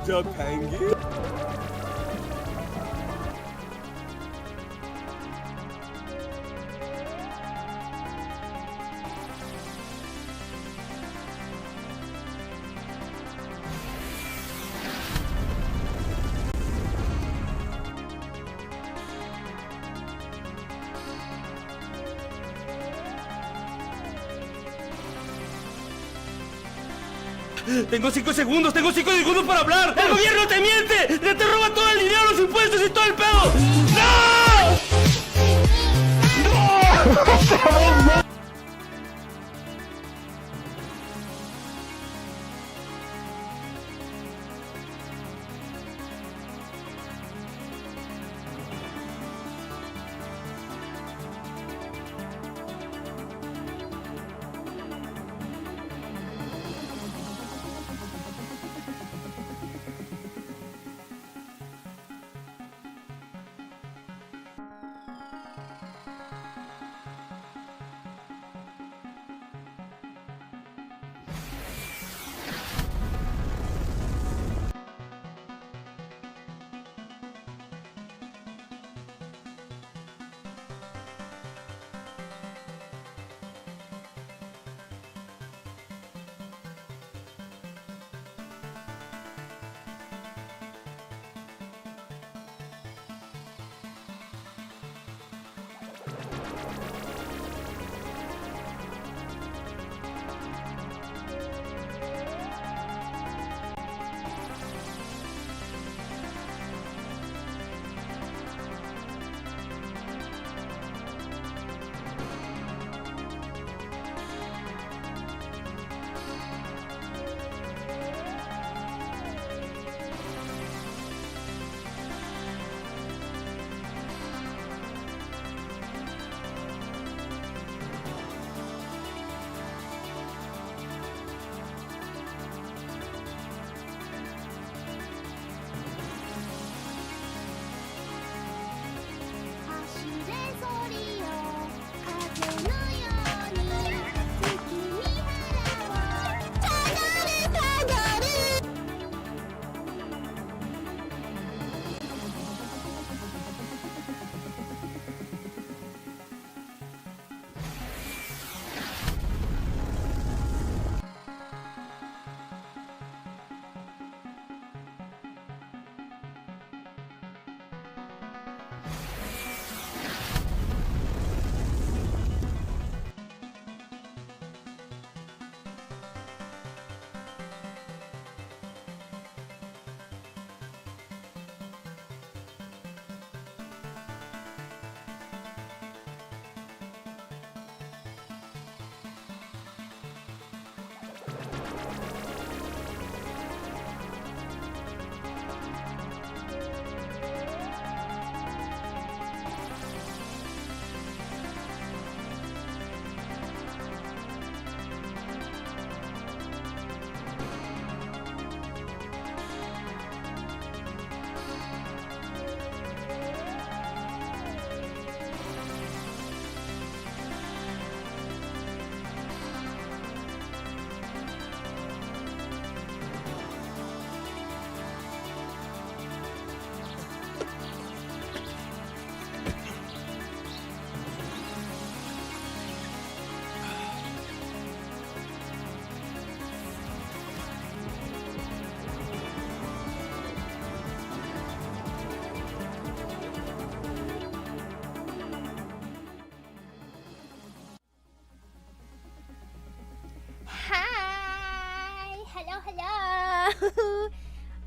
The Pengy? Tengo 5 segundos para hablar. ¡El gobierno te miente! ¡Te roba todo el dinero, los impuestos y todo el pedo! ¡No!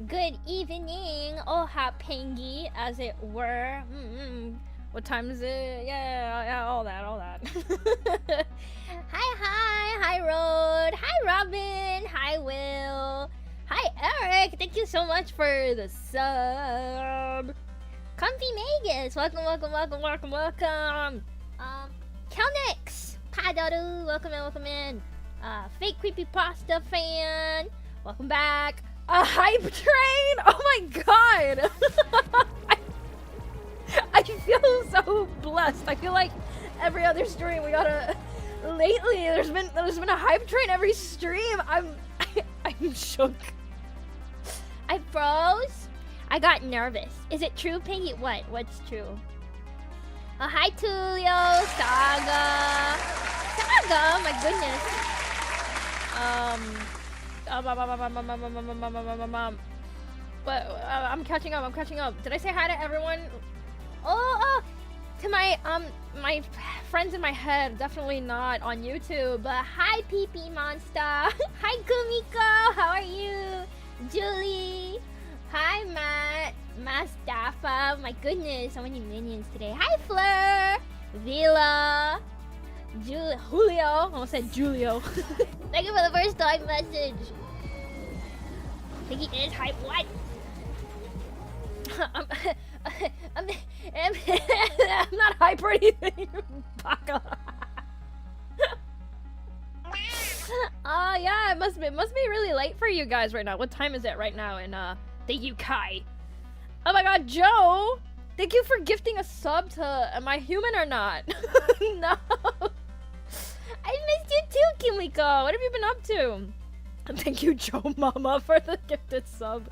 Good evening, oh ha Pengy, as it were. What time is it? Yeah, all that. Hi, Road. Hi, Robin. Hi, Will. Hi, Eric. Thank you so much for the sub. Comfy Magus, welcome. Kelnix, Padaru, welcome in. Fake Creepypasta fan, welcome back. A hype train! Oh my god! I feel so blessed. I feel like every other stream we got lately there's been a hype train every stream. I'm shook. I froze. I got nervous. Is it true, Pengy? What's true? Oh, hi, Tulio, Saga, my goodness. But I'm catching up. Did I say hi to everyone? Oh, to my my friends in my head. Definitely not on YouTube. But hi, PP Monster. Hi, Kumiko. How are you? Julie. Hi, Matt. Mustafa. My goodness, so many minions today. Hi, Fleur. Vila. Julio. Almost said Julio. Thank you for the first time message. Thinking is hype. What? I'm not hype or anything. Baka. Yeah, it must be really late for you guys right now. What time is it right now in the UK? Oh my god, Joe! Thank you for gifting a sub to Am I Human or Not? No. I missed you too, Kimiko. What have you been up to? Thank you, Joe Mama, for the gifted sub.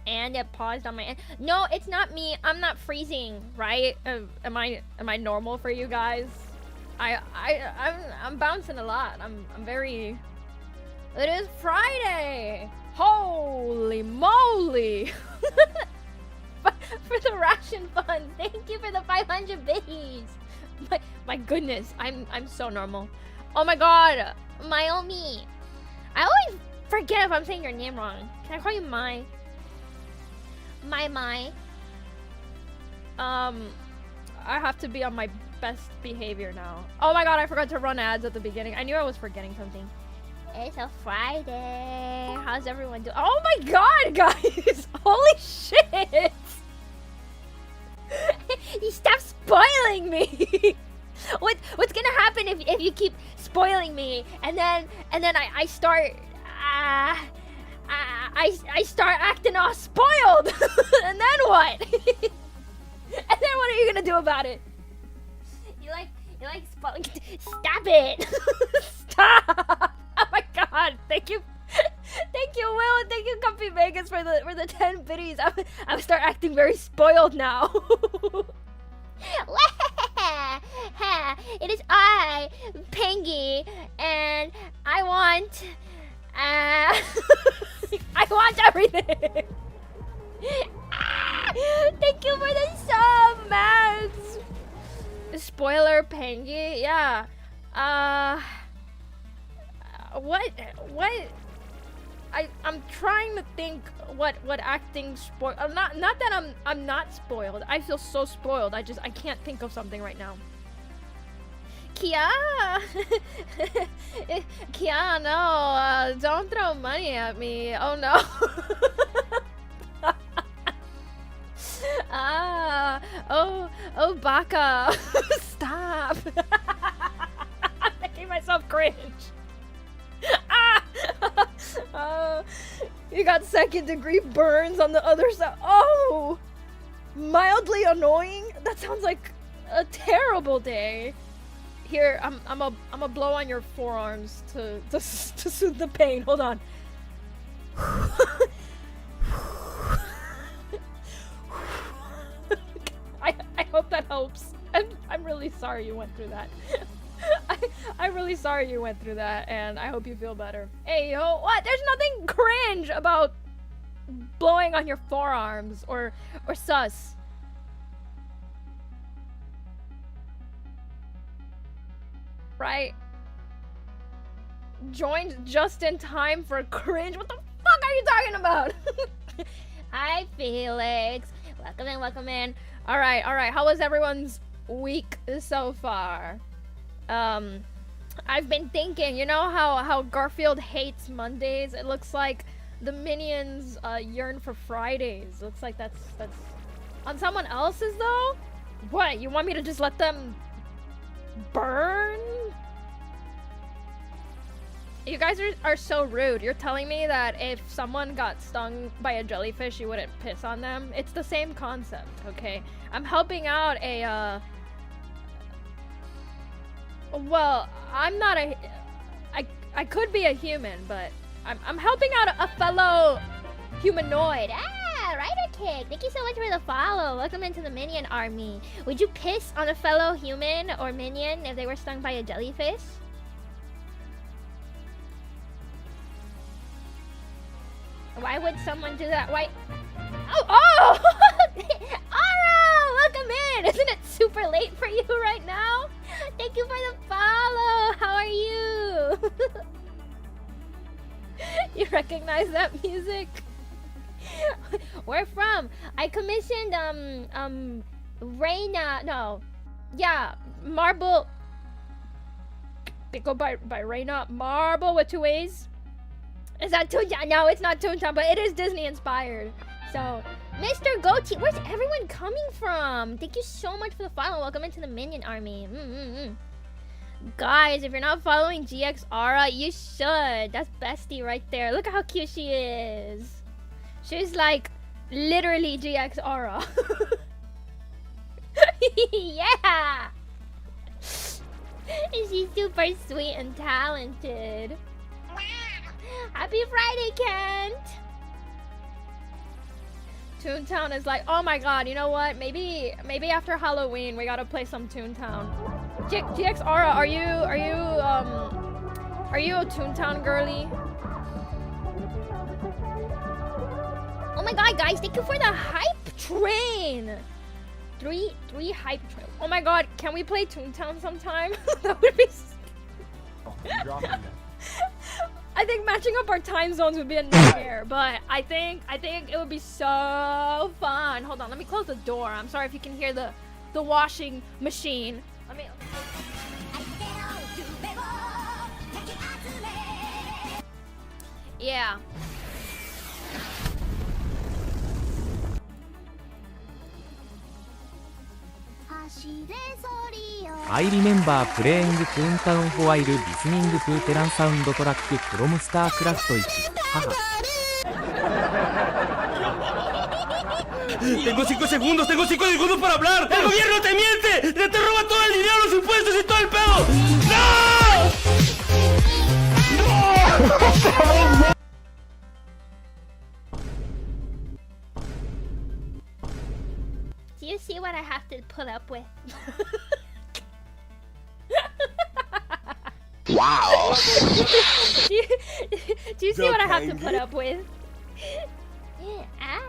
And it paused on my end. No, it's not me. I'm not freezing, right? Am I normal for you guys? I'm bouncing a lot. I'm very. It is Friday. Holy moly! For the ration fund. Thank you for the 500 biddies. My goodness, I'm so normal. Oh my god, Mayomi. I always forget if I'm saying your name wrong. Can I call you Mai? My. I have to be on my best behavior now. Oh my god, I forgot to run ads at the beginning. I knew I was forgetting something. It's a Friday. How's everyone doing? Oh my god, guys! Holy shit! You stop spoiling me! What's gonna happen if you keep spoiling me and then I start I start acting all spoiled and then what? And then what are you gonna do about it? You like spoiling? Stop it! Stop! Oh my god! Thank you, Will, and thank you, Comfy Vegas, for the 10 biddies. I'm start acting very spoiled now. It is I, Pengy, and I want everything. Thank you for the sub, Max. Spoiler, Pengy. Yeah. What? I'm trying to think what acting spoil. Not that I'm not spoiled. I feel so spoiled. I can't think of something right now. Kia, no, don't throw money at me. Oh no. Oh, Baka, stop. I'm making myself cringe. You got second-degree burns on the other side. Oh, mildly annoying. That sounds like a terrible day. Here, I'm a blow on your forearms to soothe the pain. Hold on. I hope that helps. I'm really sorry you went through that. I'm really sorry you went through that, and I hope you feel better. Hey, yo, what? There's nothing cringe about blowing on your forearms or sus. Right? Joined just in time for cringe. What the fuck are you talking about? Hi, Felix. Welcome in. All right. How was everyone's week so far? I've been thinking, you know how Garfield hates Mondays? It looks like the minions yearn for Fridays. Looks like that's on someone else's though? What, you want me to just let them burn? You guys are so rude. You're telling me that if someone got stung by a jellyfish, you wouldn't piss on them? It's the same concept, okay? I'm helping out a Well, I'm not a... I could be a human, but I'm helping out a fellow humanoid. Ah, Rider Kick, thank you so much for the follow. Welcome into the minion army. Would you piss on a fellow human or minion if they were stung by a jellyfish? Why would someone do that? Why? Oh! Aro! Welcome in! Isn't it super late for you right now? Thank you for the follow! How are you? You recognize that music? Where from? I commissioned, Reina... No. Yeah, Marble... They go by Reina. Marble with 2 A's. Is that Toontown? No, it's not Toontown, but it is Disney inspired. So, Mr. Goatee, where's everyone coming from? Thank you so much for the follow. Welcome into the minion army. Guys, if you're not following GX Aura, you should. That's Bestie right there. Look at how cute she is. She's like literally GX Aura. Yeah. She's super sweet and talented. Happy Friday, Kent! Toontown is like, oh my god, you know what? Maybe after Halloween we gotta play some Toontown. GX Aura, are you a Toontown girly? Oh my god, guys, thank you for the hype train! Three hype train. Oh my god, can we play Toontown sometime? That would be I think matching up our time zones would be a nightmare, but I think it would be so fun. Hold on, let me close the door. I'm sorry if you can hear the washing machine. Let me... Yeah. I remember playing Toontown while listening to Terran sound track from StarCraft 1. Haha. Tengo 5 segundos para hablar. ¡El gobierno te miente! ¡Te roba todo el dinero, los impuestos y todo el pedo! ¡No! Do you see what I have to put up with? Wow. do you see what I have to put up with? Yeah. Ah.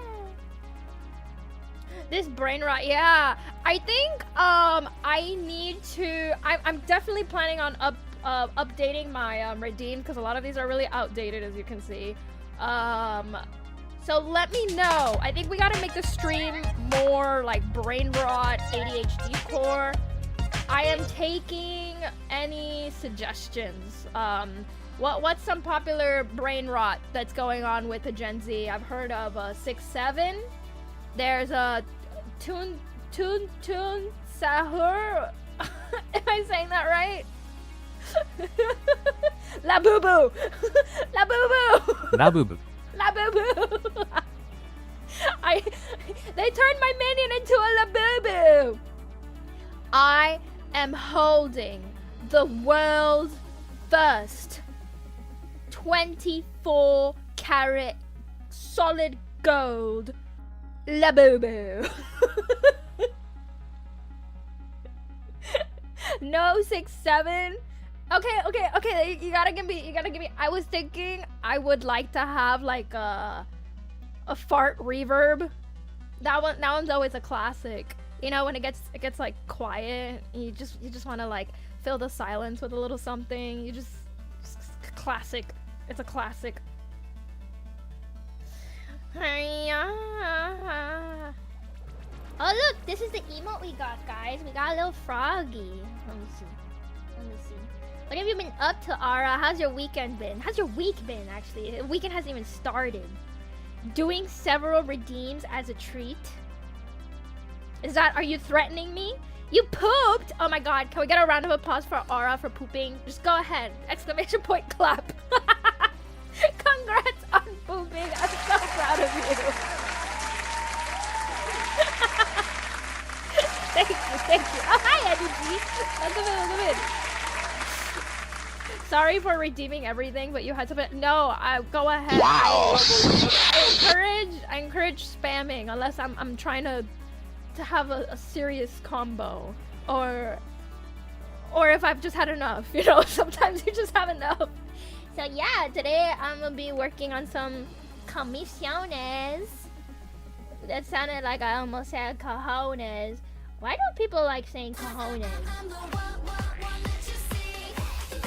This brain rot, yeah. I think I need to. I'm definitely planning on updating my redeem because a lot of these are really outdated, as you can see. So let me know. I think we gotta make the stream more like brain rot, ADHD core. I am taking any suggestions. What's some popular brain rot that's going on with the Gen Z? I've heard of 6-7. There's a Toon Sahur. Am I saying that right? La boo boo. La boo boo. La boo boo. La boo boo. They turned my minion into a la boo boo. I am holding the world's first 24 karat solid gold Labubu. No 6-7. Okay. You gotta give me. I was thinking I would like to have like a fart reverb. That one's always a classic. You know, when it gets like quiet, you just want to like fill the silence with a little something. Just classic. It's a classic. Oh look, this is the emote we got, guys. We got a little froggy. Let me see. What have you been up to, Ara? How's your weekend been? How's your week been, actually? The weekend hasn't even started. Doing several redeems as a treat. Are you threatening me? You pooped! Oh my god, can we get a round of applause for Ara for pooping? Just go ahead. Exclamation point clap. Congrats on pooping. I'm so proud of you. Thank you. Oh, hi, Eddie G. Welcome in. sorry for redeeming everything, but you had to. No, go ahead. Wow. I encourage spamming unless I'm trying to have a serious combo, or if I've just had enough. You know, sometimes you just have enough. So yeah, today I'm gonna be working on some comisiones. That sounded like I almost said cojones. Why don't people like saying cojones?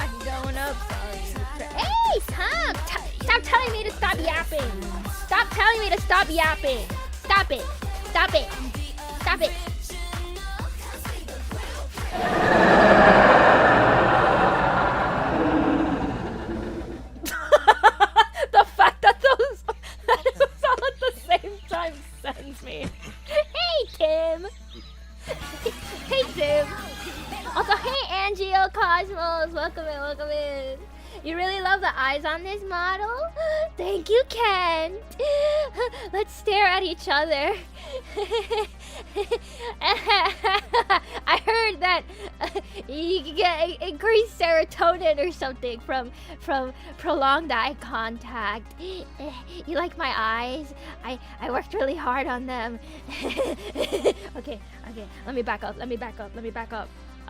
I'm going up, sorry. Hey, Tom! Stop telling me to stop yapping! Stop telling me to stop yapping! Stop it! Stop it! Stop it! The fact that those all at the same time sends me. Hey, Tim! Hey, Tim! Also, hey, Angio Cosmos! Welcome in, welcome in. You really love the eyes on this model? Thank you, Ken. Let's stare at each other. I heard that you can get increased serotonin or something from prolonged eye contact. You like my eyes? I worked really hard on them. Okay, let me back up.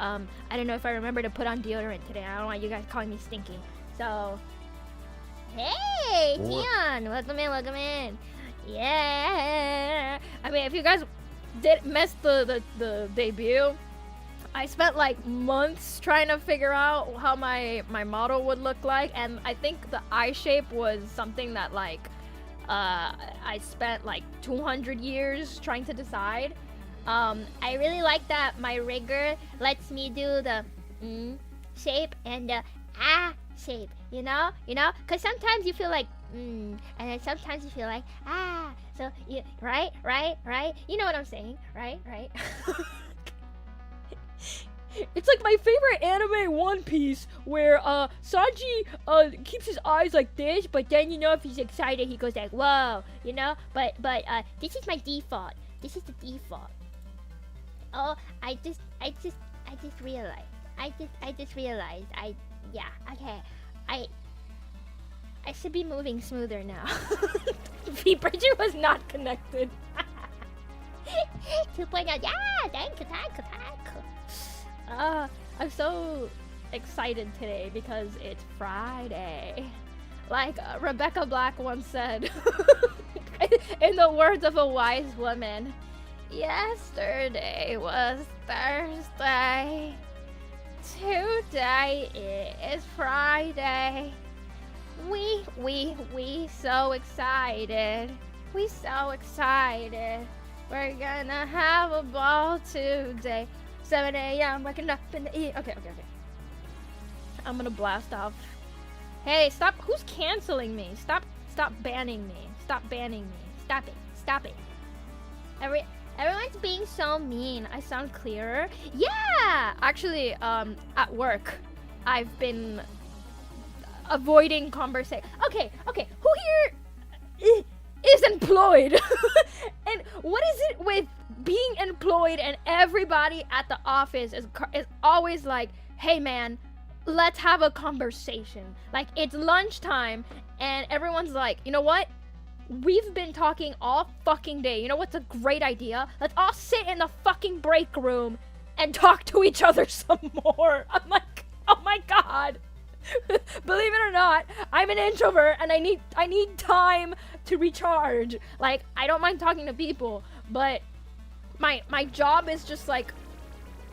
I don't know if I remember to put on deodorant today. I don't want you guys calling me stinky. So, hey, Tion, welcome in. Yeah. I mean, if you guys did miss the debut, I spent like months trying to figure out how my model would look like, and I think the eye shape was something that like I spent like 200 years trying to decide. I really like that my rigger lets me do the shape and the shape, you know? Because sometimes you feel like and then sometimes you feel like so you right? You know what I'm saying, right? It's like my favorite anime One Piece, where Sanji keeps his eyes like this, but then if he's excited he goes like whoa, but this is my default. This is the default. Oh, I just realized. I should be moving smoother now. V-Bridger was not connected. 2.0, yeah, thank you. I'm so excited today because it's Friday. Like Rebecca Black once said, in the words of a wise woman, yesterday was Thursday. Today is Friday. We so excited. We're gonna have a ball today. 7 a.m. waking up in the Okay. I'm gonna blast off. Hey, stop. Who's canceling me? Stop banning me. Stop it. Everyone's being so mean. I sound clearer? Yeah! Actually, at work, I've been avoiding conversation. Okay. Who here is employed? And what is it with being employed and everybody at the office is always like, hey man, let's have a conversation. Like, it's lunchtime and everyone's like, you know what? We've been talking all fucking day. You know what's a great idea? Let's all sit in the fucking break room and talk to each other some more. I'm like, oh my god. Believe it or not, I'm an introvert and I need time to recharge. Like, I don't mind talking to people, but my job is just like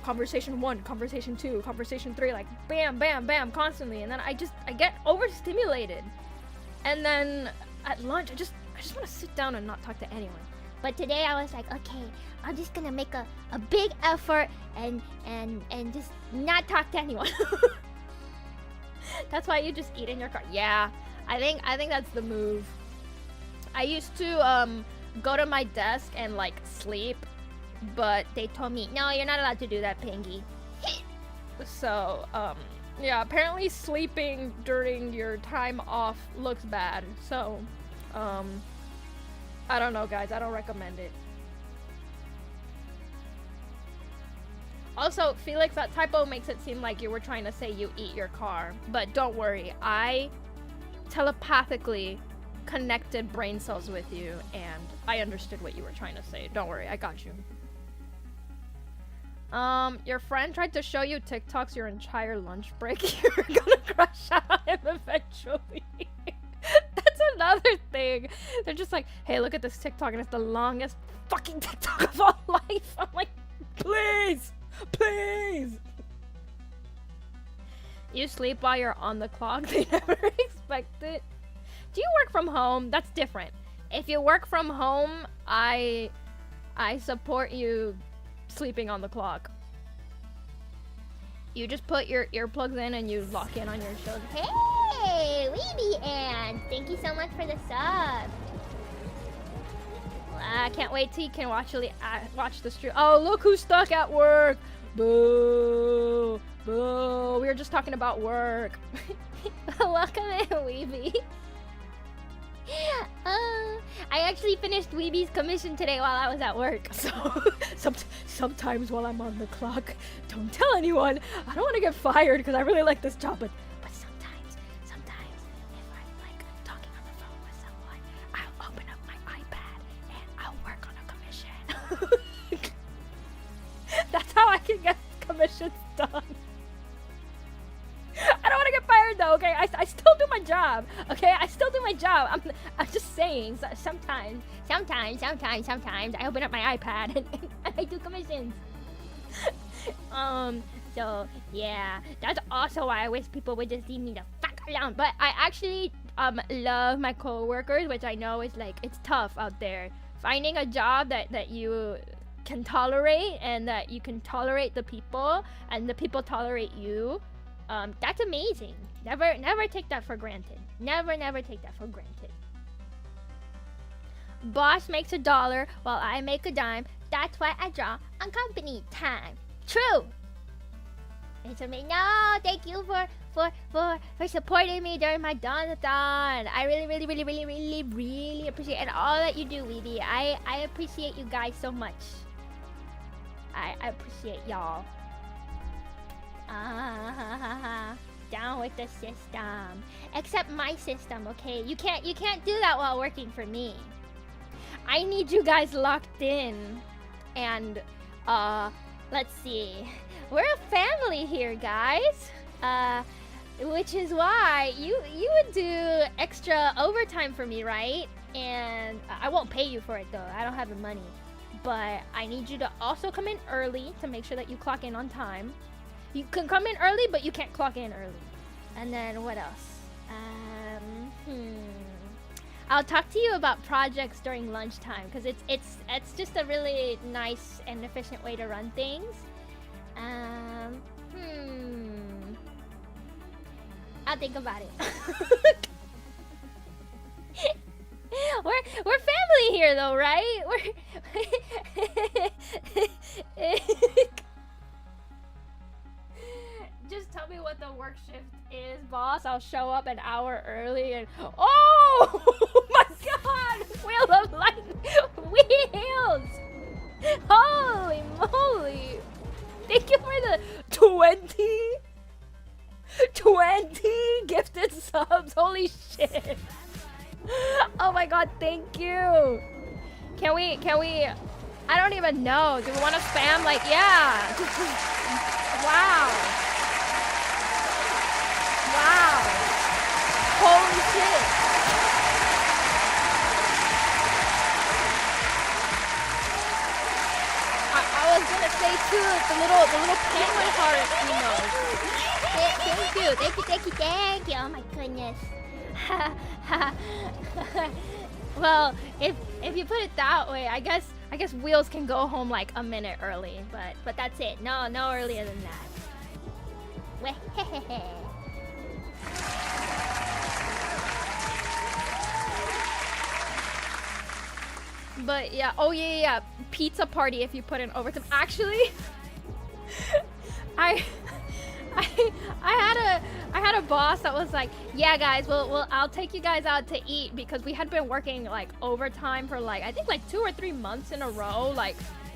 conversation 1, conversation 2, conversation 3, like bam, constantly, and then I get overstimulated. And then at lunch, I just want to sit down and not talk to anyone. But today I was like, okay, I'm just gonna make a big effort and just not talk to anyone. That's why you just eat in your car. Yeah, I think that's the move. I used to go to my desk and like sleep, but they told me, no, you're not allowed to do that, Pengy. So yeah, apparently sleeping during your time off looks bad. So I don't know, guys. I don't recommend it. Also, Felix, that typo makes it seem like you were trying to say you eat your car. But don't worry, I telepathically connected brain cells with you, and I understood what you were trying to say. Don't worry, I got you. Your friend tried to show you TikToks your entire lunch break. You're gonna crush out on him eventually. That's another thing. They're just like, hey, look at this TikTok, and it's the longest fucking TikTok of all life. I'm like, please, please. You sleep while you're on the clock. They never expect it. Do you work from home? That's different. If you work from home, I support you sleeping on the clock. You just put your earplugs in and you lock in on your show. Hey, Weeby Ann, thank you so much for the sub. I can't wait till you can watch the stream. Oh, look who's stuck at work. Boo, boo. We were just talking about work. Welcome in, Weeby. I actually finished Weeby's commission today while I was at work. So sometimes while I'm on the clock, don't tell anyone. I don't want to get fired because I really like this job, but sometimes if I'm like talking on the phone with someone, I'll open up my iPad and I'll work on a commission. That's how I can get commissions done. I don't want to get fired though, okay? I still do my job, okay? I still do my job. I'm just saying, sometimes I open up my iPad and I do commissions. So yeah, that's also why I wish people would just leave me the fuck alone. But I actually love my co-workers, which I know is like, it's tough out there. Finding a job that you can tolerate and that you can tolerate the people and the people tolerate you. That's amazing. Never take that for granted. Never take that for granted. Boss makes $1 while I make a dime. That's why I draw on company time. True. It's amazing. No, thank you for supporting me during my Donathon. I really appreciate all that you do, Weeby. I appreciate you guys so much. I appreciate y'all. Down with the system. Except my system, okay? You can't do that while working for me. I need you guys locked in. And let's see. We're a family here, guys. Which is why you would do extra overtime for me, right? And I won't pay you for it though. I don't have the money. But I need you to also come in early to make sure that you clock in on time. You can come in early, but you can't clock in early. And then what else? I'll talk to you about projects during lunchtime because it's just a really nice and efficient way to run things. I'll think about it. We're family here though, right? Just tell me what the work shift is, boss. I'll show up an hour early and... Oh! My god! Wheel of Lightning! Wheels! Holy moly! Thank you for the 20 gifted subs. Holy shit. Oh my god, thank you. Can we... I don't even know. Do we want to spam? Like, yeah. Wow. Wow. Holy shit. I was gonna say too, the little penguin heart emoji. Thank you. Oh my goodness. Well, if you put it that way, I guess Wheels can go home like a minute early, but that's it. No earlier than that. But yeah, oh yeah, pizza party if you put in overtime. Actually, I had a boss that was like, yeah guys, I'll take you guys out to eat because we had been working like overtime for like I think like 2 or 3 months in a row. Like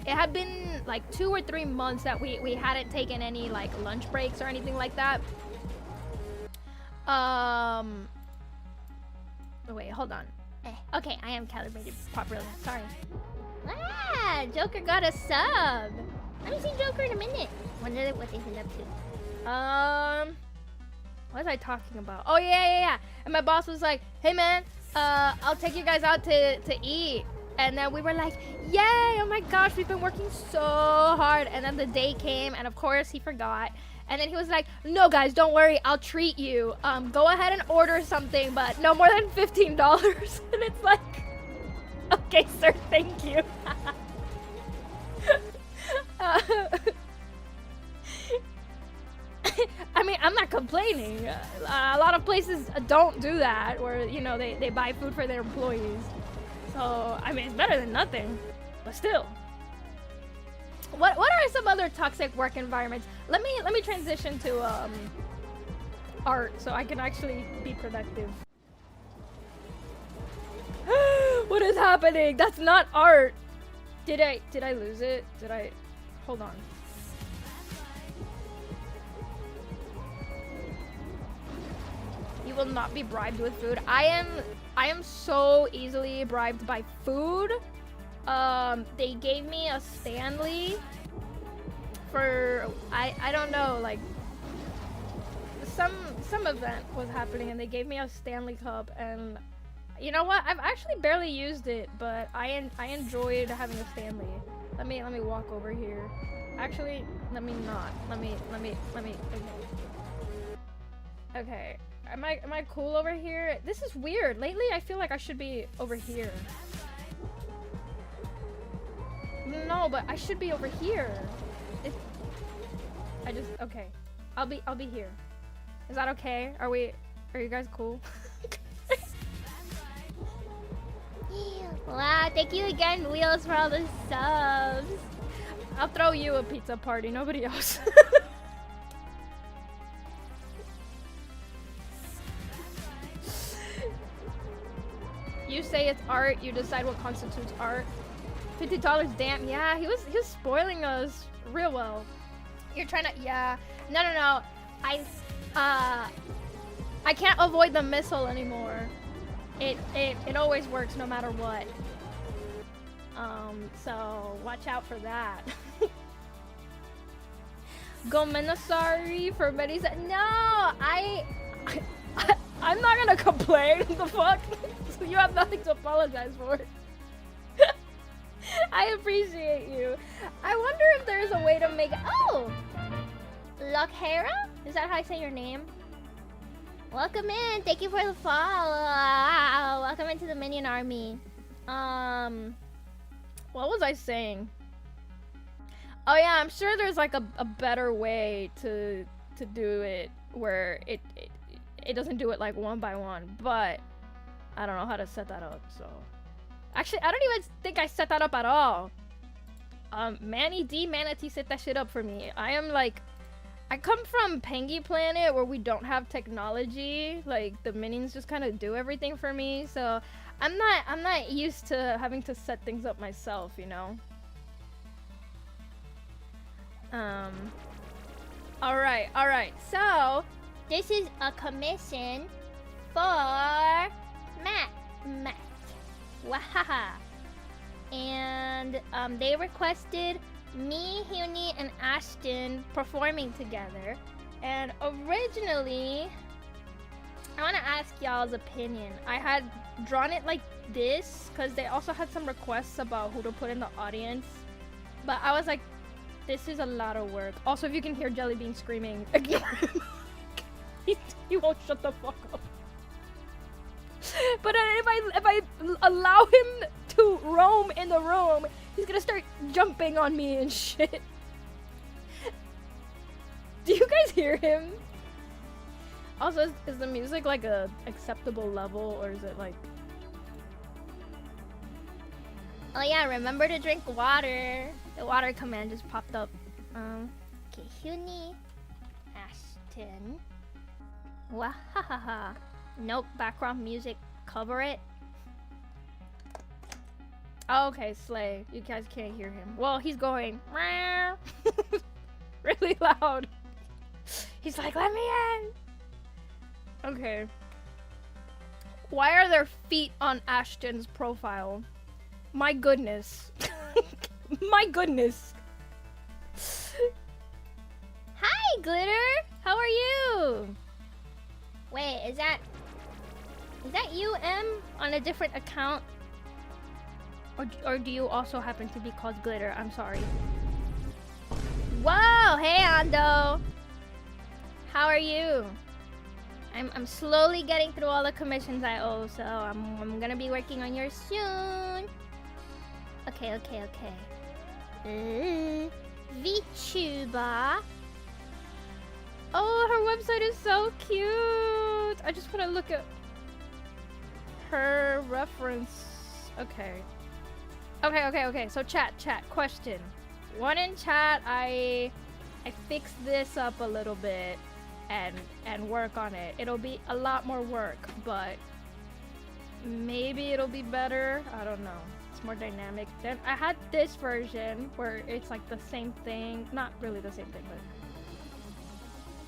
it had been like 2 or 3 months that we hadn't taken any like lunch breaks or anything like that. Wait, hold on. Okay, I am calibrated properly. Sorry. Ah, Joker got a sub. Let me see Joker in a minute. Wonder what they've been up to. What was I talking about? Oh yeah. And my boss was like, "Hey man, I'll take you guys out to eat." And then we were like, "Yay! Oh my gosh, we've been working so hard." And then the day came, and of course he forgot. And then he was like, "No guys, don't worry, I'll treat you. Go ahead and order something, but no more than $15." And it's like, okay, sir, thank you. I mean, I'm not complaining. A lot of places don't do that, where, you know, they buy food for their employees. So, I mean, it's better than nothing, but still. What are some other toxic work environments? Let me transition to art so I can actually be productive. What is happening? That's not art. Did I lose it? Hold on. You will not be bribed with food. I am so easily bribed by food. They gave me a Stanley for I don't know, like some event was happening and they gave me a Stanley cup, and you know what? I've actually barely used it, but I enjoyed having a Stanley. Let me walk over here. Actually, let me not. Let me okay. Am I cool over here? This is weird. Lately I feel like I should be over here. No, but I should be over here. Okay. I'll be here. Is that okay? Are you guys cool? Wow, thank you again, Wheels, for all the subs. I'll throw you a pizza party, nobody else. You say it's art, you decide what constitutes art. $50, damn, yeah, he was spoiling us real well. You're trying to, yeah. No. I can't avoid the missile anymore. It always works no matter what. So watch out for that. Gomenasari for Betty's. No, I'm not gonna complain. The fuck? You have nothing to apologize for. I appreciate you. I wonder if there's a way to make. Oh, Lokhara? Is that how I say your name? Welcome in. Thank you for the follow. Welcome into the minion army. What was I saying? Oh yeah, I'm sure there's like a better way to do it where it doesn't do it like one by one, but I don't know how to set that up. So actually, I don't even think I set that up at all. Manny D Manatee set that shit up for me. I come from Pengy Planet where we don't have technology. Like the minions just kind of do everything for me. So I'm not used to having to set things up myself, you know. All right. So this is a commission for Matt. Wahaha. And they requested me, Hyuni, and Ashton performing together. And originally, I want to ask y'all's opinion. I had drawn it like this because they also had some requests about who to put in the audience. But I was like, this is a lot of work. Also, if you can hear Jellybean screaming, ignore him. He won't shut the fuck up. But if I allow him to roam in the room, he's gonna start jumping on me and shit. Do you guys hear him? Also, is the music like a acceptable level, or is it like... Oh yeah, remember to drink water. The water command just popped up. Okay, Hyuni, Ashton. Wahahaha. Nope, background music, cover it. Oh, okay, Slay. You guys can't hear him. Well, he's going meow really loud. He's like, let me in. Okay. Why are there feet on Ashton's profile? My goodness. My goodness. Hi, Glitter. How are you? Wait, is that you, M, on a different account? Or do you also happen to be called Glitter? I'm sorry. Whoa, hey Ando. How are you? I'm slowly getting through all the commissions I owe, so I'm gonna be working on yours soon. Okay. VTuber. Oh, her website is so cute. I just want to look at her reference. Okay. So chat. Question. One in chat. I fixed this up a little bit and work on it. It'll be a lot more work, but maybe it'll be better. I don't know. It's more dynamic. Then I had this version where it's like the same thing. Not really the same thing, but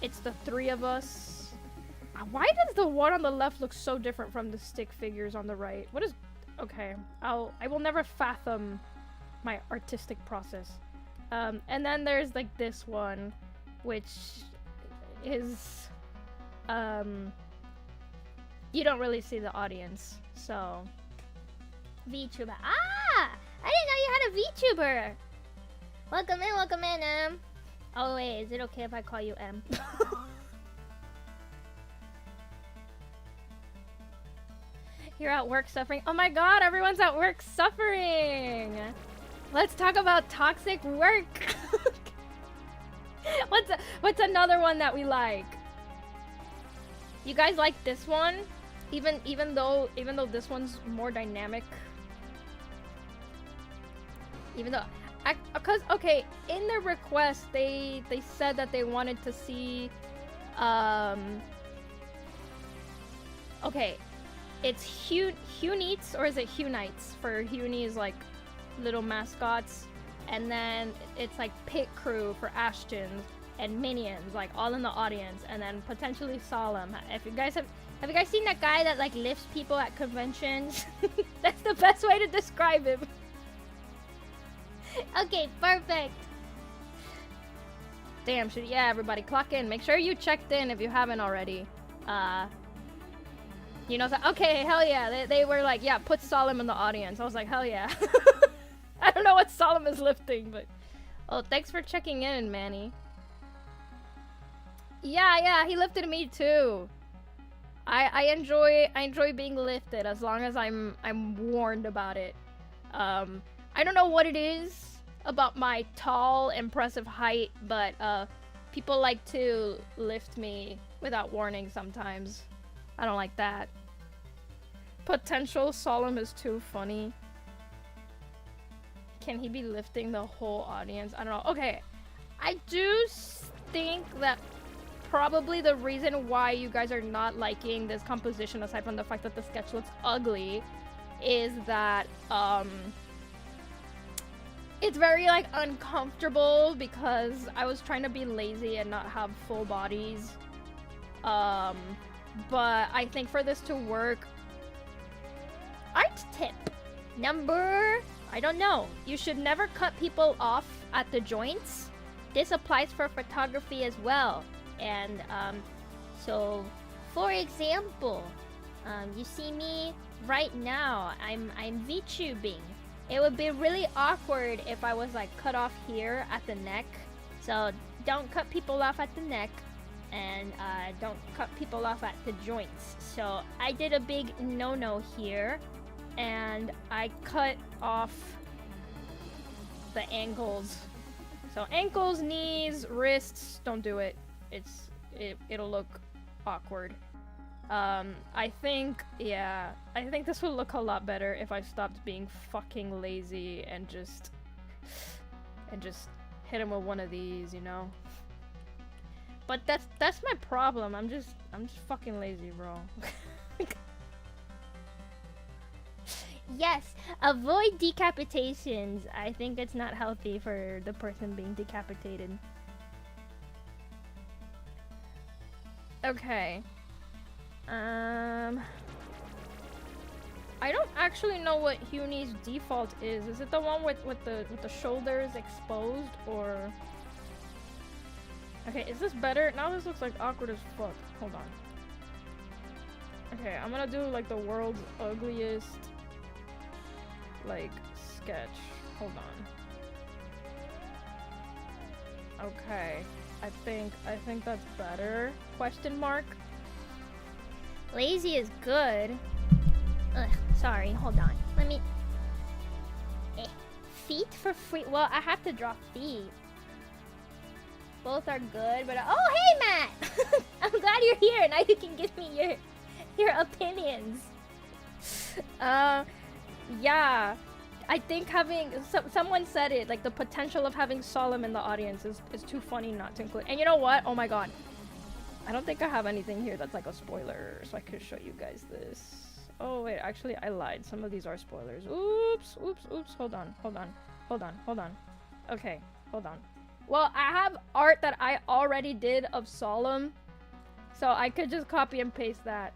it's the three of us. Why does the one on the left look so different from the stick figures on the right? What is... Okay, I will never fathom my artistic process. And then there's like this one, which is you don't really see the audience, so VTuber. Ah, I didn't know you had a VTuber. Welcome in, M. Oh wait, is it okay if I call you M? You're at work suffering. Oh my god, everyone's at work suffering. Let's talk about toxic work. What's another one that we like? You guys like this one? Even though this one's more dynamic. Even though because okay, in their request they said that they wanted to see okay, it's Hunites, or is it Hunites? For Huni is like little mascots, and then it's like pit crew for Ashton's, and minions like all in the audience, and then potentially Solemn. If you guys have you guys seen that guy that like lifts people at conventions? That's the best way to describe him. Okay, perfect. Damn, yeah, everybody clock in. Make sure you checked in if you haven't already. You know, so, okay, hell yeah. They were like, yeah, put Solemn in the audience. I was like, hell yeah. I don't know what Solemn is lifting, but... Oh, thanks for checking in, Manny. Yeah, he lifted me too. I enjoy being lifted as long as I'm warned about it. I don't know what it is about my tall, impressive height, but people like to lift me without warning sometimes. I don't like that. Potential Solemn is too funny. Can he be lifting the whole audience? I don't know. Okay, I do think that probably the reason why you guys are not liking this composition, aside from the fact that the sketch looks ugly, is that it's very like uncomfortable because I was trying to be lazy and not have full bodies. But I think for this to work, art tip number, I don't know, you should never cut people off at the joints. This applies for photography as well. And so for example, you see me right now, I'm VTubing. It would be really awkward if I was like cut off here at the neck. So don't cut people off at the neck, and don't cut people off at the joints. So I did a big no-no here, and I cut off the ankles. So ankles, knees, wrists, don't do it. It'll look awkward. I think this would look a lot better if I stopped being fucking lazy and just hit him with one of these, you know? But that's my problem. I'm just fucking lazy, bro. Yes, avoid decapitations. I think it's not healthy for the person being decapitated. Okay. I don't actually know what Huni's default is. Is it the one with the shoulders exposed, or? Okay, is this better? Now this looks like awkward as fuck. Hold on. Okay, I'm gonna do like the world's ugliest like sketch. Hold on. Okay. I think that's better. Question mark. Lazy is good. Ugh, sorry, hold on. Let me... Feet for free? Well, I have to draw feet. Both are good, but... Oh, hey, Matt! I'm glad you're here. Now you can give me your opinions. Yeah. I think having... someone said it, like, the potential of having Solemn in the audience is too funny not to include. And you know what? Oh my god. I don't think I have anything here that's like a spoiler, so I could show you guys this. Oh wait, actually I lied. Some of these are spoilers. Oops, oops, oops. Hold on. Okay, hold on. Well, I have art that I already did of Solemn, so I could just copy and paste that.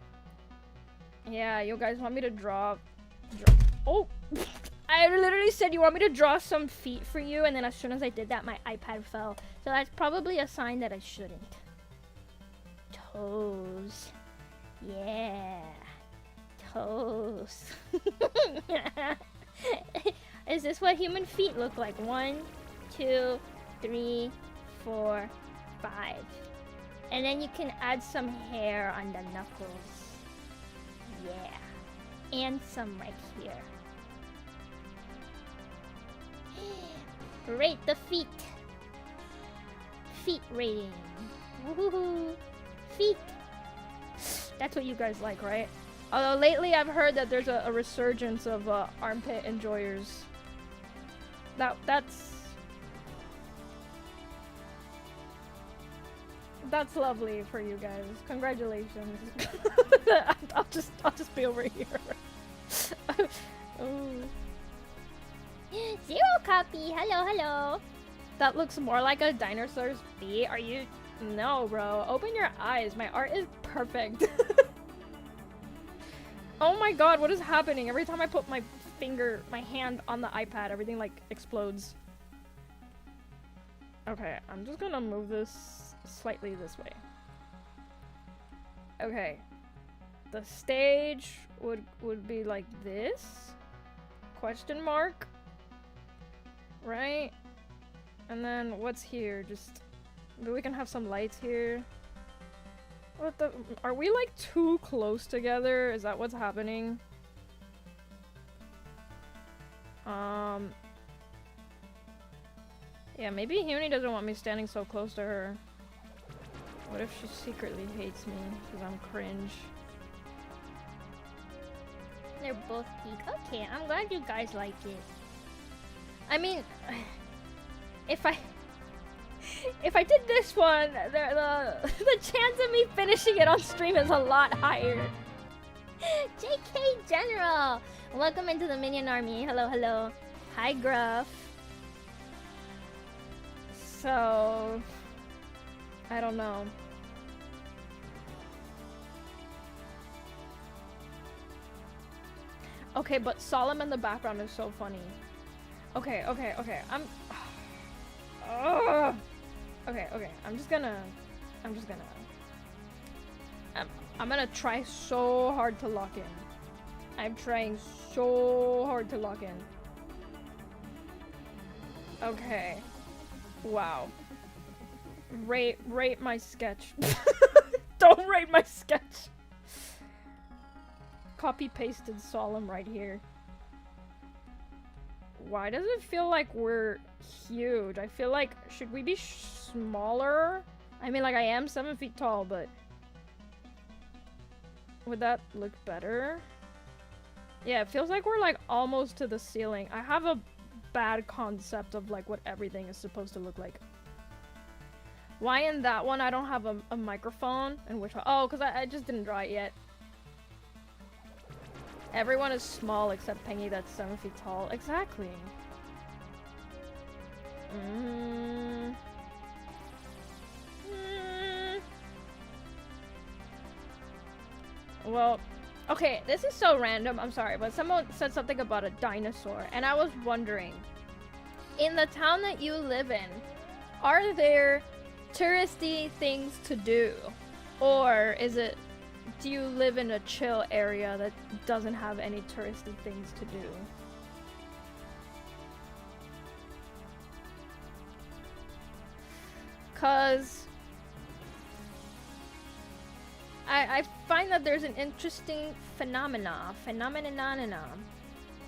Yeah, you guys want me to draw... Oh! I literally said you want me to draw some feet for you, and then as soon as I did that, my iPad fell. So that's probably a sign that I shouldn't. Toes. Yeah. Toes. Is this what human feet look like? 1, 2, 3, 4, 5. And then you can add some hair on the knuckles. Yeah. And some right here. Rate the feet. Feet rating. Woohoo. Feet. That's what you guys like, right? Although lately I've heard that there's a resurgence of armpit enjoyers. That's lovely for you guys. Congratulations. I'll just be over here. Oh. 0 copy. Hello. That looks more like a dinosaur's feet. Are you? No, bro. Open your eyes. My art is perfect. Oh my god, what is happening? Every time I put my hand on the iPad, everything like explodes. Okay, I'm just gonna move this slightly this way. Okay. The stage would be like this. Question mark. Right? And then what's here? Just maybe we can have some lights here. What the? Are we like too close together? Is that what's happening? Yeah, maybe Huni doesn't want me standing so close to her. What if she secretly hates me because I'm cringe? They're both peak. Okay, I'm glad you guys like it. I mean, if I did this one, the chance of me finishing it on stream is a lot higher. JK General! Welcome into the Minion Army. Hello. Hi, Gruff. So, I don't know. Okay, but Solemn in the background is so funny. Okay. I'm gonna try so hard to lock in. I'm trying so hard to lock in. Okay. Wow. Rate my sketch. Don't rate my sketch. Copy pasted Solemn right here. Why does it feel like we're huge? I feel like, should we be smaller? I mean, like, I am 7 feet tall, but would that look better? Yeah, it feels like we're like almost to the ceiling. I have a bad concept of like what everything is supposed to look like. Why in that one I don't have a microphone? And which one? Oh, because I just didn't draw it yet. Everyone is small except Pengy that's 7 feet tall. Exactly. Well, okay, this is so random, I'm sorry, but someone said something about a dinosaur, and I was wondering, in the town that you live in, are there touristy things to do? Or do you live in a chill area that doesn't have any touristy things to do? Cause I find that there's an interesting phenomenon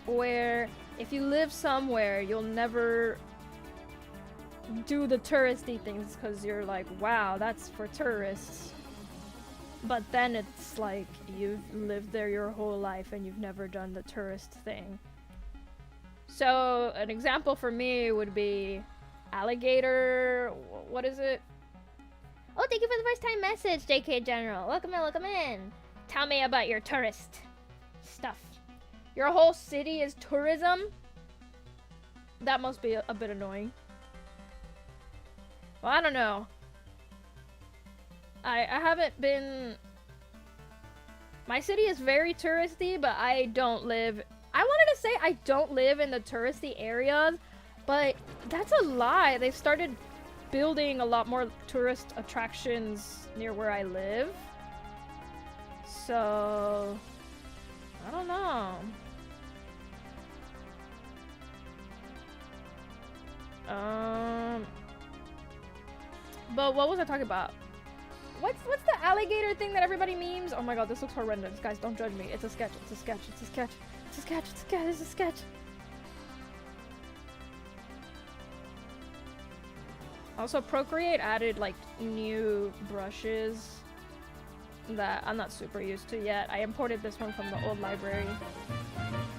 where if you live somewhere, you'll never do the touristy things because you're like, wow, that's for tourists. But then it's like you've lived there your whole life and you've never done the tourist thing. So an example for me would be alligator. What is it? Oh, thank you for the first time message, JK General. Welcome in, welcome in. Tell me about your tourist stuff. Your whole city is tourism? That must be a bit annoying. Well, I don't know. I haven't been... My city is very touristy, but I don't live... I wanted to say I don't live in the touristy areas, but that's a lie. They've started building a lot more tourist attractions near where I live. So... I don't know. But what was I talking about? What's the alligator thing that everybody memes? Oh my god, this looks horrendous. Guys, don't judge me. It's a sketch. It's a sketch. It's a sketch. It's a sketch. It's a sketch. It's a sketch. Also, Procreate added like new brushes that I'm not super used to yet. I imported this one from the old library.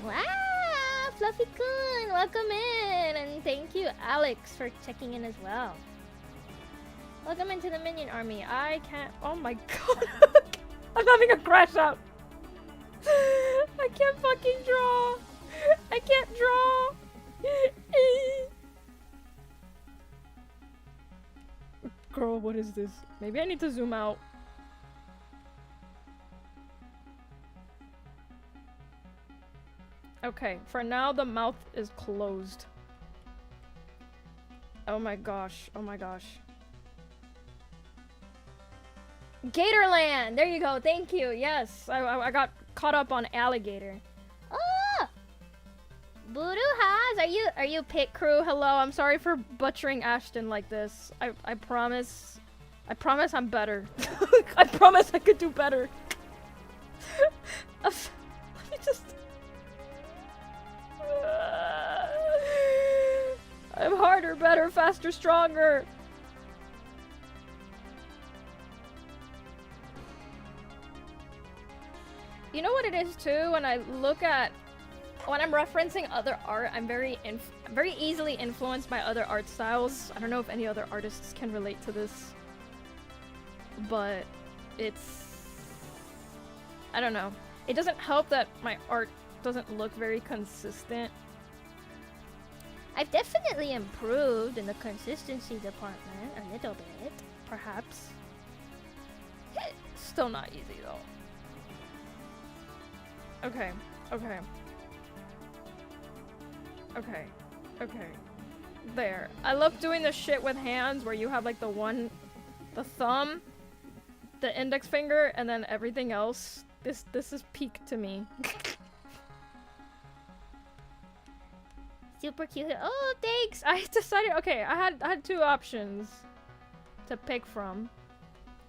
Wow, Fluffy-kun, welcome in, and thank you, Alex, for checking in as well. Welcome into the minion army. I can't. Oh my god, I'm having a crash out. I can't fucking draw. I can't draw. Girl, what is this? Maybe I need to zoom out. Okay, for now the mouth is closed. Oh my gosh, oh my gosh. Gatorland! There you go, thank you, yes. I got caught up on alligator. Oh! Voodoo Has, are you pit crew? Hello, I'm sorry for butchering Ashton like this. I promise I'm better. I promise I could do better. Let me just... I'm harder, better, faster, stronger. You know what it is too? When I'm referencing other art, I'm very easily influenced by other art styles. I don't know if any other artists can relate to this, but I don't know. It doesn't help that my art doesn't look very consistent. I've definitely improved in the consistency department a little bit, perhaps. Still not easy though. Okay. There. I love doing the shit with hands where you have like the thumb, the index finger, and then everything else. This is peak to me. Super cute. Oh, thanks. I decided. Okay, I had two options to pick from.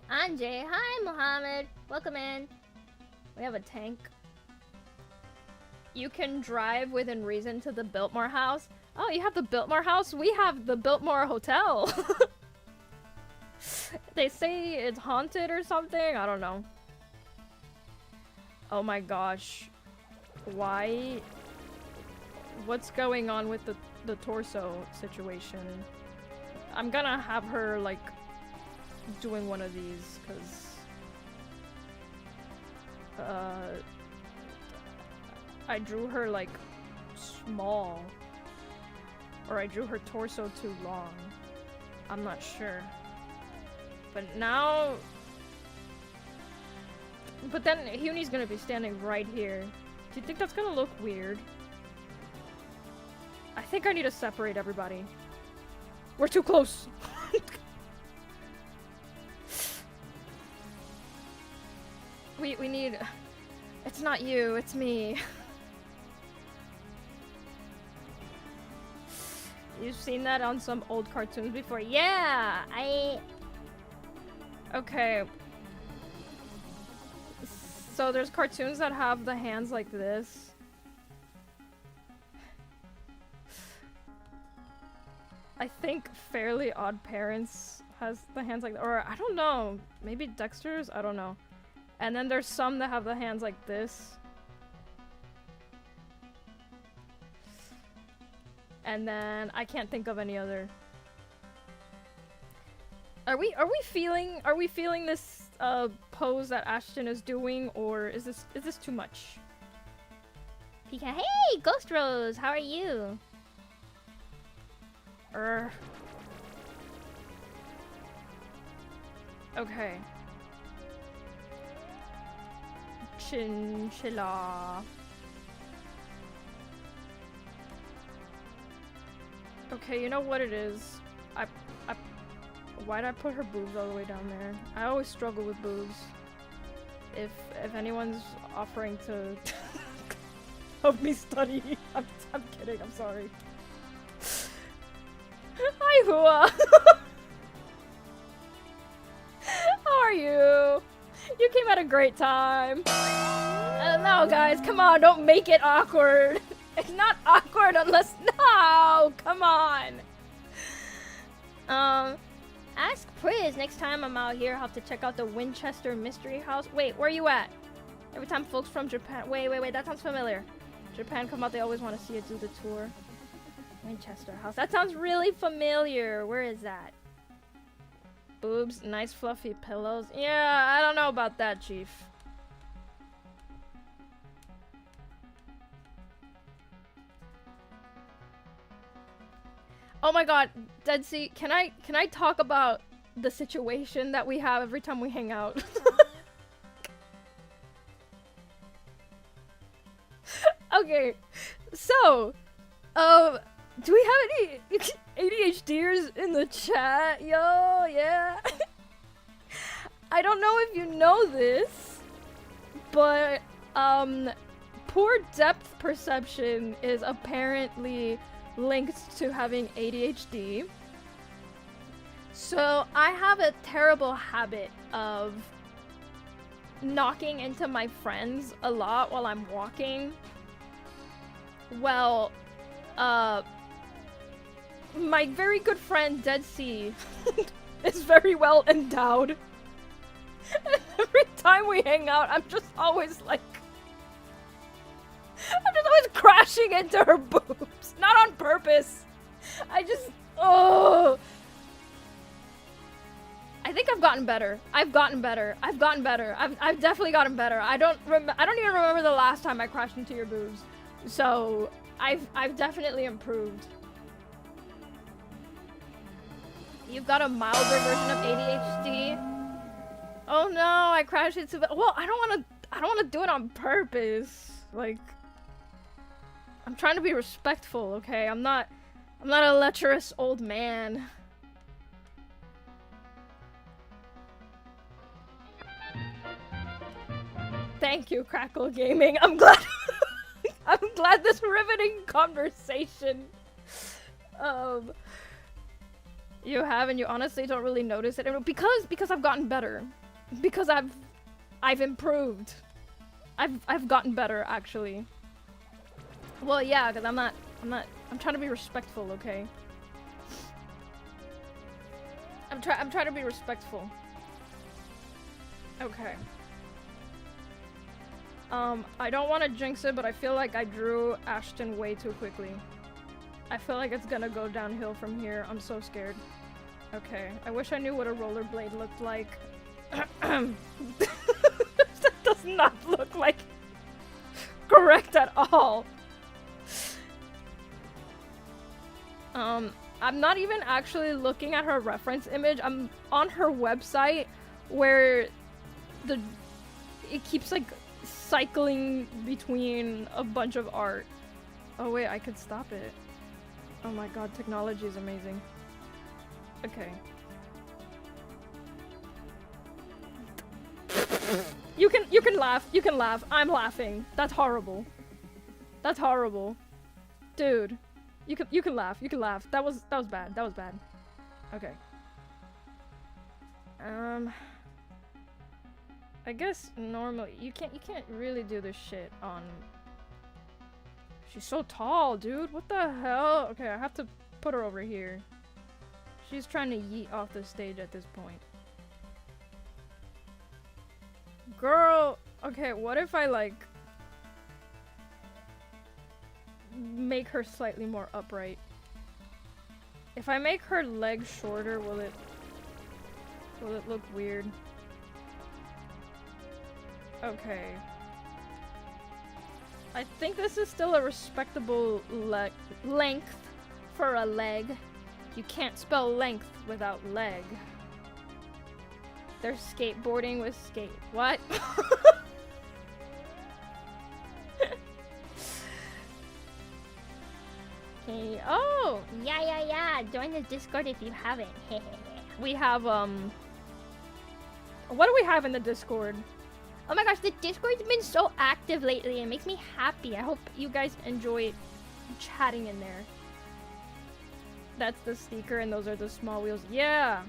Anjay, hi, Mohammed. Welcome in. We have a tank. You can drive within reason to the Biltmore house. Oh, you have the Biltmore house? We have the Biltmore hotel. They say it's haunted or something. I don't know. Oh my gosh. Why? What's going on with the torso situation? I'm gonna have her like doing one of these because I drew her like small. Or I drew her torso too long. I'm not sure. But now... But then Hyuni's gonna be standing right here. Do you think that's gonna look weird? I think I need to separate everybody. We're too close! We need... It's not you, it's me. You've seen that on some old cartoons before. Yeah! Okay. So there's cartoons that have the hands like this. I think Fairly Odd Parents has the hands like that. Or I don't know. Maybe Dexter's? I don't know. And then there's some that have the hands like this. And then I can't think of any other. Are we feeling this pose that Ashton is doing, or is this too much? Pika, hey, Ghost Rose, how are you? Okay. Chinchilla. Okay, you know what it is? Why'd I put her boobs all the way down there? I always struggle with boobs. If anyone's offering to help me study, I'm kidding, I'm sorry. Hi, Hua! How are you? You came at a great time. No, guys, come on, don't make it awkward. It's not awkward unless... No! Come on! Ask Priz next time I'm out here. I'll have to check out the Winchester Mystery House. Wait, where are you at? Every time folks from Japan... Wait, that sounds familiar. Japan come out, they always want to see it do the tour. Winchester House. That sounds really familiar. Where is that? Boobs, nice fluffy pillows. Yeah, I don't know about that, Chief. Oh my god, Dead Sea, can I talk about the situation that we have every time we hang out? Okay, so, do we have any ADHDers in the chat? Yo, yeah. I don't know if you know this, but, poor depth perception is apparently linked to having ADHD. So I have a terrible habit of knocking into my friends a lot while I'm walking. Well, my very good friend Dead Sea is very well endowed. And every time we hang out, I'm just always crashing into her boobs. Not on purpose. I think I've gotten better. I've definitely gotten better. I don't even remember the last time I crashed into your boobs. So, I've definitely improved. You've got a milder version of ADHD. Oh no, I crashed into the... Well, I don't want to do it on purpose. Like, I'm trying to be respectful, okay? I'm not a lecherous old man. Thank you, Crackle Gaming. I'm glad this riveting conversation. You have, and you honestly don't really notice it because I've gotten better. Because I've improved. I've gotten better, actually. Well, yeah, because I'm trying to be respectful, okay? I'm trying to be respectful. Okay. I don't want to jinx it, but I feel like I drew Ashton way too quickly. I feel like it's gonna go downhill from here. I'm so scared. Okay, I wish I knew what a rollerblade looked like. That does not look like correct at all. I'm not even actually looking at her reference image. I'm on her website where it keeps like cycling between a bunch of art. Oh wait, I could stop it. Oh my god, technology is amazing. Okay. You can laugh. You can laugh. I'm laughing. That's horrible. That's horrible. Dude. You can laugh. You can laugh. That was bad. That was bad. Okay. I guess normally you can't really do this shit on. She's so tall, dude. What the hell? Okay, I have to put her over here. She's trying to yeet off the stage at this point. Girl, okay, what if I like make her slightly more upright? If I make her legs shorter, will it look weird? Okay. I think this is still a respectable length for a leg. You can't spell length without leg. They're skateboarding with skate. What? Okay. Oh! Yeah. Join the Discord if you haven't. We have, what do we have in the Discord? Oh my gosh, the Discord's been so active lately. It makes me happy. I hope you guys enjoy chatting in there. That's the sticker and those are the small wheels. Yeah!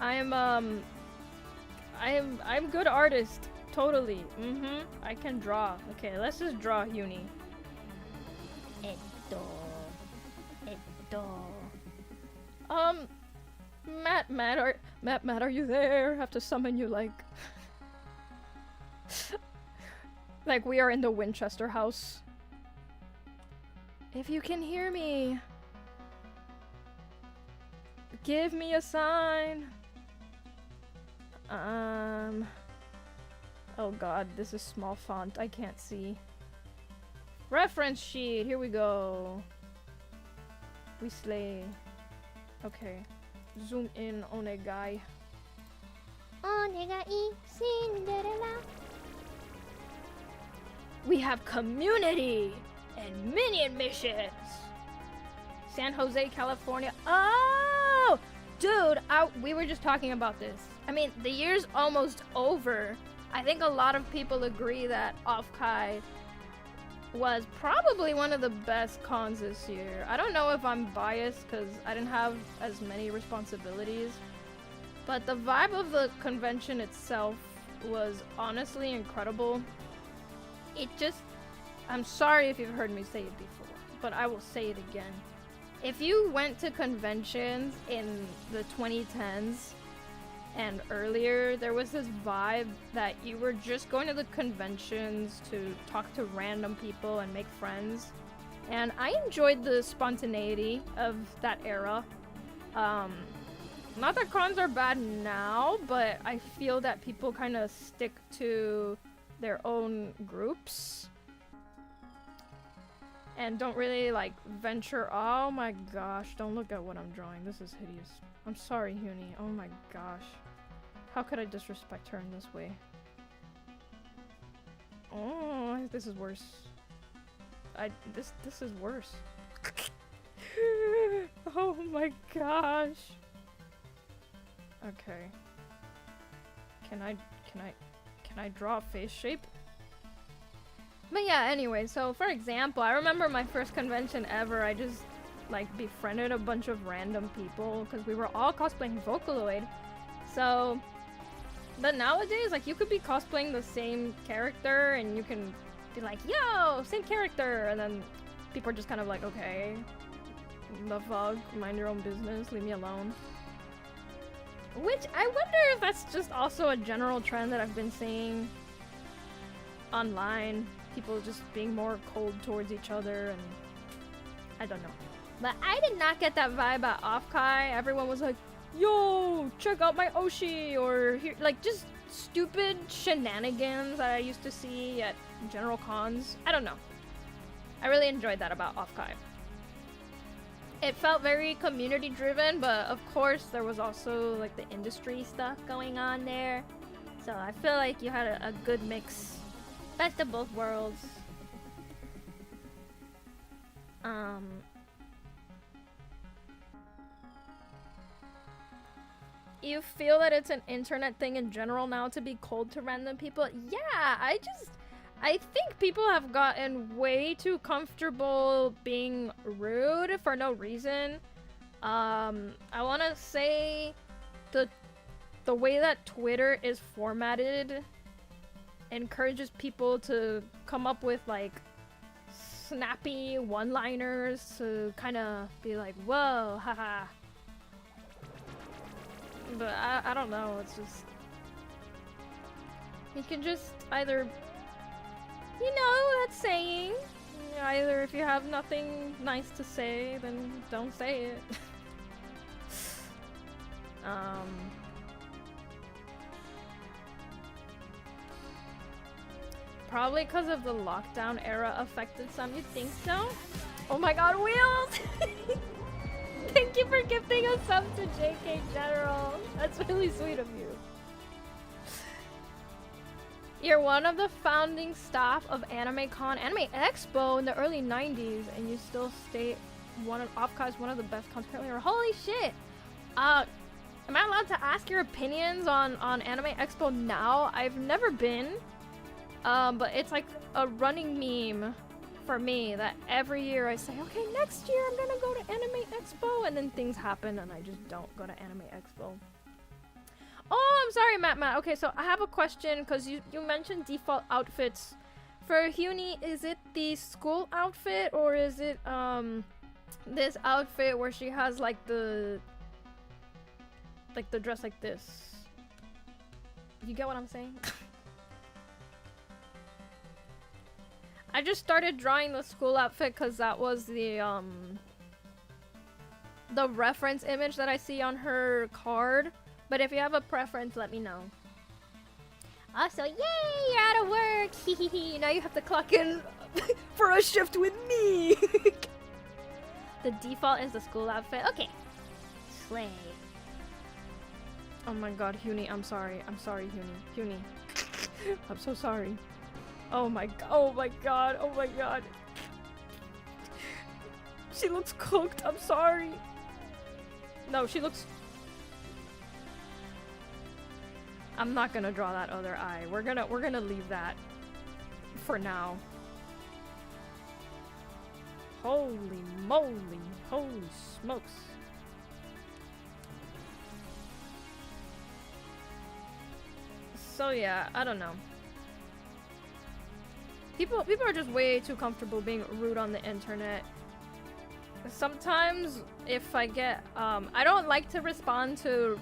I'm good artist. Totally. I can draw. Okay, let's just draw Huni. Matt, are you there? Have to summon you like like we are in the Winchester house. If you can hear me, give me a sign. Oh god, this is small font. I can't see. Reference sheet. Here we go. We slay. Okay. Zoom in, onegai. Onegai, Cinderella. We have community and minion missions. San Jose, California. Oh! Dude, we were just talking about this. I mean, the year's almost over. I think a lot of people agree that Offkai was probably one of the best cons this year. I don't know if I'm biased because I didn't have as many responsibilities, but the vibe of the convention itself was honestly incredible. It just, I'm sorry if you've heard me say it before, but I will say it again. If you went to conventions in the 2010s and earlier, there was this vibe that you were just going to the conventions to talk to random people and make friends. And I enjoyed the spontaneity of that era. Not that cons are bad now, but I feel that people kind of stick to their own groups and don't really like venture. Oh my gosh, don't look at what I'm drawing. This is hideous. I'm sorry, Huni. Oh my gosh. How could I disrespect her in this way? Oh, this is worse. This is worse. Oh my gosh. Okay. Can I draw a face shape? But yeah, anyway, so for example, I remember my first convention ever, I just like befriended a bunch of random people because we were all cosplaying Vocaloid. So, but nowadays, like you could be cosplaying the same character and you can be like, yo, same character, and then people are just kind of like, okay, the fuck, mind your own business, leave me alone. Which, I wonder if that's just also a general trend that I've been seeing online. People just being more cold towards each other, and I don't know. But I did not get that vibe at Offkai. Everyone was like, yo, check out my Oshi, or here, like just stupid shenanigans that I used to see at general cons. I don't know. I really enjoyed that about Offkai. It felt very community driven, but of course there was also like the industry stuff going on there. So I feel like you had a good mix. Best of both worlds. You feel that it's an internet thing in general now to be cold to random people? Yeah, I think people have gotten way too comfortable being rude for no reason. I want to say the way that Twitter is formatted encourages people to come up with like snappy one-liners to kind of be like, whoa, haha. But I don't know, it's just... You can just either... You know that saying. Either if you have nothing nice to say, then don't say it. Probably because of the lockdown era affected some. You think so? Oh my god, Wheels! Thank you for gifting a sub to JK General. That's really sweet of you. You're one of the founding staff of AnimeCon, Anime Expo in the early 90s, and you still stay one of Offkai's one of the best cons currently. Holy shit! Am I allowed to ask your opinions on Anime Expo now? I've never been, but it's like a running meme for me that every year I say, okay, next year I'm gonna go to Anime Expo, and then things happen and I just don't go to Anime Expo. Oh, I'm sorry, Matt. Okay, so I have a question because you mentioned default outfits. For Huni, is it the school outfit or is it this outfit where she has like the dress like this? You get what I'm saying? I just started drawing the school outfit because that was the reference image that I see on her card. But if you have a preference, let me know. Also, yay, you're out of work. Hehehe. Now you have to clock in for a shift with me. The default is the school outfit. Okay. Slay. Oh my god, Huni, I'm sorry. I'm sorry, Huni. Huni. I'm so sorry. Oh my god. Oh my god. Oh my god. She looks cooked. I'm sorry. No, she looks... I'm not gonna draw that other eye. We're gonna leave that for now. Holy moly. Holy smokes. So yeah, I don't know. People are just way too comfortable being rude on the internet. Sometimes if I get I don't like to respond to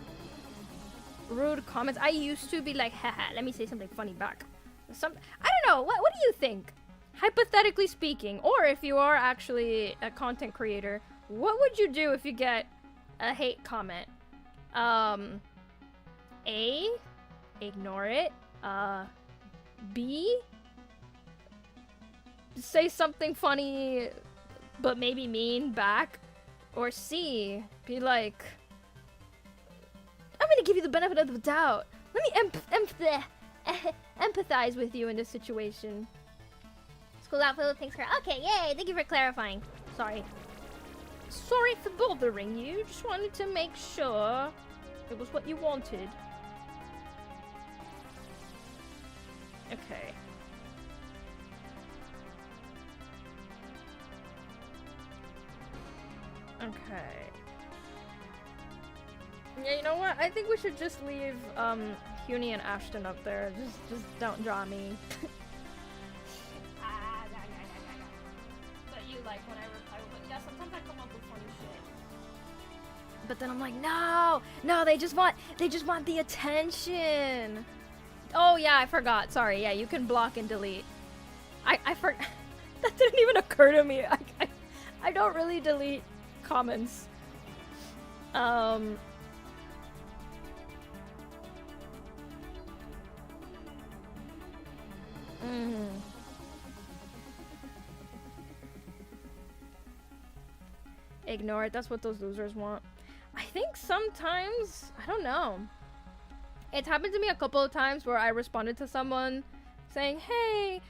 rude comments. I used to be like, haha, let me say something funny back. I don't know, what do you think? Hypothetically speaking, or if you are actually a content creator, what would you do if you get a hate comment? A, ignore it. B, say something funny but maybe mean back. Or C, be like, I'm gonna give you the benefit of the doubt. Let me empathize with you in this situation. School outfit, thanks for... Okay, yay, thank you for clarifying. Sorry. Sorry for bothering you. Just wanted to make sure it was what you wanted. Okay. Okay. Yeah, you know what? I think we should just leave Huni and Ashton up there. Just don't draw me. But you like when I reply with, yeah, sometimes I come up with funny shit. But then I'm like, no, they just want the attention. Oh yeah, I forgot. Sorry. Yeah, you can block and delete. I forgot. That didn't even occur to me. I don't really delete comments. Ignore it. That's what those losers want. I think sometimes, I don't know. It's happened to me a couple of times where I responded to someone saying, hey,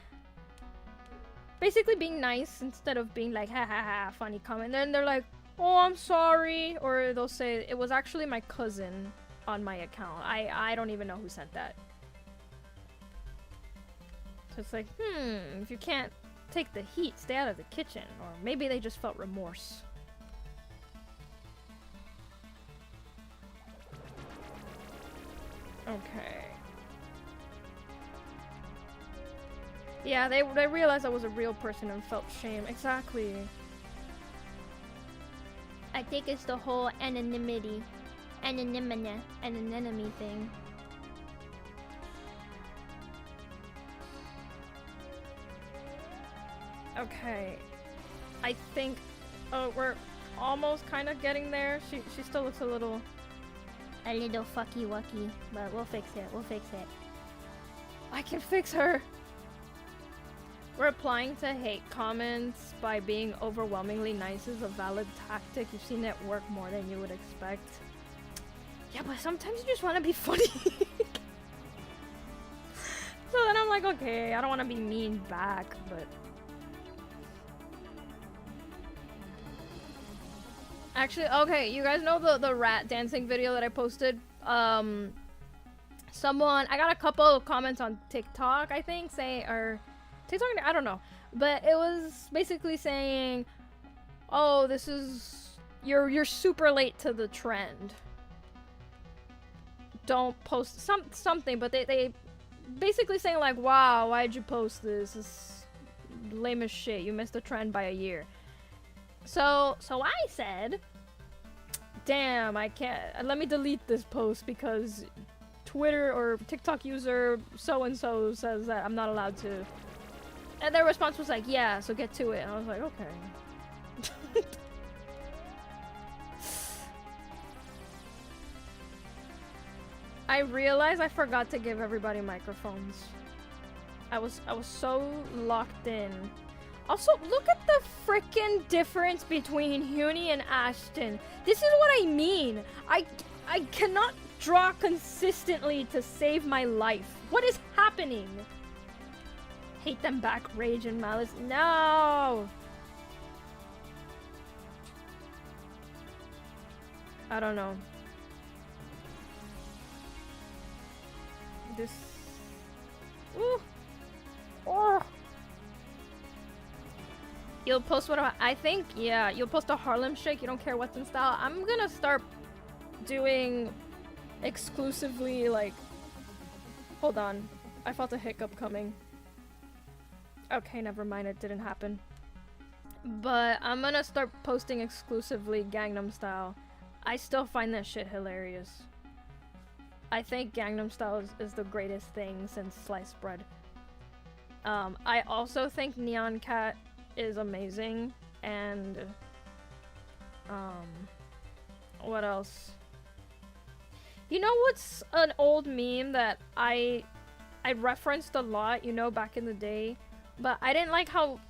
basically being nice instead of being like, ha ha ha, funny comment. Then they're like, oh, I'm sorry. Or they'll say, it was actually my cousin on my account. I don't even know who sent that. So it's like, if you can't take the heat, stay out of the kitchen. Or maybe they just felt remorse. Okay. Yeah, they realized I was a real person and felt shame. Exactly. I think it's the whole anonymity thing. Okay. I think we're almost kind of getting there. She still looks a little fucky wucky, but we'll fix it. We'll fix it. I can fix her. Replying to hate comments by being overwhelmingly nice is a valid tactic. You've seen it work more than you would expect. Yeah, but sometimes you just want to be funny. So then I'm like, okay, I don't want to be mean back, but... Actually, okay, you guys know the rat dancing video that I posted? I got a couple of comments on TikTok, I think, or TikTok, I don't know. But it was basically saying, oh, you're super late to the trend. Don't post something, but they basically saying like, wow, why'd you post this? It's lame as shit. You missed the trend by a year. So I said, damn, I can't, let me delete this post because Twitter or TikTok user so-and-so says that I'm not allowed to. And their response was like, yeah, so get to it. And I was like, okay. I realized I forgot to give everybody microphones. I was so locked in. Also, look at the freaking difference between Huni and Ashton. This is what I mean. I cannot draw consistently to save my life. What is happening? Hate them back, rage and malice. No! I don't know. This... Ooh! Oh! You'll post what I think, yeah, you'll post a Harlem Shake, you don't care what's in style. I'm gonna start doing exclusively, like... Hold on. I felt a hiccup coming. Okay, never mind, it didn't happen. But I'm gonna start posting exclusively Gangnam Style. I still find that shit hilarious. I think Gangnam Style is the greatest thing since sliced bread. I also think Neon Cat is amazing, and what else? You know what's an old meme that I referenced a lot, you know, back in the day, but I didn't like how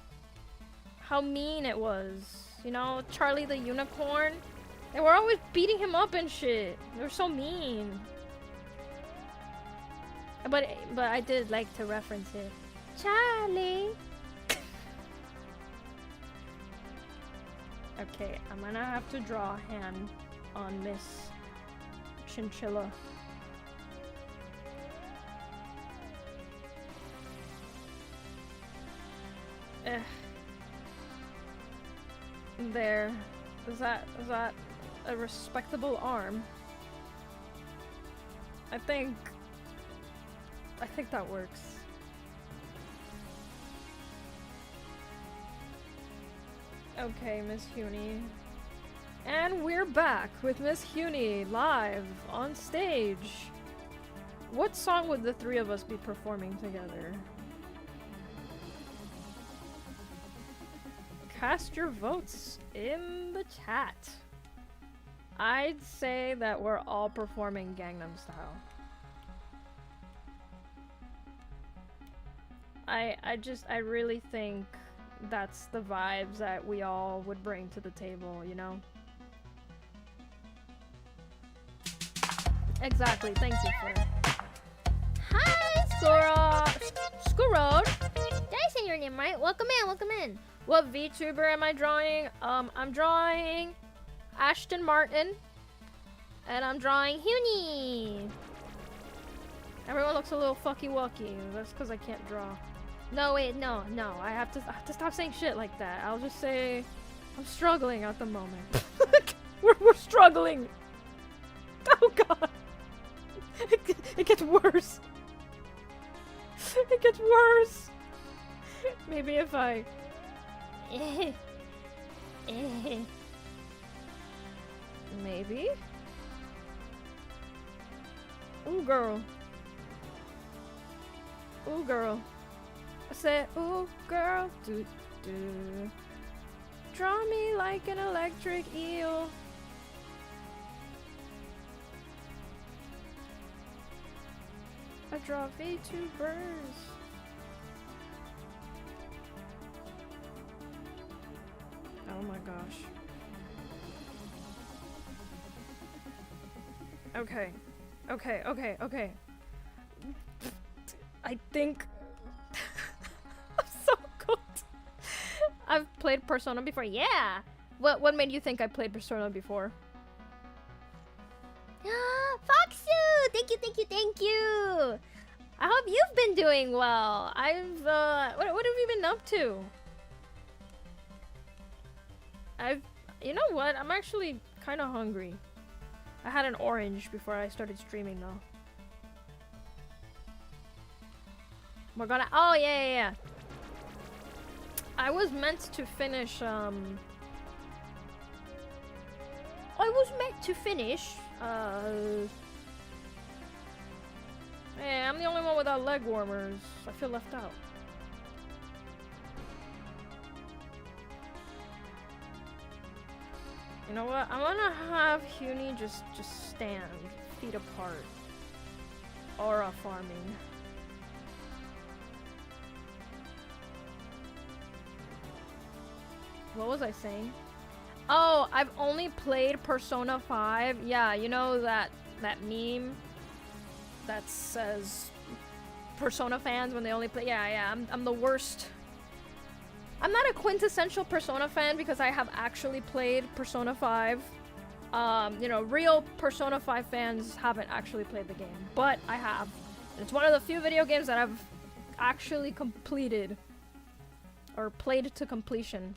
mean it was. You know, Charlie the Unicorn? They were always beating him up and shit. They were so mean. But I did like to reference it. Charlie! Okay, I'm gonna have to draw a hand on Miss Chinchilla. There. Is that a respectable arm? I think that works. Okay, Miss Huni. And we're back with Miss Huni live on stage. What song would the three of us be performing together? Cast your votes in the chat. I'd say that we're all performing Gangnam Style. I really think that's the vibes that we all would bring to the table, you know? Exactly, thank you for it. Hi, Squirrel. Did I say your name right? Welcome in, welcome in. What VTuber am I drawing? I'm drawing Ashton Martin. And I'm drawing Huni. Everyone looks a little fucky-wucky. That's because I can't draw. No, wait, no. I have to stop saying shit like that. I'll just say I'm struggling at the moment. we're struggling. Oh god. It gets worse. It gets worse. Maybe if I... Maybe? Ooh, girl. Ooh, girl. I said, ooh, girl. Do. Draw me like an electric eel. I draw VTubers. Oh my gosh. Okay. I think I'm so good. I've played Persona before. Yeah. What made you think I played Persona before? Foxu! Thank you! I hope you've been doing well. What have you been up to? You know what? I'm actually kind of hungry. I had an orange before I started streaming though. We're gonna, oh yeah. I was meant to finish, Hey, I'm the only one without leg warmers. I feel left out. You know what? I'm gonna have Huni just stand, feet apart. Aura farming. What was I saying? Oh, I've only played Persona 5. Yeah, you know that meme that says Persona fans when they only play. Yeah. I'm the worst. I'm not a quintessential Persona fan because I have actually played Persona 5. You know, real Persona 5 fans haven't actually played the game, but I have. It's one of the few video games that I've actually completed or played to completion.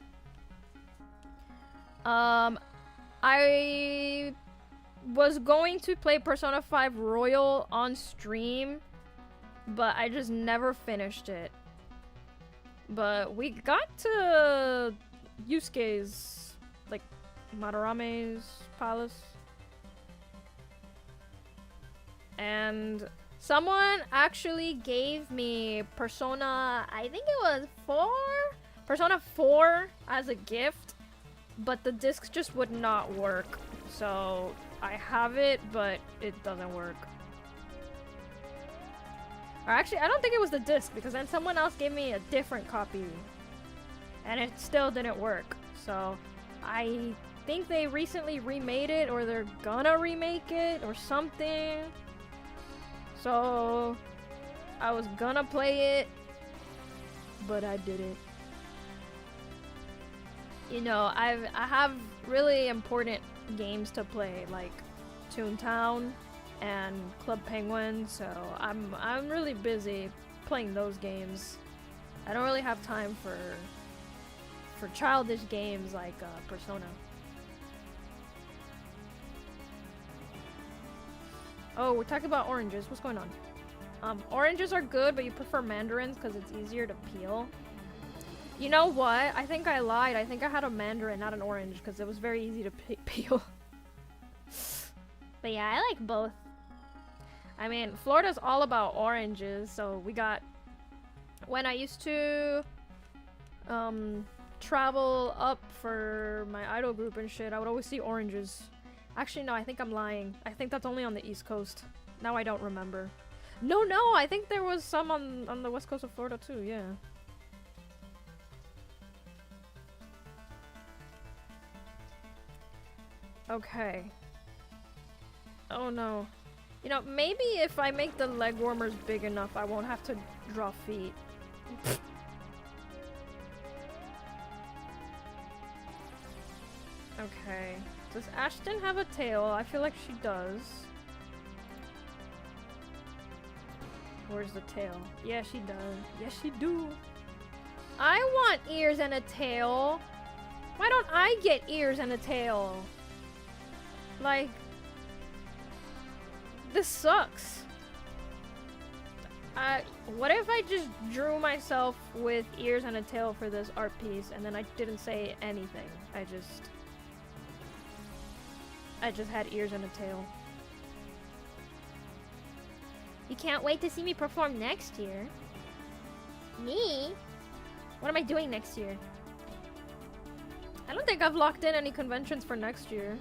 I was going to play Persona 5 Royal on stream, but I just never finished it. But we got to Yusuke's, like, Madarame's palace. And someone actually gave me Persona, I think it was 4? Persona 4 as a gift, but the disc just would not work. So I have it, but it doesn't work. Or actually, I don't think it was the disc, because then someone else gave me a different copy. And it still didn't work. So I think they recently remade it, or they're gonna remake it, or something. So I was gonna play it, but I didn't. You know, I have really important games to play, like Toontown and Club Penguin, so I'm really busy playing those games. I don't really have time for childish games like Persona. Oh, we're talking about oranges. What's going on? Oranges are good, but you prefer mandarins because it's easier to peel. You know what? I think I lied. I think I had a mandarin, not an orange, because it was very easy to peel. But yeah, I like both. I mean, Florida's all about oranges, so we got... When I used to travel up for my idol group and shit, I would always see oranges. Actually, no, I think I'm lying. I think that's only on the East Coast. Now I don't remember. No, I think there was some on the west coast of Florida too, yeah. Okay. Oh no. You know, maybe if I make the leg warmers big enough, I won't have to draw feet. Okay. Does Ashton have a tail? I feel like she does. Where's the tail? Yeah, she does. Yes, she do. I want ears and a tail. Why don't I get ears and a tail? Like, this sucks. What if I just drew myself with ears and a tail for this art piece and then I didn't say anything? I just had ears and a tail. You can't wait to see me perform next year. Me? What am I doing next year? I don't think I've locked in any conventions for next year.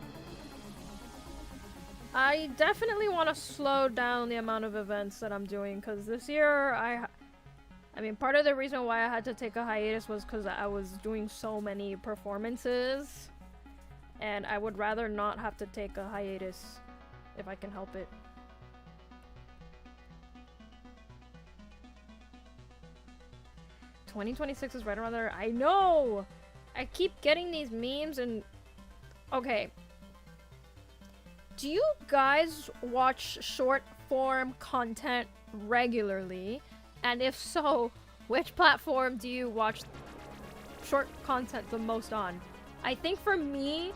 I definitely want to slow down the amount of events that I'm doing, because this year I mean, part of the reason why I had to take a hiatus was because I was doing so many performances, and I would rather not have to take a hiatus if I can help it. $2026 is right around there. I know! I keep getting these memes and... Okay. Do you guys watch short form content regularly? And if so, which platform do you watch short content the most on? I think for me,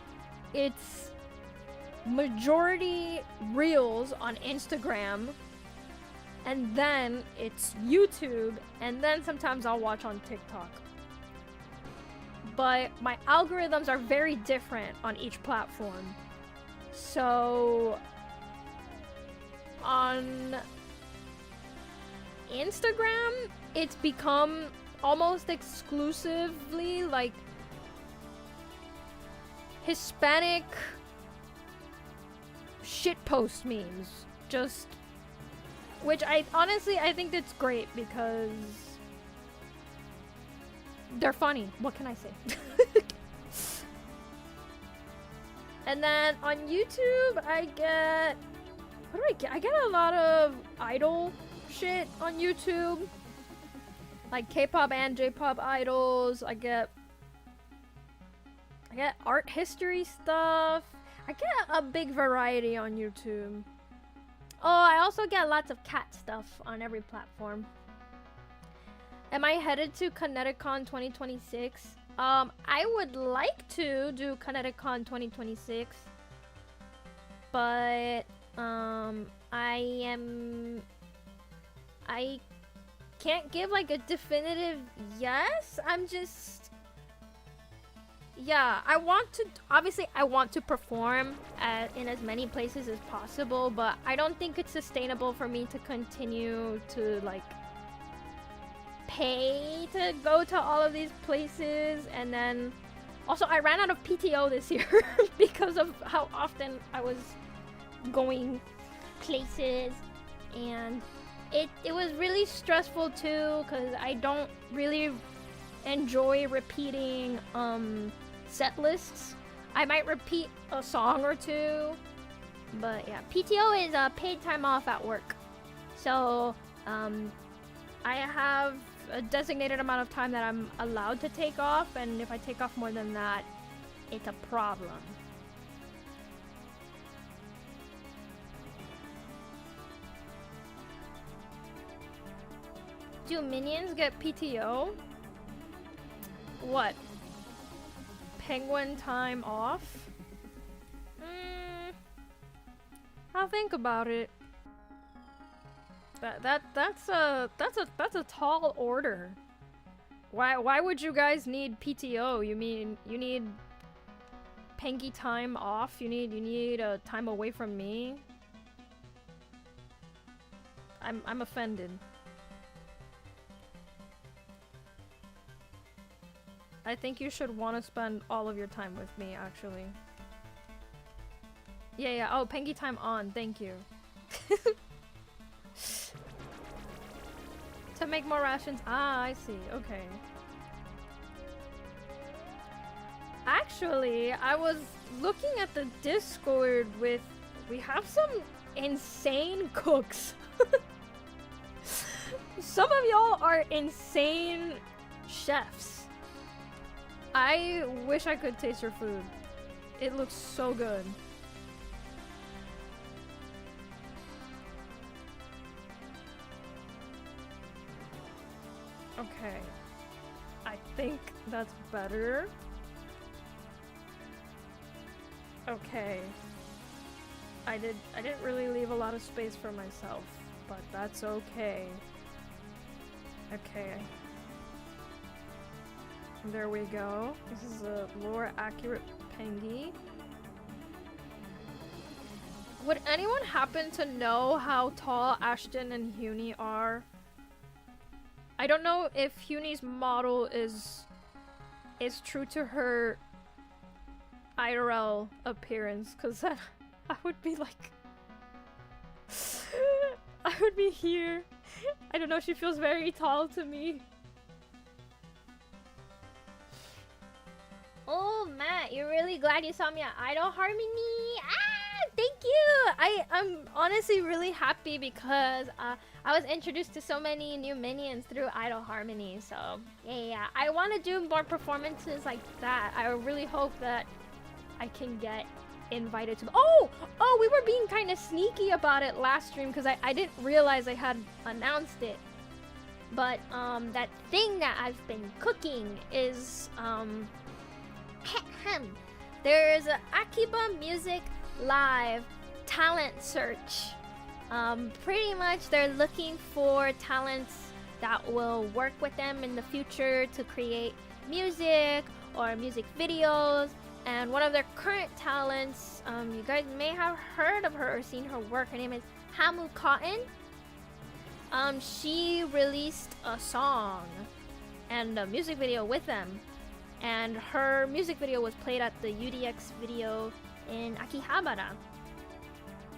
it's majority Reels on Instagram, and then it's YouTube, and then sometimes I'll watch on TikTok. But my algorithms are very different on each platform. So on Instagram, it's become almost exclusively like Hispanic shitpost memes. Just, which I think it's great because they're funny. What can I say? And then on YouTube, I get... What do I get? I get a lot of idol shit on YouTube. Like K-pop and J-pop idols. I get art history stuff. I get a big variety on YouTube. Oh, I also get lots of cat stuff on every platform. Am I headed to KineticCon 2026? I would like to do KineticCon 2026, but I can't give like a definitive yes. I'm just, yeah, I want to perform in as many places as possible, but I don't think it's sustainable for me to continue to like pay to go to all of these places. And then also I ran out of PTO this year because of how often I was going places, and it was really stressful too because I don't really enjoy repeating set lists. I might repeat a song or two, but yeah, PTO is paid time off at work, so I have a designated amount of time that I'm allowed to take off, and if I take off more than that, it's a problem. Do minions get PTO? What? Penguin time off? I'll think about it. That's a tall order. Why would you guys need PTO? You mean you need Pengy time off? You need a time away from me? I'm offended. I think you should want to spend all of your time with me, actually. Yeah. Oh, Pengy time on. Thank you. to make more rations. Ah, I see. Okay. Actually, I was looking at the Discord with... We have some insane cooks. Some of y'all are insane chefs. I wish I could taste your food. It looks so good. Okay. I think that's better. Okay. I didn't really leave a lot of space for myself, but that's okay. Okay. There we go. This is a more accurate Pengy. Would anyone happen to know how tall Ashton and Huni are? I don't know if Huni's model is true to her IRL appearance, because then I would be like... I would be here. I don't know, she feels very tall to me. Oh, Matt, you're really glad you saw me at Idol Harmony? Ah, thank you! I'm honestly really happy because I was introduced to so many new minions through Idol Harmony, so yeah. I want to do more performances like that. I really hope that I can get invited to... Oh, we were being kind of sneaky about it last stream because I didn't realize I had announced it. But that thing that I've been cooking is there's a Akiba Music Live talent search. Pretty much they're looking for talents that will work with them in the future to create music or music videos. And one of their current talents, you guys may have heard of her or seen her work. Her name is Hamu Cotton. She released a song and a music video with them. And her music video was played at the UDX video in Akihabara.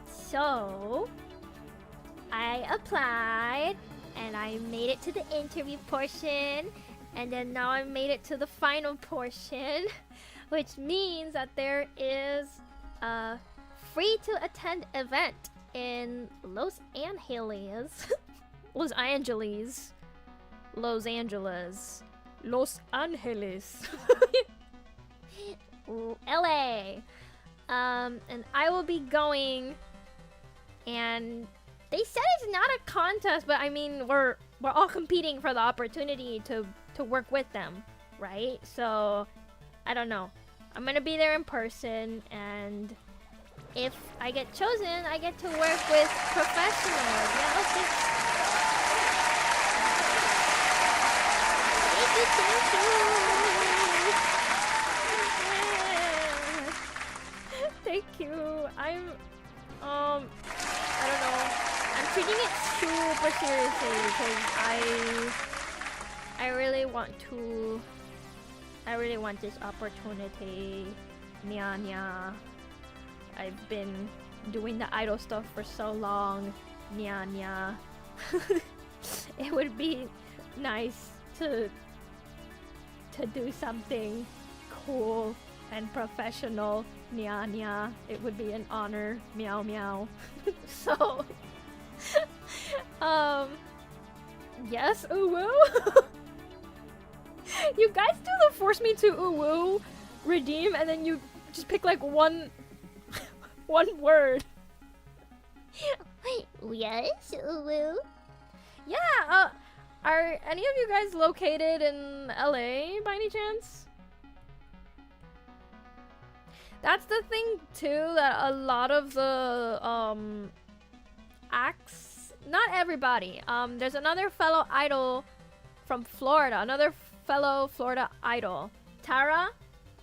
So, I applied and I made it to the interview portion. And then now I made it to the final portion. Which means that there is a free to attend event in Los Angeles. Los Angeles. Los Angeles. Los Angeles. LA. And I will be going, and they said it's not a contest, but I mean we're all competing for the opportunity to work with them, right? So I don't know. I'm gonna be there in person, and if I get chosen, I get to work with professionals. Yeah, okay. Thank you. I'm I don't know. I'm treating it super seriously because I really want this opportunity. Nya nya. I've been doing the idol stuff for so long. Nya nya. It would be nice to do something cool and professional. Nya nya. It would be an honor. Meow meow. So yes, uwu. You guys do the force me to uwu redeem, and then you just pick like one word. Yes, uwu. Yeah, are any of you guys located in LA by any chance? That's the thing too, that a lot of the acts, not everybody. There's another fellow idol from Florida, another fellow Florida idol, Tara.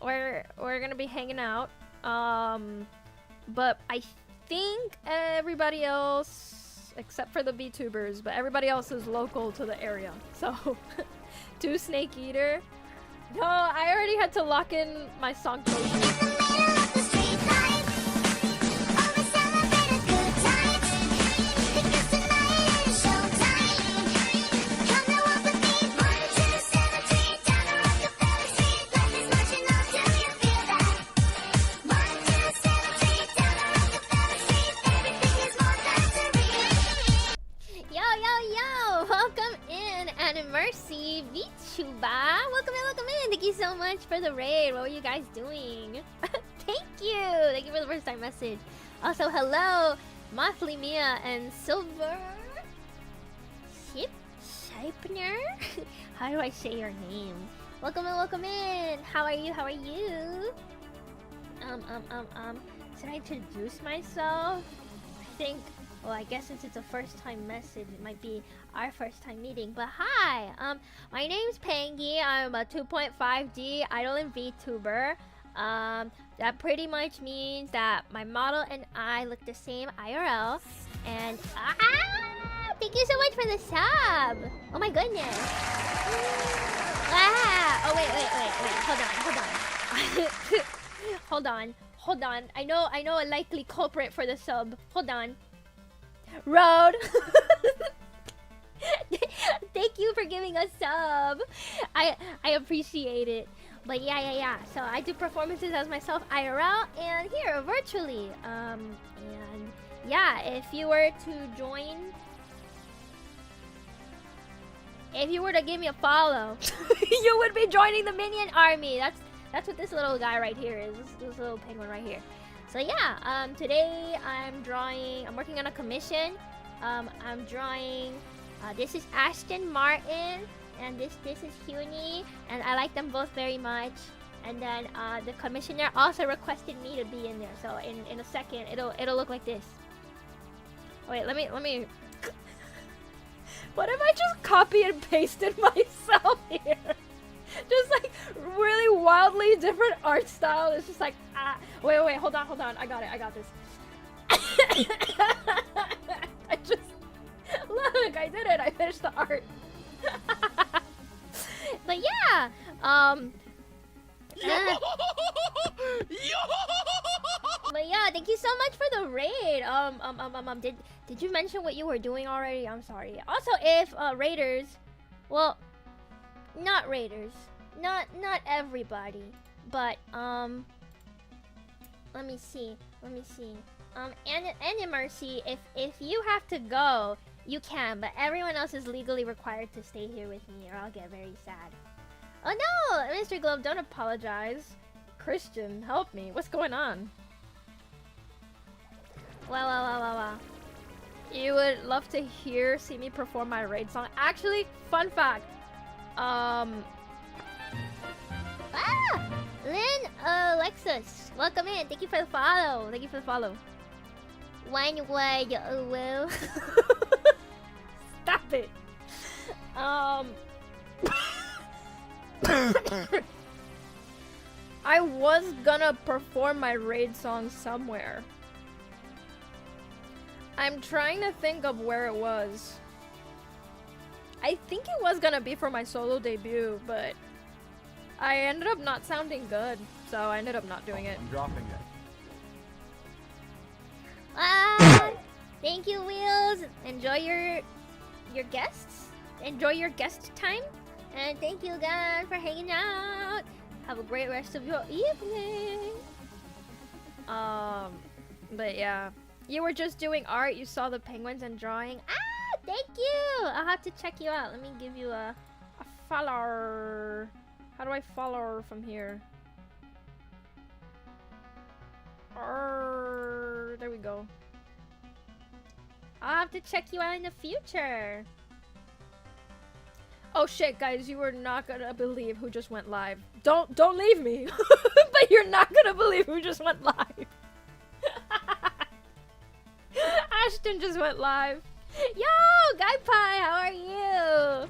We're gonna be hanging out. But I think everybody else, except for the VTubers, but everybody else is local to the area. So, to Snake Eater. No, I already had to lock in my song choices. so much for the raid. What were you guys doing? Thank you. Thank you for the first time message. Also, hello, Monthly Mia and Silver Shipner. How do I say your name? Welcome in, welcome in. How are you? How are you? Should I introduce myself? I think. Well, I guess since it's a first time message, it might be our first time meeting. But hi, my name's Pengy. I'm a 2.5D idol and VTuber. That pretty much means that my model and I look the same IRL. And thank you so much for the sub. Oh my goodness. Oh wait. Hold on. I know a likely culprit for the sub. Hold on. Road. Thank you for giving us sub. I appreciate it. But yeah. So I do performances as myself IRL and here virtually. And yeah, if you were to join, if you were to give me a follow, you would be joining the minion army. That's what this little guy right here is. This little penguin right here. So yeah, today I'm working on a commission. I'm drawing, this is Ashton Martin, and this is Huni, and I like them both very much. And then the commissioner also requested me to be in there. So in a second, it'll look like this. Wait, let me. What if I just copy and pasted myself here? Just like really wildly different art style. It's just like wait, hold on. I got this. I just look, I did it. I finished the art. But yeah, but yeah, thank you so much for the raid. Did you mention what you were doing already? I'm sorry. Also, if raiders, well, not raiders, not everybody, but let me see. And Mercy, if you have to go, you can, but everyone else is legally required to stay here with me, or I'll get very sad. Oh no, Mr. Globe, don't apologize. Christian, help me. What's going on? Wow. You would love to see me perform my raid song. Actually, fun fact. Lynn, Lexus, welcome in. Thank you for the follow. One way, well. Stop it. I was gonna perform my raid song somewhere. I'm trying to think of where it was. I think it was gonna be for my solo debut, but I ended up not sounding good, so I ended up not doing it. I'm dropping it. Thank you, Wheels. Enjoy your guests. Enjoy your guest time. And thank you guys for hanging out. Have a great rest of your evening. But yeah. You were just doing art. You saw the penguins and drawing. Thank you. I'll have to check you out. Let me give you a follow. How do I follow from here? There we go. I'll have to check you out in the future. Oh shit, guys, you are not gonna believe who just went live. Don't leave me. But you're not gonna believe who just went live. Ashton just went live. Yo, Guy Pie, how are you?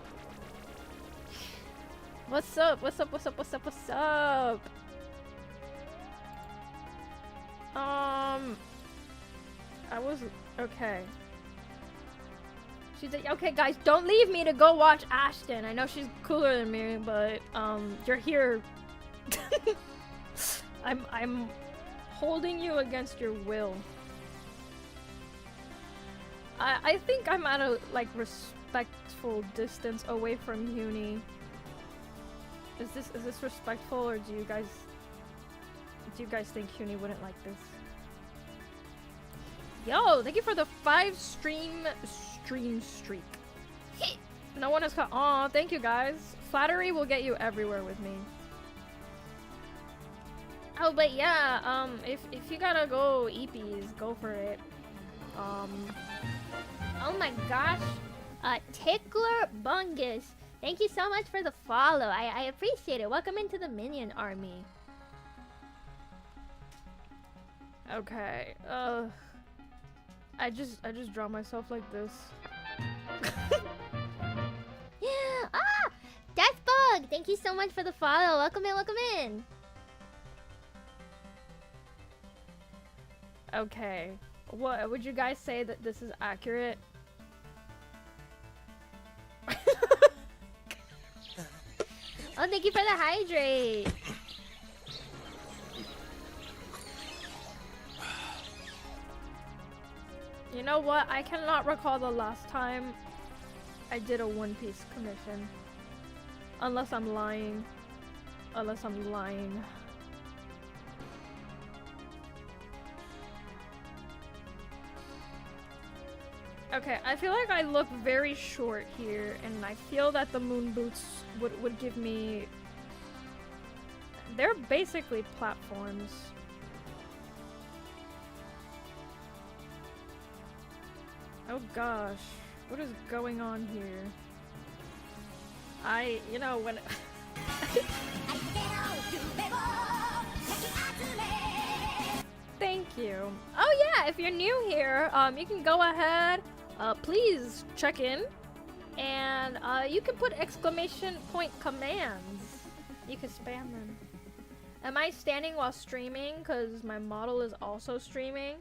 What's up? I was okay. She's like, okay, guys, don't leave me to go watch Ashton. I know she's cooler than me, but you're here. I'm holding you against your will. I think I'm at a like respectful distance away from Huni. Is this respectful, or do you guys think Huni wouldn't like this? Yo, thank you for the 5 stream streak. No one has caught. Aw, thank you guys. Flattery will get you everywhere with me. Oh, but yeah, if you gotta go eepies, go for it. Oh my gosh. Tickler Bungus. Thank you so much for the follow. I appreciate it. Welcome into the minion army. Okay. I just draw myself like this. Yeah. Ah! Deathbug! Thank you so much for the follow. Welcome in, welcome in. Okay. What would you guys say that this is accurate? Oh, thank you for the hydrate. You know what? I cannot recall the last time I did a One Piece commission. Unless I'm lying. Unless I'm lying. Okay, I feel like I look very short here, and I feel that the moon boots would give me... They're basically platforms. Oh gosh, what is going on here? You know, when... Thank you. Oh yeah, if you're new here, you can go ahead, please check in, and you can put exclamation point commands. You can spam them. Am I standing while streaming? Because my model is also streaming.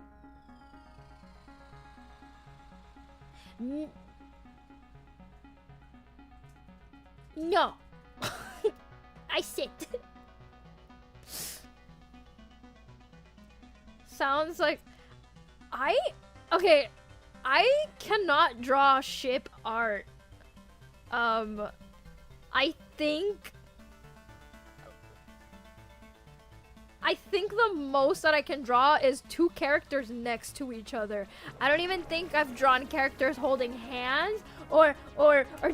No. I sit. Sounds like... Okay, I cannot draw ship art. I think the most that I can draw is two characters next to each other. I don't even think I've drawn characters holding hands or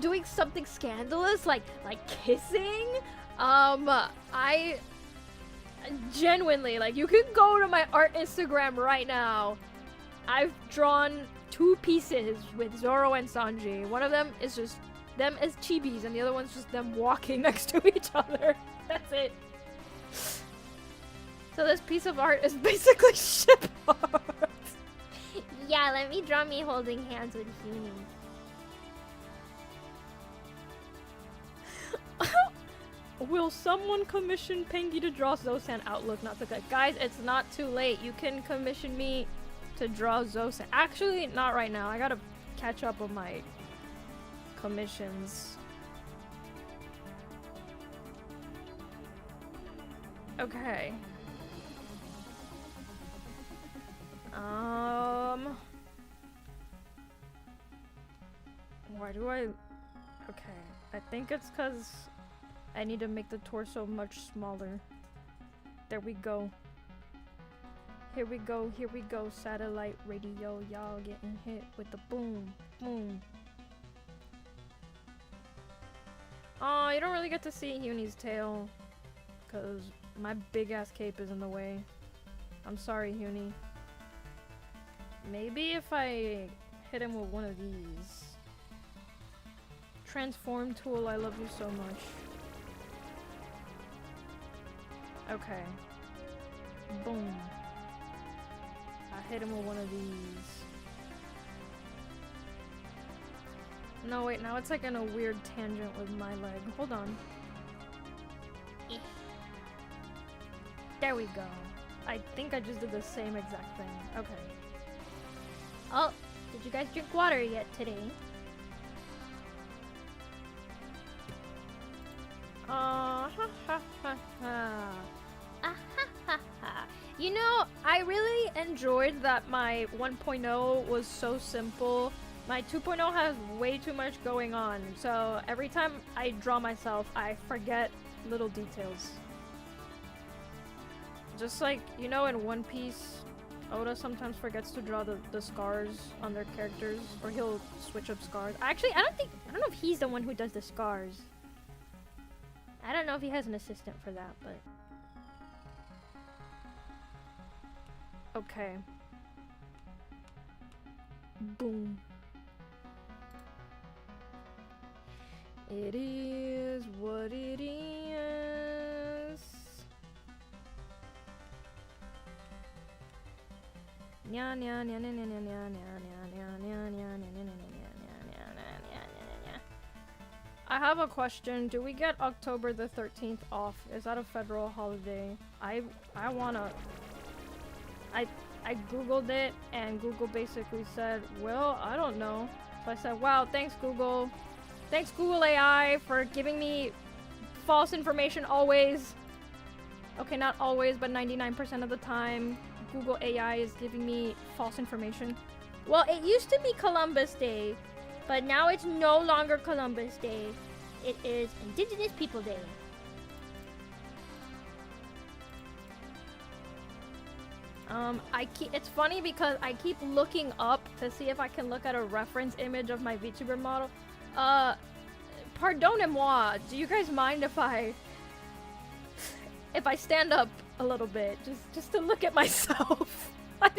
doing something scandalous like kissing. I genuinely, like, you can go to my art Instagram right now. I've drawn two pieces with Zoro and Sanji. One of them is just them as chibis and the other one's just them walking next to each other. That's it. So this piece of art is basically ship art. Yeah, let me draw me holding hands with Hunie. Will someone commission Pengy to draw Zosan Outlook? Not the guy. Guys, it's not too late. You can commission me to draw Zosan. Actually, not right now. I gotta catch up on my commissions. Okay. Why do I... Okay. I think it's because I need to make the torso much smaller. There we go. Here we go, here we go. Satellite radio, y'all getting hit with the boom, boom. Oh, you don't really get to see Hunie's tail, because my big ass cape is in the way. I'm sorry, Hunie. Maybe if I hit him with one of these. Transform tool, I love you so much. Okay. Boom. I hit him with one of these. No, wait, now it's like in a weird tangent with my leg. Hold on. There we go. I think I just did the same exact thing. Okay. Oh, did you guys drink water yet today? You know, I really enjoyed that my 1.0 was so simple. My 2.0 has way too much going on, so every time I draw myself, I forget little details. Just like, you know, in One Piece, Oda sometimes forgets to draw the scars on their characters, or he'll switch up scars. Actually, I don't know if he's the one who does the scars. I don't know if he has an assistant for that, but... Okay. Boom. It is what it is. Nya nya nya nya nya nya nya nya nya nya nya nya nya nya. I have a question. Do we get October the 13th off? Is that a federal holiday? I wanna. I googled it and Google basically said, well, I don't know. So I said, wow, thanks Google. Thanks Google AI for giving me false information always. Okay, not always, but 99% of the time, Google AI is giving me false information. Well, it used to be Columbus Day, but now it's no longer Columbus Day. It is Indigenous People Day. It's funny because I keep looking up to see if I can look at a reference image of my VTuber model. Pardonnez-moi, do you guys mind if I stand up a little bit just to look at myself? I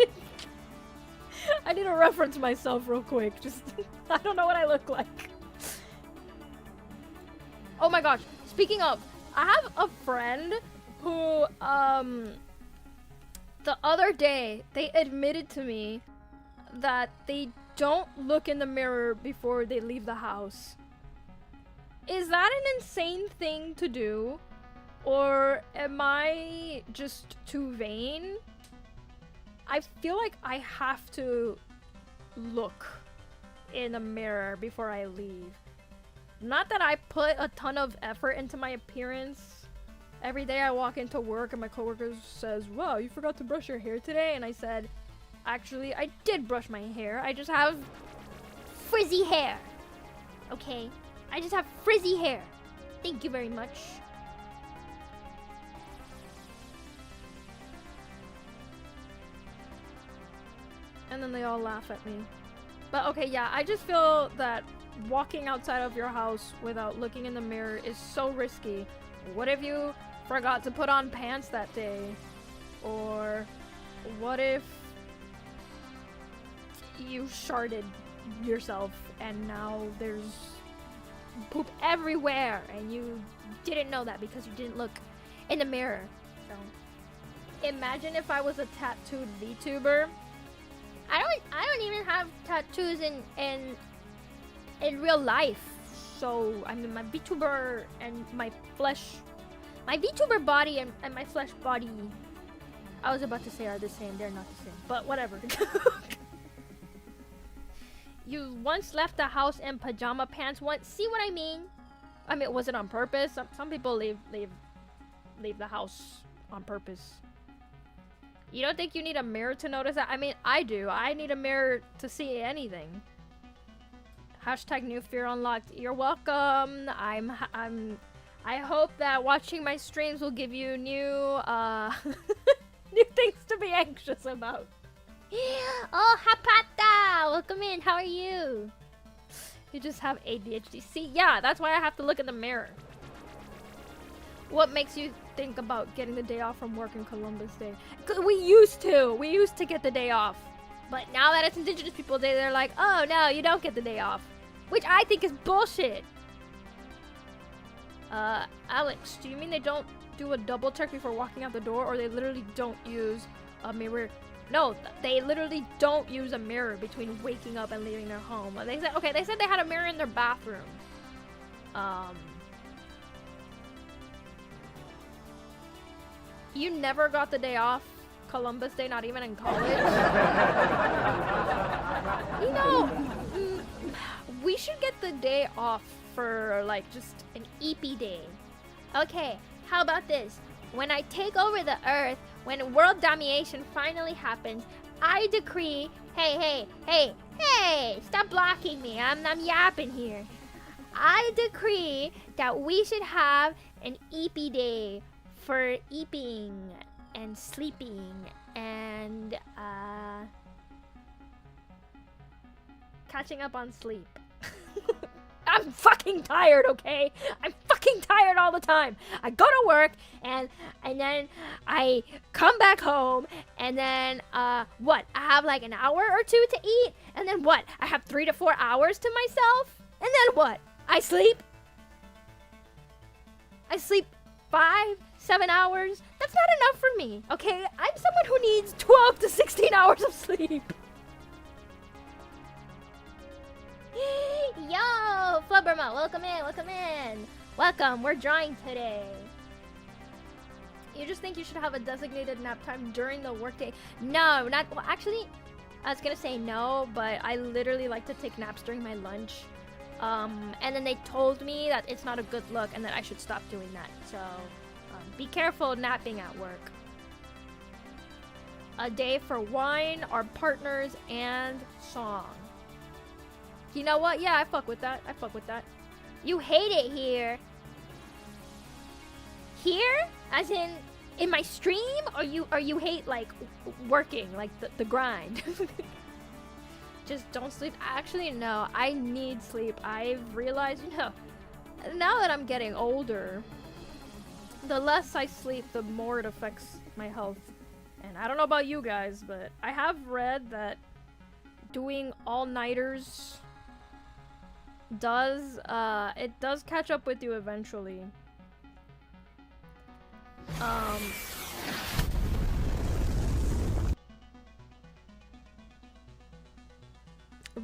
need to reference myself real quick. I don't know what I look like. Oh my gosh, speaking of, I have a friend who the other day they admitted to me that they don't look in the mirror before they leave the house. Is that an insane thing to do? Or am I just too vain? I feel like I have to look in a mirror before I leave. Not that I put a ton of effort into my appearance. Every day I walk into work and my coworker says, wow, you forgot to brush your hair today? And I said, actually, I did brush my hair. I just have Frizzy hair. Okay? I just have frizzy hair. Thank you very much. And then they all laugh at me. But okay, yeah, I just feel that walking outside of your house without looking in the mirror is so risky. What if you forgot to put on pants that day? Or what if you sharted yourself and now there's poop everywhere and you didn't know that because you didn't look in the mirror? So imagine if I was a tattooed VTuber. I don't even have tattoos in real life. So I mean, my VTuber and my VTuber body and my flesh body, I was about to say are the same. They're not the same, but whatever. You once left the house in pajama pants once. See what I mean? I mean, was it on purpose? Some people leave the house on purpose. You don't think you need a mirror to notice that? I mean, I do. I need a mirror to see anything. Hashtag new fear unlocked. You're welcome. I hope that watching my streams will give you new new things to be anxious about. Oh, Hapata! Welcome in. How are you? You just have ADHD. See, yeah, that's why I have to look in the mirror. What makes you think about getting the day off from work in Columbus Day? 'Cause we used to get the day off. But now that it's Indigenous People Day, they're like, oh no, you don't get the day off. Which I think is bullshit. Alex, do you mean they don't do a double check before walking out the door, or they literally don't use a mirror? No, they literally don't use a mirror between waking up and leaving their home. They said they had a mirror in their bathroom. You never got the day off Columbus Day, not even in college? You know, we should get the day off for like just an EP day. Okay, how about this? When I take over the earth, when world domination finally happens, I decree, hey, stop blocking me. I'm yapping here. I decree that we should have an EP day for eeping and sleeping and catching up on sleep. I'm fucking tired, okay? I'm fucking tired all the time. I go to work and then I come back home and then what? I have like an hour or two to eat, and then what? I have 3 to 4 hours to myself, and then what? I sleep. I sleep 5, 7 hours. That's not enough for me, okay? I'm someone who needs 12 to 16 hours of sleep. Yo, Flubberma, welcome in, welcome in. Welcome, we're drawing today. You just think you should have a designated nap time during the workday? No, not, well, actually, I was gonna say no, but I literally like to take naps during my lunch. And then they told me that it's not a good look and that I should stop doing that. So, be careful napping at work. A day for wine, our partners, and song. You know what? Yeah, I fuck with that. I fuck with that. You hate it here. Here? As in my stream? Or you hate, like, working? Like, the grind? Just don't sleep. Actually, no. I need sleep. I've realized, you know, now that I'm getting older, the less I sleep, the more it affects my health. And I don't know about you guys, but I have read that doing all-nighters does, it does catch up with you eventually.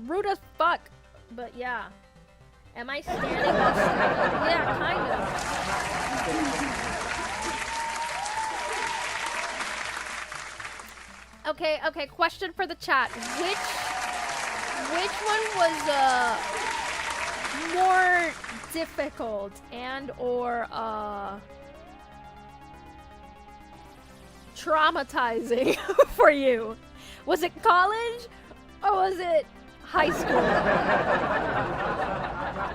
Rude as fuck, but yeah. Am I standing up? Yeah, kind of. Okay, question for the chat. Which one was, more difficult and or, traumatizing for you? Was it college or was it high school?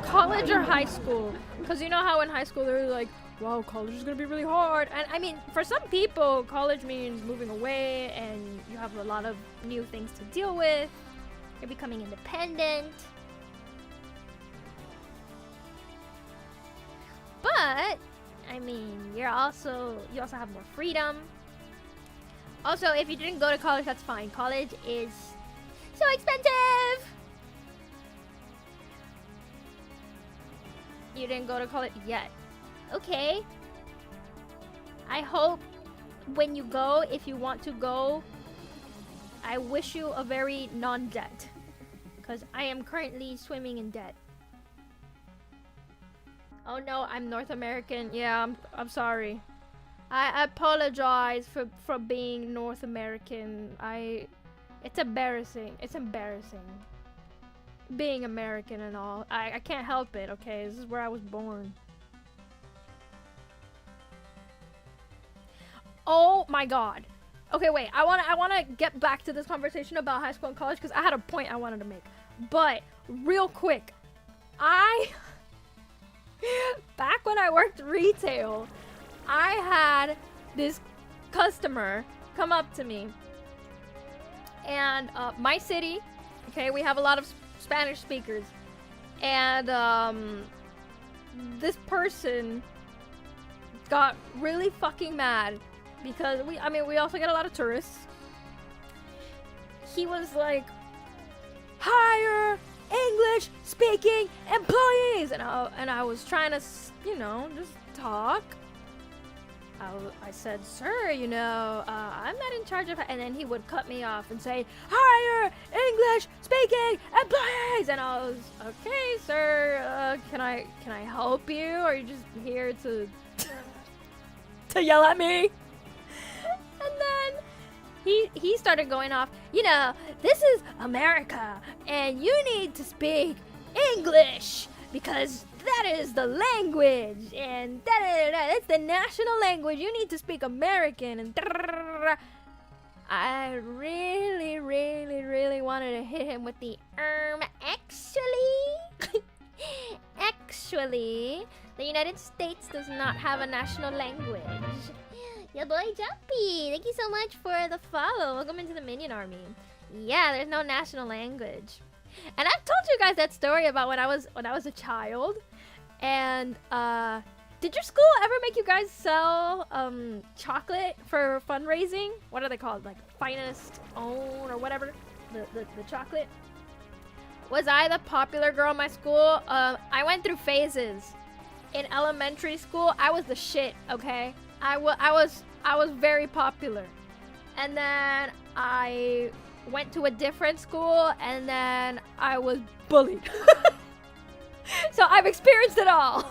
College or high school? Because you know how in high school they're like, wow, college is gonna be really hard. And I mean, for some people, college means moving away and you have a lot of new things to deal with. You're becoming independent. But, I mean, you also have more freedom. Also, if you didn't go to college, that's fine. College is so expensive! You didn't go to college yet. Okay. I hope when you go, if you want to go, I wish you a very non-debt. Because I am currently swimming in debt. Oh no, I'm North American. Yeah, I'm sorry. I apologize for being North American. It's embarrassing. It's embarrassing. Being American and all. I can't help it, okay? This is where I was born. Oh my god. Okay, wait. I wanna get back to this conversation about high school and college because I had a point I wanted to make. But real quick, back when I worked retail, I had this customer come up to me, and my city, okay, we have a lot of Spanish speakers, and this person got really fucking mad because we also get a lot of tourists. He was like, hire English speaking employees, and I was trying to, you know, just talk. I said, sir, you know, I'm not in charge of it. And then he would cut me off and say, hire English speaking employees. And I was, okay, sir, can I help you? Or are you just here to to yell at me? And then he started going off, you know, this is America and you need to speak English because that is the language and that's the national language. You need to speak American and I really, really, really wanted to hit him with the actually, the United States does not have a national language. Yeah, boy, Jumpy, thank you so much for the follow. Welcome into the Minion Army. Yeah, there's no national language. And I've told you guys that story about when I was a child. And did your school ever make you guys sell chocolate for fundraising? What are they called? Like finest own or whatever? The chocolate? Was I the popular girl in my school? I went through phases. In elementary school, I was the shit, okay? I was very popular. And then I went to a different school, and then I was bullied. So I've experienced it all.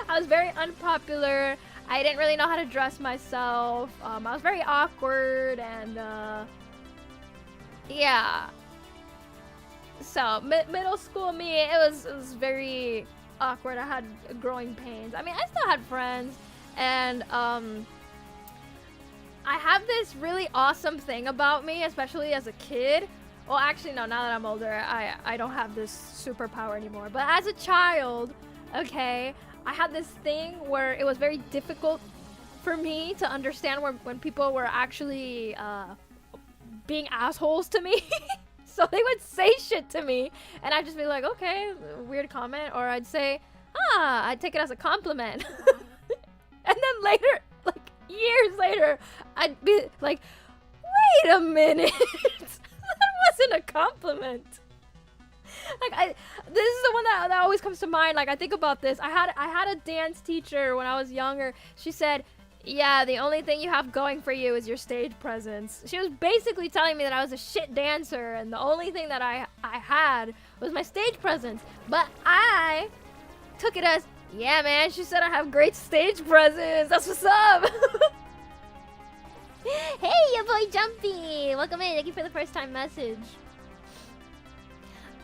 I was very unpopular. I didn't really know how to dress myself. I was very awkward, and yeah. So middle school me, it was very awkward. I had growing pains. I mean, I still had friends, and I have this really awesome thing about me, especially as a kid. Well, actually, no, now that I'm older, I don't have this superpower anymore. But as a child, okay, I had this thing where it was very difficult for me to understand when people were actually being assholes to me. So they would say shit to me, and I'd just be like, okay, weird comment. Or I'd say, I'd take it as a compliment. And then later, like years later, I'd be like, wait a minute. That wasn't a compliment. Like this is the one that always comes to mind. Like I think about this. I had a dance teacher when I was younger. She said, yeah, the only thing you have going for you is your stage presence. She was basically telling me that I was a shit dancer, and the only thing that I had was my stage presence. But I took it as, yeah, man, she said I have great stage presence. That's what's up. Hey, your boy Jumpy. Welcome in. Thank you for the first time message.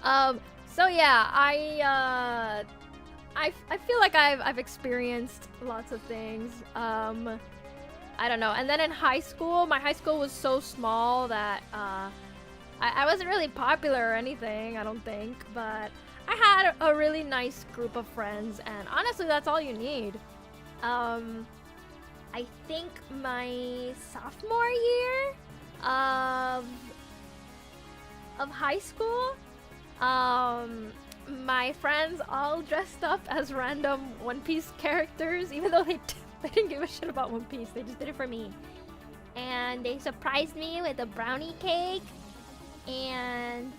So yeah, I feel like I've experienced lots of things. I don't know. And then in high school, my high school was so small that I wasn't really popular or anything, I don't think. But I had a really nice group of friends, and honestly, that's all you need. I think my sophomore year of high school, my friends all dressed up as random One Piece characters, even though they didn't give a shit about One Piece. They just did it for me. And they surprised me with a brownie cake, and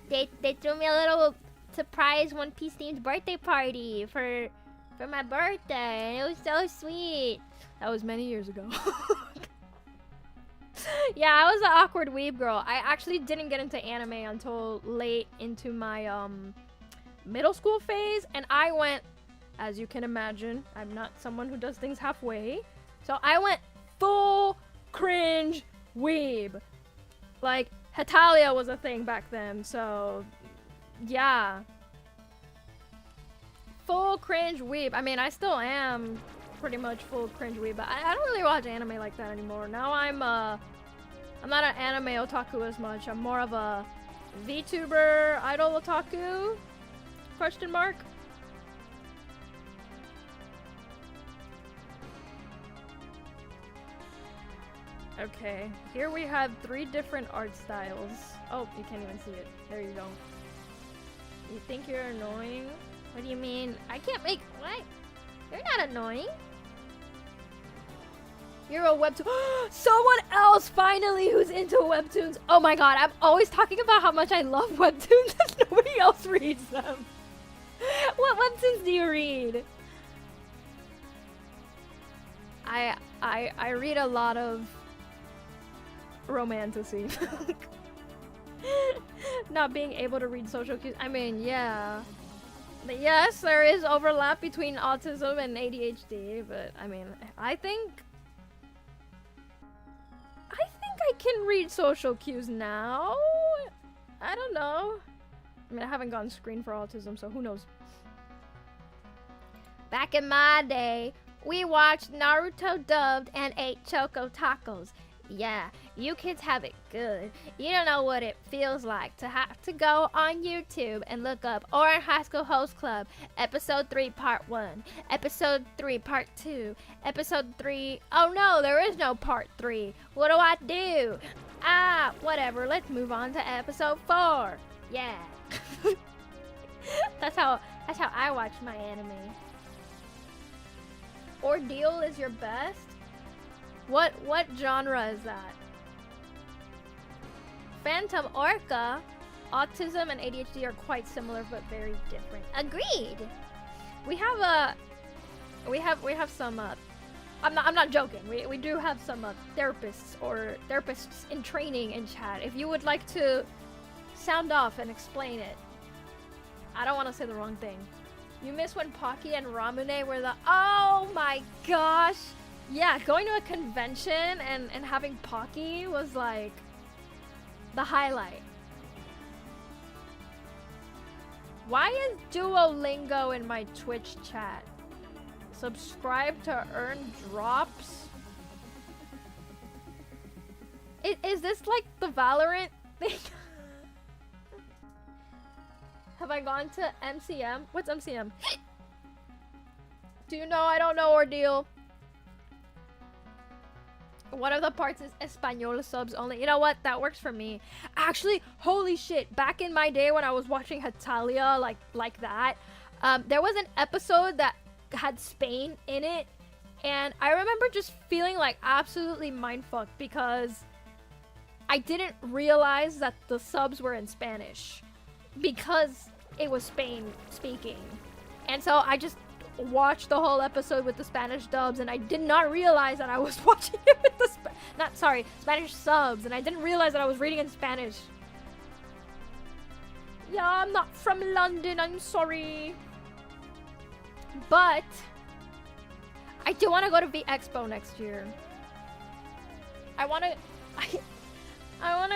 they threw me a little surprise One Piece themed birthday party for my birthday, and it was so sweet. That was many years ago. Yeah, I was an awkward weeb girl. I actually didn't get into anime until late into my middle school phase, and I went, as you can imagine, I'm not someone who does things halfway, so I went full cringe weeb. Like, Hetalia was a thing back then, so yeah. Full cringe weeb. I mean, I still am pretty much full cringe weeb, but I don't really watch anime like that anymore. Now I'm not an anime otaku as much. I'm more of a VTuber idol otaku? Question mark? Okay, here we have 3 different art styles. Oh, you can't even see it. There you go. You think you're annoying? What do you mean? I can't make... What? You're not annoying. You're a webtoon. Someone else finally who's into webtoons. Oh my god, I'm always talking about how much I love webtoons and nobody else reads them. What webtoons do you read? I read a lot of romantasy. Not being able to read social cues. I mean, yeah. But yes, there is overlap between autism and ADHD, but I mean, I think I can read social cues now. I don't know. I mean, I haven't gotten screened for autism, so who knows. Back in my day, we watched Naruto dubbed and ate Choco Tacos. Yeah, you kids have it good. You don't know what it feels like to have to go on YouTube and look up Orange High School Host Club, Episode 3, Part 1, Episode 3, Part 2, Episode 3... Oh no, there is no Part 3. What do I do? Whatever. Let's move on to episode 4. Yeah. That's how I watch my anime. Ordeal is your best? What genre is that? Phantom Orca, autism and ADHD are quite similar but very different. Agreed. We have some I'm not joking. We do have some therapists in training in chat. If you would like to sound off and explain it. I don't want to say the wrong thing. You miss when Pocky and Ramune were the... Oh my gosh! Yeah, going to a convention and having Pocky was like the highlight. Why is Duolingo in my Twitch chat? Subscribe to earn drops? Is this like the Valorant thing? Have I gone to MCM? What's MCM? Do you know? I don't know, Ordeal. One of the parts is Espanol subs only. You know what? That works for me. Actually, holy shit. Back in my day when I was watching Hetalia like that, there was an episode that had Spain in it. And I remember just feeling like absolutely mindfucked because I didn't realize that the subs were in Spanish. Because it was Spain speaking. And so I just watched the whole episode with the Spanish dubs and I did not realize that I was watching it with the Spanish subs, and I didn't realize that I was reading in Spanish. Yeah, I'm not from London, I'm sorry. But I do want to go to V Expo next year. I want to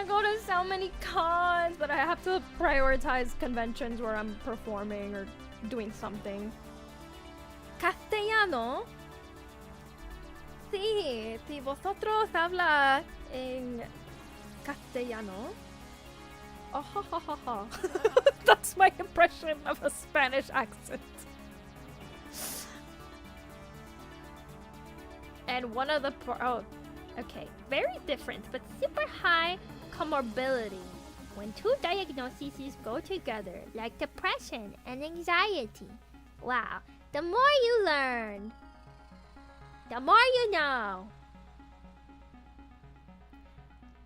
go to so many cons, but I have to prioritize conventions where I'm performing or doing something. Castellano. Sí, si vosotros habla en castellano. Oh, ha, ha, ha, ha. That's my impression of a Spanish accent. And one of the okay, very different, but super high comorbidity. When two diagnoses go together, like depression and anxiety. Wow, the more you learn, the more you know.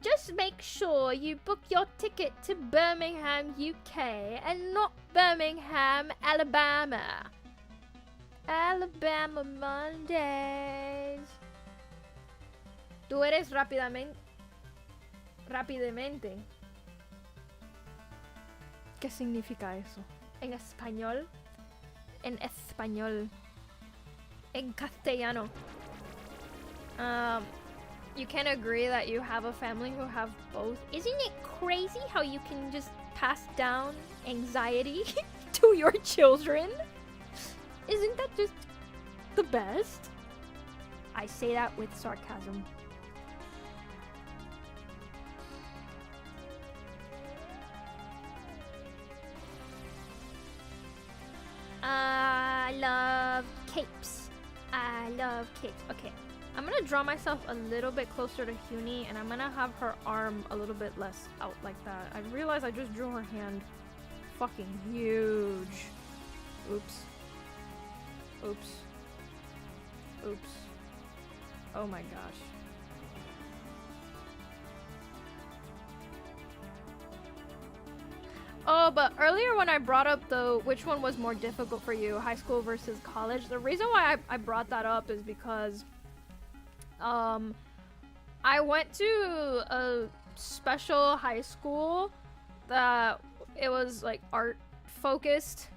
Just make sure you book your ticket to Birmingham, UK, and not Birmingham, Alabama. Alabama Mondays. Tú eres rápidamente. ¿Qué significa eso? En español. En español. En castellano. You can agree that you have a family who have both. Isn't it crazy how you can just pass down anxiety to your children? Isn't that just the best? I say that with sarcasm. I love capes. I love capes. Okay, I'm gonna draw myself a little bit closer to Huni, and I'm gonna have her arm a little bit less out like that. I realized I just drew her hand fucking huge. Oops. Oops. Oops. Oh my gosh. Oh, but earlier when I brought up which one was more difficult for you, high school versus college, the reason why I brought that up is because I went to a special high school that it was like art focused,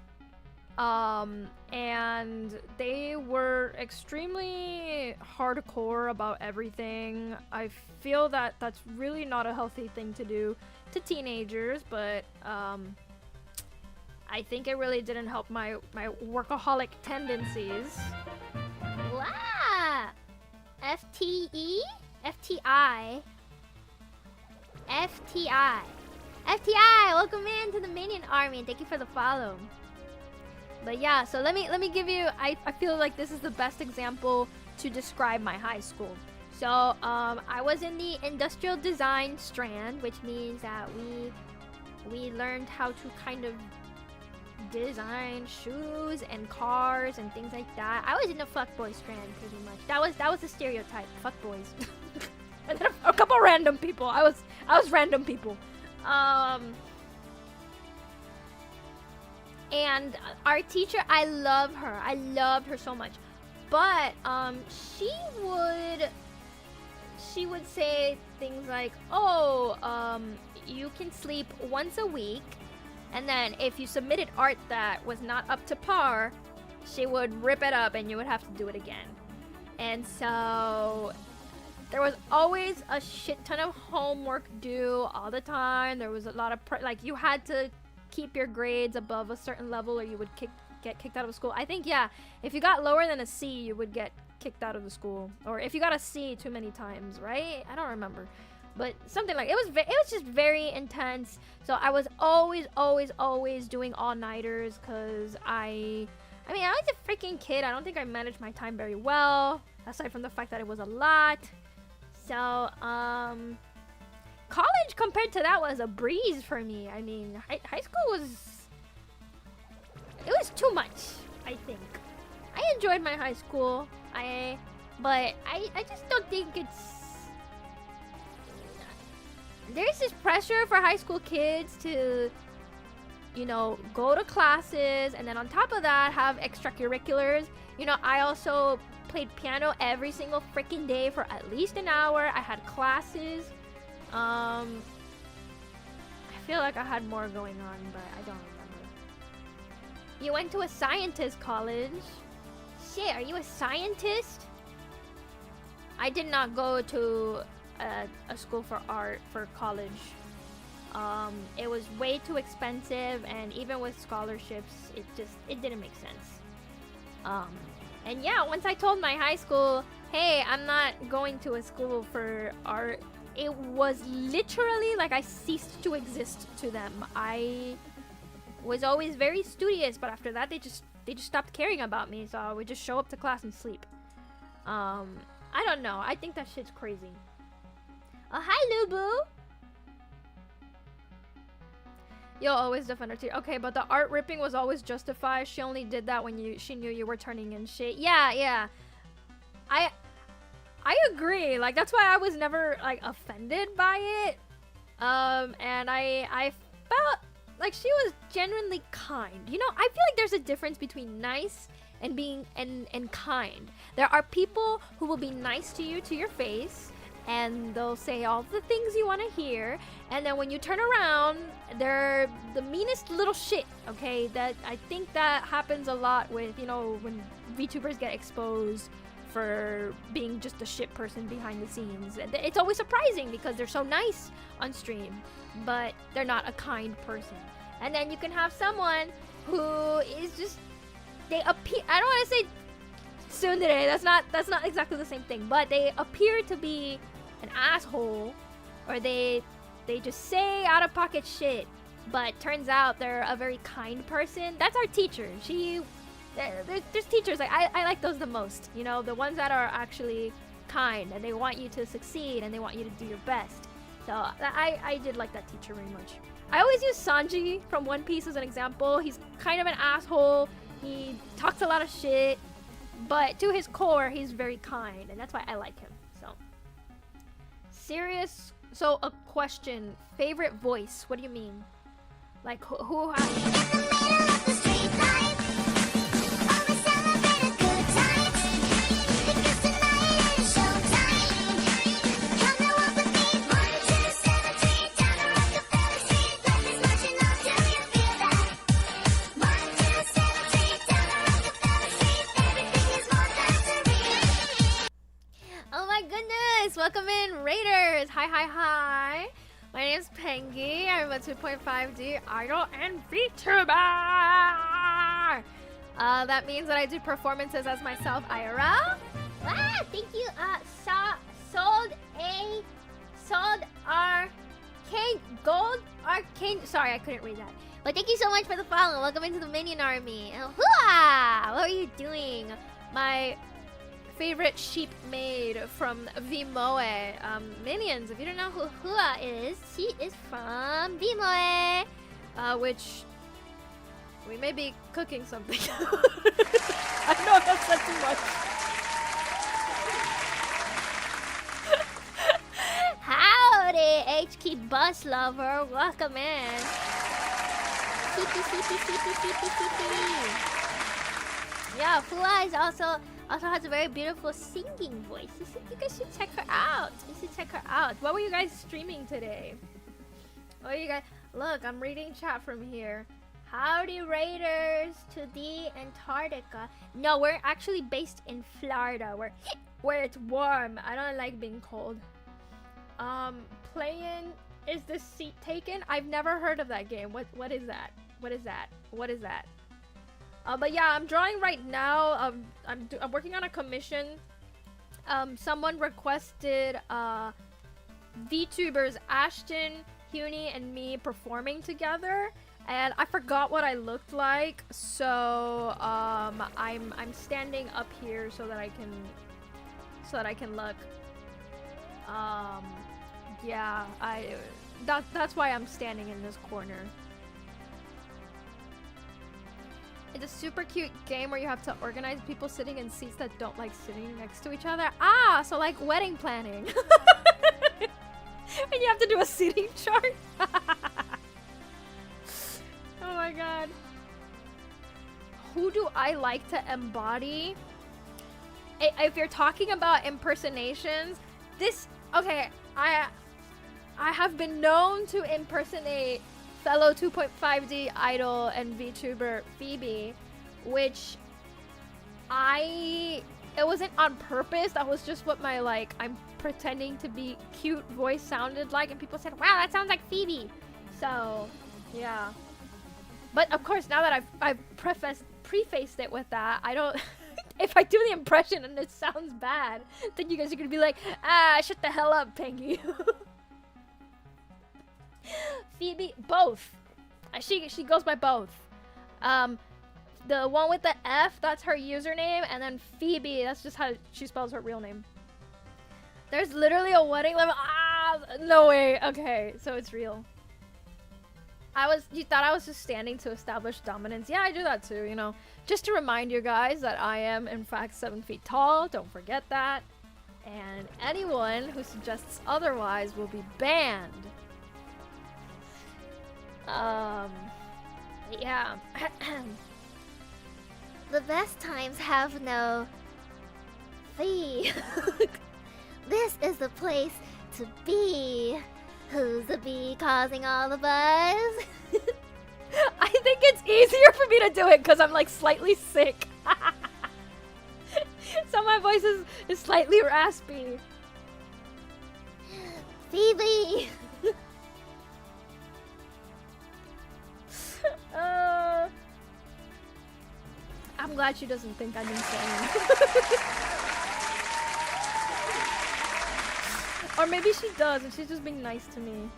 and they were extremely hardcore about everything. I feel that that's really not a healthy thing to do to teenagers, but I think it really didn't help my workaholic tendencies. Wow! FTE? FTI? FTI. FTI! Welcome in to the Minion Army, and thank you for the follow. But yeah, so let me give you, I feel like this is the best example to describe my high school. So I was in the industrial design strand, which means that we learned how to kind of design shoes and cars and things like that. I was in the fuckboy strand pretty much. That was the stereotype, fuckboys. And then a couple random people. I was random people. And our teacher, I love her. I loved her so much. But she would say things like, "Oh, you can sleep once a week." And then if you submitted art that was not up to par, she would rip it up and you would have to do it again. And so there was always a shit ton of homework due all the time. There was a lot of like you had to keep your grades above a certain level or you would get kicked out of school. I think, yeah, if you got lower than a C, you would get kicked out of the school. Or if you got a C too many times, right? I don't remember. But something like it was just very intense. So I was always doing all-nighters because I mean, I was a freaking kid. I don't think I managed my time very well, aside from the fact that it was a lot. So college compared to that was a breeze for me. I mean, high school was too much, I think. I enjoyed my high school. But I just don't think there's this pressure for high school kids to, you know, go to classes and then on top of that have extracurriculars. You know, I also played piano every single freaking day for at least an hour. I had classes. I feel like I had more going on, but I don't remember. You went to a scientist college? Shit, are you a scientist? I did not go to a school for art for college. It was way too expensive, and even with scholarships, it didn't make sense. And yeah, once I told my high school, hey, I'm not going to a school for art, it was literally like I ceased to exist to them. I was always very studious, but after that, they just stopped caring about me, so I would just show up to class and sleep. I don't know. I think that shit's crazy. Oh, hi, Lubu! You'll always defend her teacher. Okay, but the art ripping was always justified. She only did that when she knew you were turning in shit. Yeah. I agree. Like, that's why I was never, like, offended by it. And I felt like she was genuinely kind. You know, I feel like there's a difference between nice and being and kind. There are people who will be nice to you to your face, and they'll say all the things you want to hear, and then when you turn around, they're the meanest little shit. Okay, that I think that happens a lot with, you know, when VTubers get exposed for being just a shit person behind the scenes. It's always surprising because they're so nice on stream, but they're not a kind person. And then you can have someone who is just, they appear, I don't want to say tsundere, that's not exactly the same thing, but they appear to be an asshole, or they just say out of pocket shit, but turns out they're a very kind person. That's our teacher. There's teachers, like I like those the most, you know, the ones that are actually kind and they want you to succeed and they want you to do your best. So I did like that teacher very much. I always use Sanji from One Piece as an example. He's kind of an asshole. He talks a lot of shit, but to his core, he's very kind, and that's why I like him. So a question. Favorite voice? What do you mean? Like who has... Welcome in, Raiders! Hi! My name is Pengy. I'm a 2.5D idol and VTuber! That means that I do performances as myself, IRL. Thank you, Gold Arcane. Sorry, I couldn't read that. But thank you so much for the follow. Welcome into the Minion Army. What are you doing? My favorite sheep maid from Vmoe. Minions, if you don't know who Hua is, she is from Vmoe. Which we may be cooking something. I know that's not too much. Howdy, HK bus lover. Welcome in. Yeah, Hua is also has a very beautiful singing voice. You guys should check her out. You should check her out. What were you guys streaming today? What you guys? Look, I'm reading chat from here. Howdy, Raiders to the Antarctica. No, we're actually based in Florida, where it's warm. I don't like being cold. Playing is the seat taken? I've never heard of that game. What is that? What is that? What is that? But yeah, I'm drawing right now. I'm working on a commission. Someone requested VTubers Ashton, Huni, and me performing together, and I forgot what I looked like, so I'm standing up here so that I can look. Yeah, that's why I'm standing in this corner. It's a super cute game where you have to organize people sitting in seats that don't like sitting next to each other. Ah, so like wedding planning. And you have to do a seating chart. Oh my god. Who do I like to embody? If you're talking about impersonations, okay, I have been known to impersonate fellow 2.5D idol and VTuber Phoebe, which it wasn't on purpose. That was just what my I'm pretending to be cute voice sounded like, and people said, wow, that sounds like Phoebe. So yeah, but of course now that I've prefaced it with that, I don't if I do the impression and it sounds bad, then you guys are gonna be like, shut the hell up, Pengy. Phoebe, both. She goes by both. The one with the F, that's her username, and then Phoebe, that's just how she spells her real name. There's literally a wedding level. No way. Okay, so it's real. You thought I was just standing to establish dominance. Yeah, I do that too, you know. Just to remind you guys that I am in fact 7 feet tall. Don't forget that. And anyone who suggests otherwise will be banned. Yeah. The best times have no fee. This is the place to be. Who's the bee causing all the buzz? I think it's easier for me to do it because I'm slightly sick. So my voice is slightly raspy. Phoebe! I'm glad she doesn't think I'm insane. Or maybe she does and she's just being nice to me.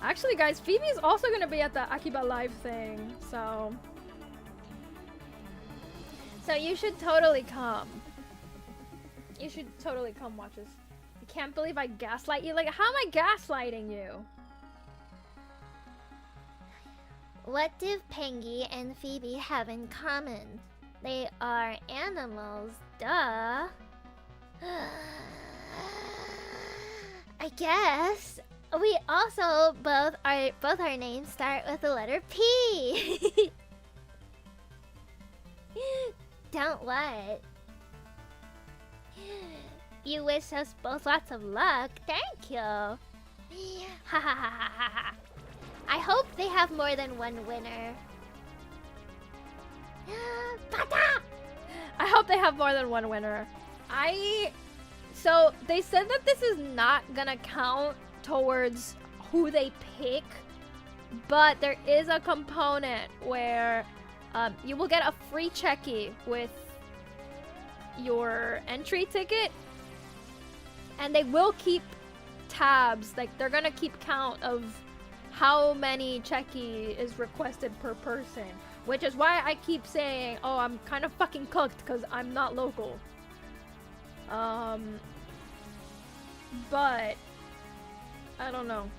Actually, guys, Phoebe's also gonna be at the Akiba Live thing, so you should totally come. You should totally come watch us. I can't believe I gaslight you. How am I gaslighting you? What do Pengy and Phoebe have in common? They are animals, duh. I guess. We also both our names start with the letter P. Don't what? You wish us both lots of luck. Thank you. Ha ha ha ha ha ha. I hope they have more than one winner. I hope they have more than one winner. So they said that this is not gonna count towards who they pick, but there is a component where you will get a free checky with your entry ticket, and they will keep tabs. They're gonna keep count of how many checky is requested per person, which is why I keep saying, oh, I'm kind of fucking cooked because I'm not local. But I don't know.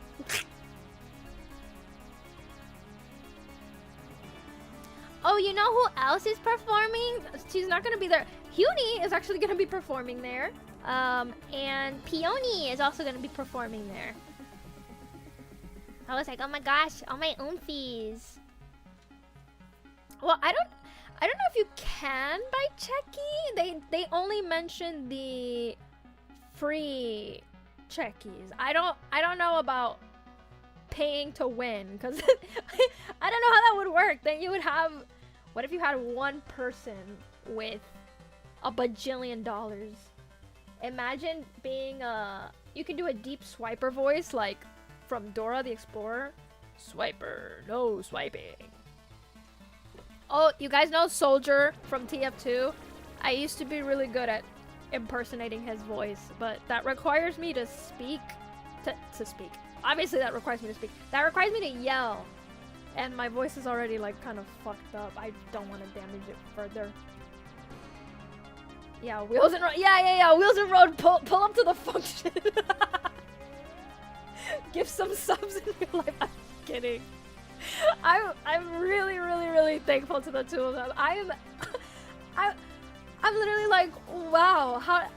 Oh, you know who else is performing? She's not gonna be there. Huni is actually gonna be performing there. And Peony is also gonna be performing there. I was like, oh my gosh, all my oomfies. Well, I don't know if you can buy Checky. They only mentioned the free Checkies. I don't know about paying to win, because I don't know how that would work. Then you would have, what if you had one person with a bajillion dollars? Imagine being you can do a deep swiper voice like from Dora the Explorer. Swiper, no swiping. Oh, you guys know Soldier from TF2? I used to be really good at impersonating his voice, but that requires me to speak. To speak. Obviously that requires me to speak. That requires me to yell. And my voice is already like kind of fucked up. I don't want to damage it further. Yeah, Wheels and Road. Yeah. Wheels and Road. Pull up to the function. Give some subs in real life. I'm kidding. I'm really thankful to the two of them. I'm literally like, wow, how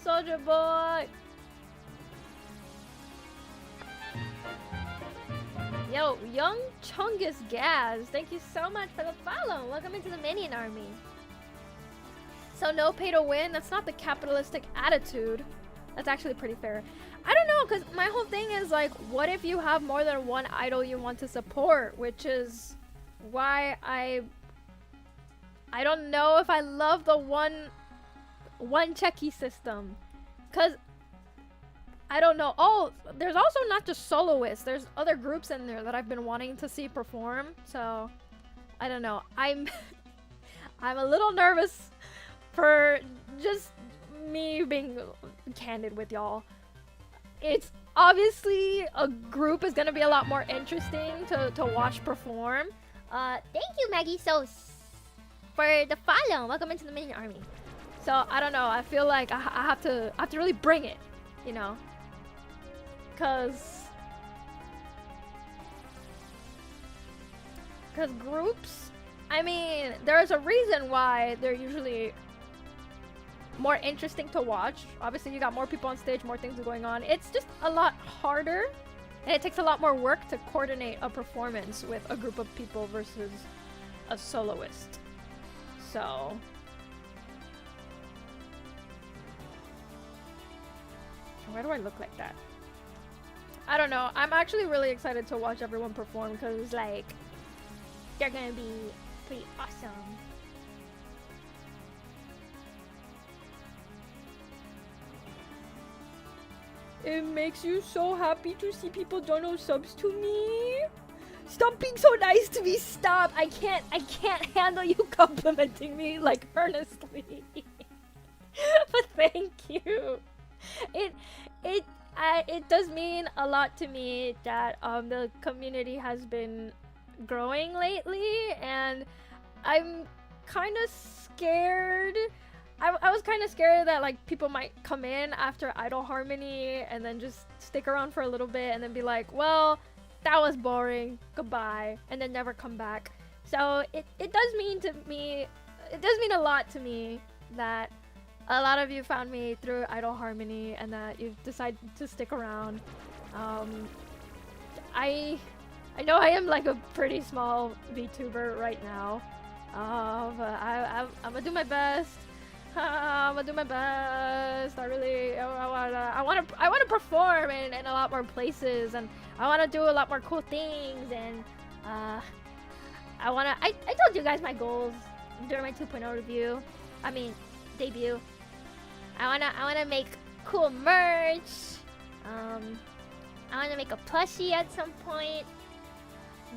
Soldier Boy. Yo, Young Chungus Gaz, thank you so much for the follow. Welcome into the Minion Army. So no pay to win, that's not the capitalistic attitude. That's actually pretty fair. I don't know, because my whole thing is like, what if you have more than one idol you want to support? Which is why I don't know if I love the one Checky system. Because I don't know. Oh, there's also not just soloists. There's other groups in there that I've been wanting to see perform. So, I don't know. I'm a little nervous for just me being candid with y'all. It's obviously a group is gonna be a lot more interesting to watch perform. Thank you, Maggie Sauce, for the follow. Welcome into the Minion Army. So I don't know. I feel like I have to really bring it, you know, cause groups. I mean, there's a reason why they're usually more interesting to watch. Obviously, you got more people on stage, more things are going on. It's just a lot harder, and it takes a lot more work to coordinate a performance with a group of people versus a soloist. So why do I look like that? I don't know. I'm actually really excited to watch everyone perform because, like, they're gonna be pretty awesome. It makes you so happy to see people dono subs to me. Stop being so nice to me. Stop. I can't handle you complimenting me like earnestly. But thank you. It does mean a lot to me that the community has been growing lately, and I'm kind of scared. I was kind of scared that like people might come in after Idol Harmony and then just stick around for a little bit and then be like, well, that was boring, goodbye, and then never come back. So it does mean to me, it does mean a lot to me that a lot of you found me through Idol Harmony and that you've decided to stick around. I know I am like a pretty small VTuber right now, but I'm gonna do my best. I'm gonna do my best. I wanna perform in a lot more places, and I wanna do a lot more cool things, and I told you guys my goals during my 2.0 review. I mean, debut. I wanna make cool merch. I wanna make a plushie at some point.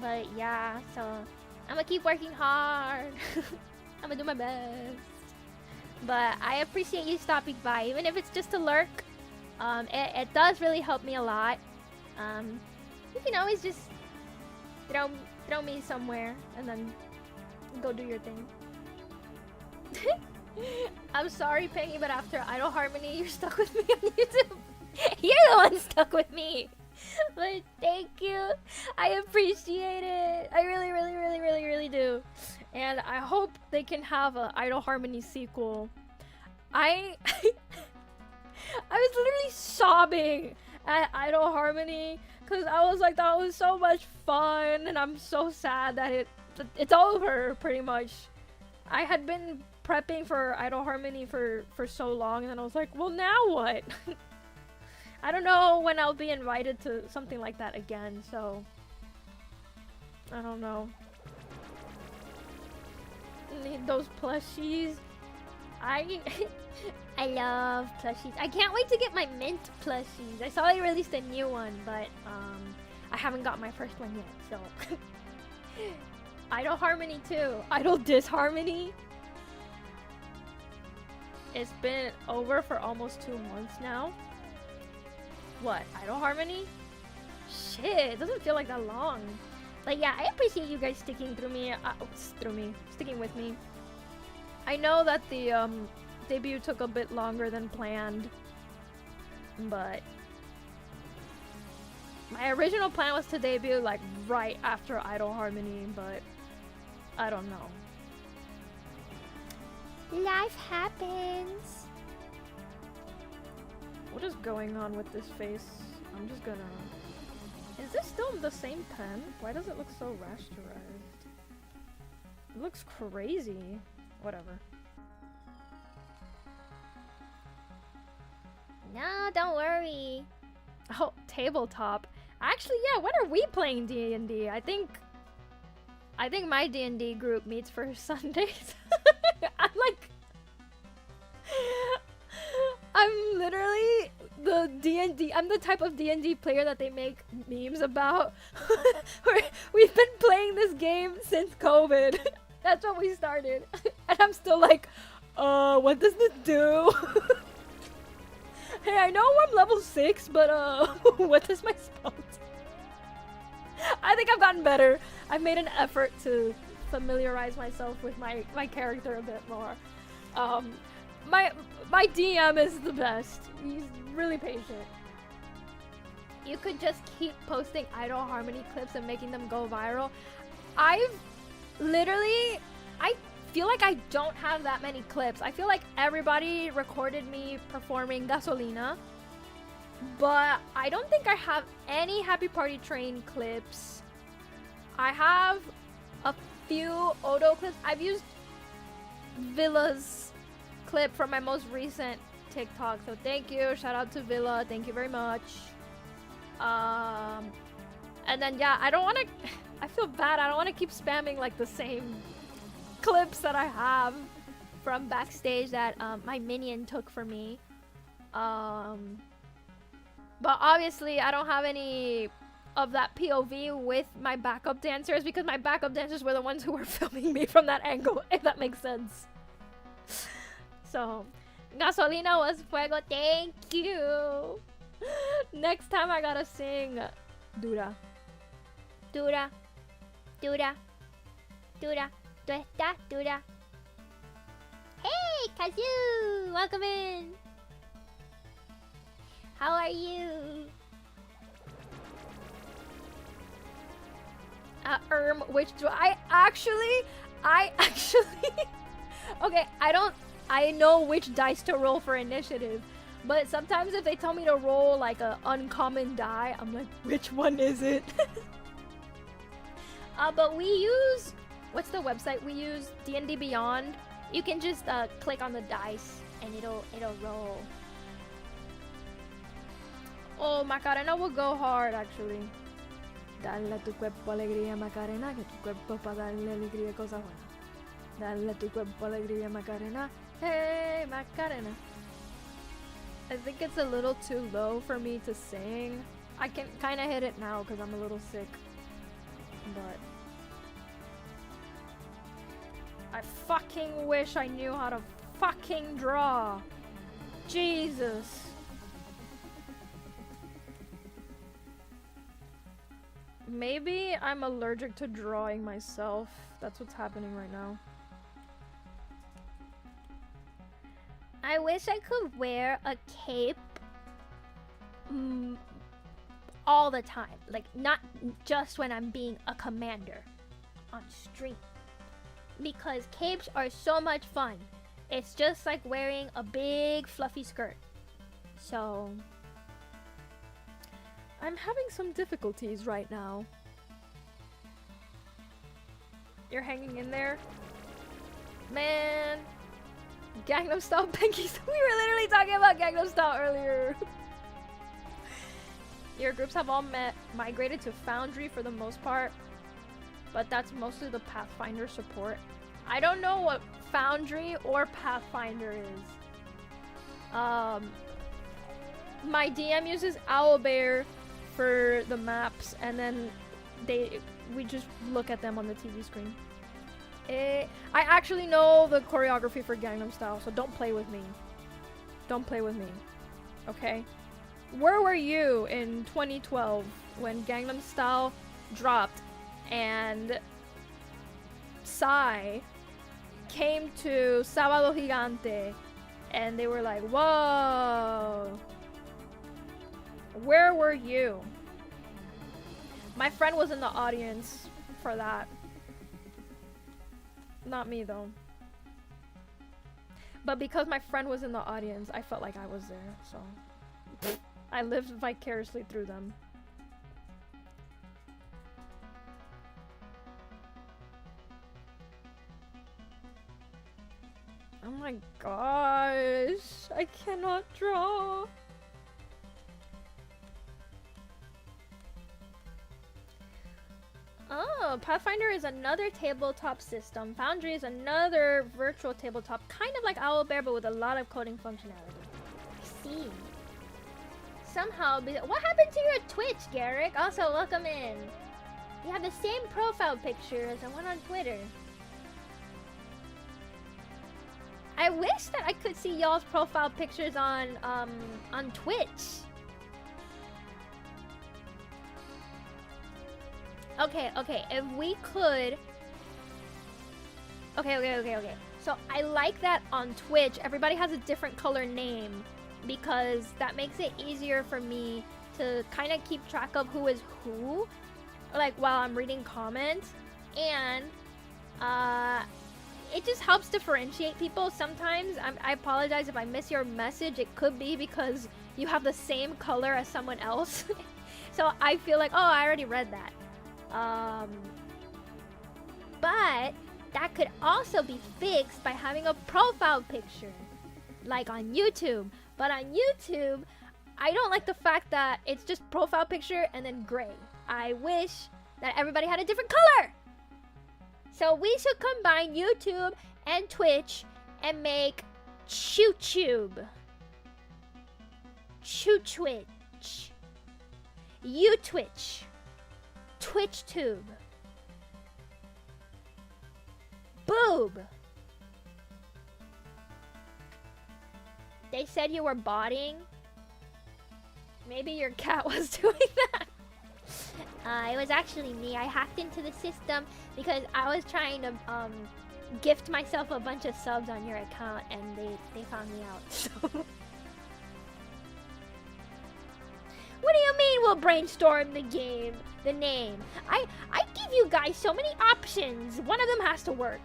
But yeah, so I'm gonna keep working hard. I'm gonna do my best. But I appreciate you stopping by, even if it's just to lurk. It does really help me a lot. You can always just throw me somewhere and then go do your thing. I'm sorry, Pengy, but after Idol Harmony, you're stuck with me on YouTube. You're the one stuck with me. But thank you. I appreciate it. I really, really, really, really, really do. And I hope they can have a Idol Harmony sequel. I was literally sobbing at Idol Harmony because I was like, that was so much fun, and I'm so sad that it's over pretty much. I had been prepping for Idol Harmony for so long, and then I was like, well, now what? I don't know when I'll be invited to something like that again, so I don't know. Need those plushies. I love plushies. I can't wait to get my mint plushies. I saw they released a new one, but I haven't got my first one yet, so Idol Harmony too. Idol Disharmony. It's been over for almost 2 months now. What? Idol Harmony? Shit, it doesn't feel like that long. But yeah, I appreciate you guys sticking sticking with me. I know that the debut took a bit longer than planned, but my original plan was to debut like right after Idol Harmony, but I don't know. Life happens. What is going on with this face? I'm just gonna... Is this still the same pen? Why does it look so rasterized? It looks crazy. Whatever. No, don't worry. Oh, tabletop. Actually, yeah, when are we playing D&D? I think my D&D group meets for Sundays. I'm literally the D&D. I'm the type of D&D player that they make memes about. We've been playing this game since COVID. That's what we started. And I'm still like, what does this do? Hey, I know I'm level 6, but what does my spell do? I think I've gotten better. I've made an effort to familiarize myself with my character a bit more. My DM is the best. He's really patient. You could just keep posting Idol Harmony clips and making them go viral. I feel like I don't have that many clips. I feel like everybody recorded me performing Gasolina, but I don't think I have any Happy Party Train clips. I have a few Odo clips. I've used Villa's clip from my most recent TikTok, so thank you. Shout out to Villa. Thank you very much. And then yeah, I feel bad. I don't want to keep spamming like the same clips that I have from backstage that my minion took for me. But obviously I don't have any of that POV with my backup dancers because my backup dancers were the ones who were filming me from that angle, if that makes sense. So, Gasolina was fuego. Thank you. Next time I gotta sing Dura. Dura. Dura. Dura. ¿Tú estás dura? Hey, Kazu! Welcome in! How are you? Which do I actually... Okay, I know which dice to roll for initiative, but sometimes if they tell me to roll like an uncommon die, I'm like, which one is it? But we use... What's the website we use? D&D Beyond. You can just click on the dice and it'll roll. Oh, Macarena will go hard actually. Dale a tu cuerpo alegría, Macarena, que tu cuerpo para darle alegría cosas buenas. Dale a tu cuerpo alegría, Macarena. Hey, Macarena. I think it's a little too low for me to sing. I can kind of hit it now because I'm a little sick. But I fucking wish I knew how to fucking draw. Jesus. Maybe I'm allergic to drawing myself. That's what's happening right now. I wish I could wear a cape all the time. Like, not just when I'm being a commander on stream. Because capes are so much fun. It's just like wearing a big fluffy skirt. So, I'm having some difficulties right now. You're hanging in there? Man. Gangnam Style Pengy. We were literally talking about Gangnam Style earlier. Your groups have all migrated to Foundry for the most part. But that's mostly the Pathfinder support. I don't know what Foundry or Pathfinder is. My DM uses Owlbear for the maps, and then we just look at them on the TV screen. I actually know the choreography for Gangnam Style, so don't play with me. Don't play with me. Okay? Where were you in 2012 when Gangnam Style dropped and Psy came to Sábado Gigante and they were like, whoa. Where were you? My friend was in the audience for that. Not me though. But because my friend was in the audience, I felt like I was there, so I lived vicariously through them. Oh my gosh, I cannot draw. Oh, Pathfinder is another tabletop system. Foundry is another virtual tabletop, kind of like Owlbear, but with a lot of coding functionality. I see. Somehow, what happened to your Twitch, Garrick? Also, welcome in. You have the same profile picture as the one on Twitter. I wish that I could see y'all's profile pictures on Twitch. Okay, if we could... Okay. So I like that on Twitch, everybody has a different color name because that makes it easier for me to kind of keep track of who is who, like while I'm reading comments, and it just helps differentiate people. Sometimes I apologize if I miss your message. It could be because you have the same color as someone else. So I feel like, oh, I already read that. But that could also be fixed by having a profile picture, like on YouTube. But on YouTube, I don't like the fact that it's just profile picture and then gray. I wish that everybody had a different color. So we should combine YouTube and Twitch and make ChewTube. ChewTwitch. UTwitch. TwitchTube. Boob. They said you were botting. Maybe your cat was doing that. It was actually me. I hacked into the system because I was trying to gift myself a bunch of subs on your account, and they found me out. So. What do you mean we'll brainstorm the game, the name? I give you guys so many options. One of them has to work.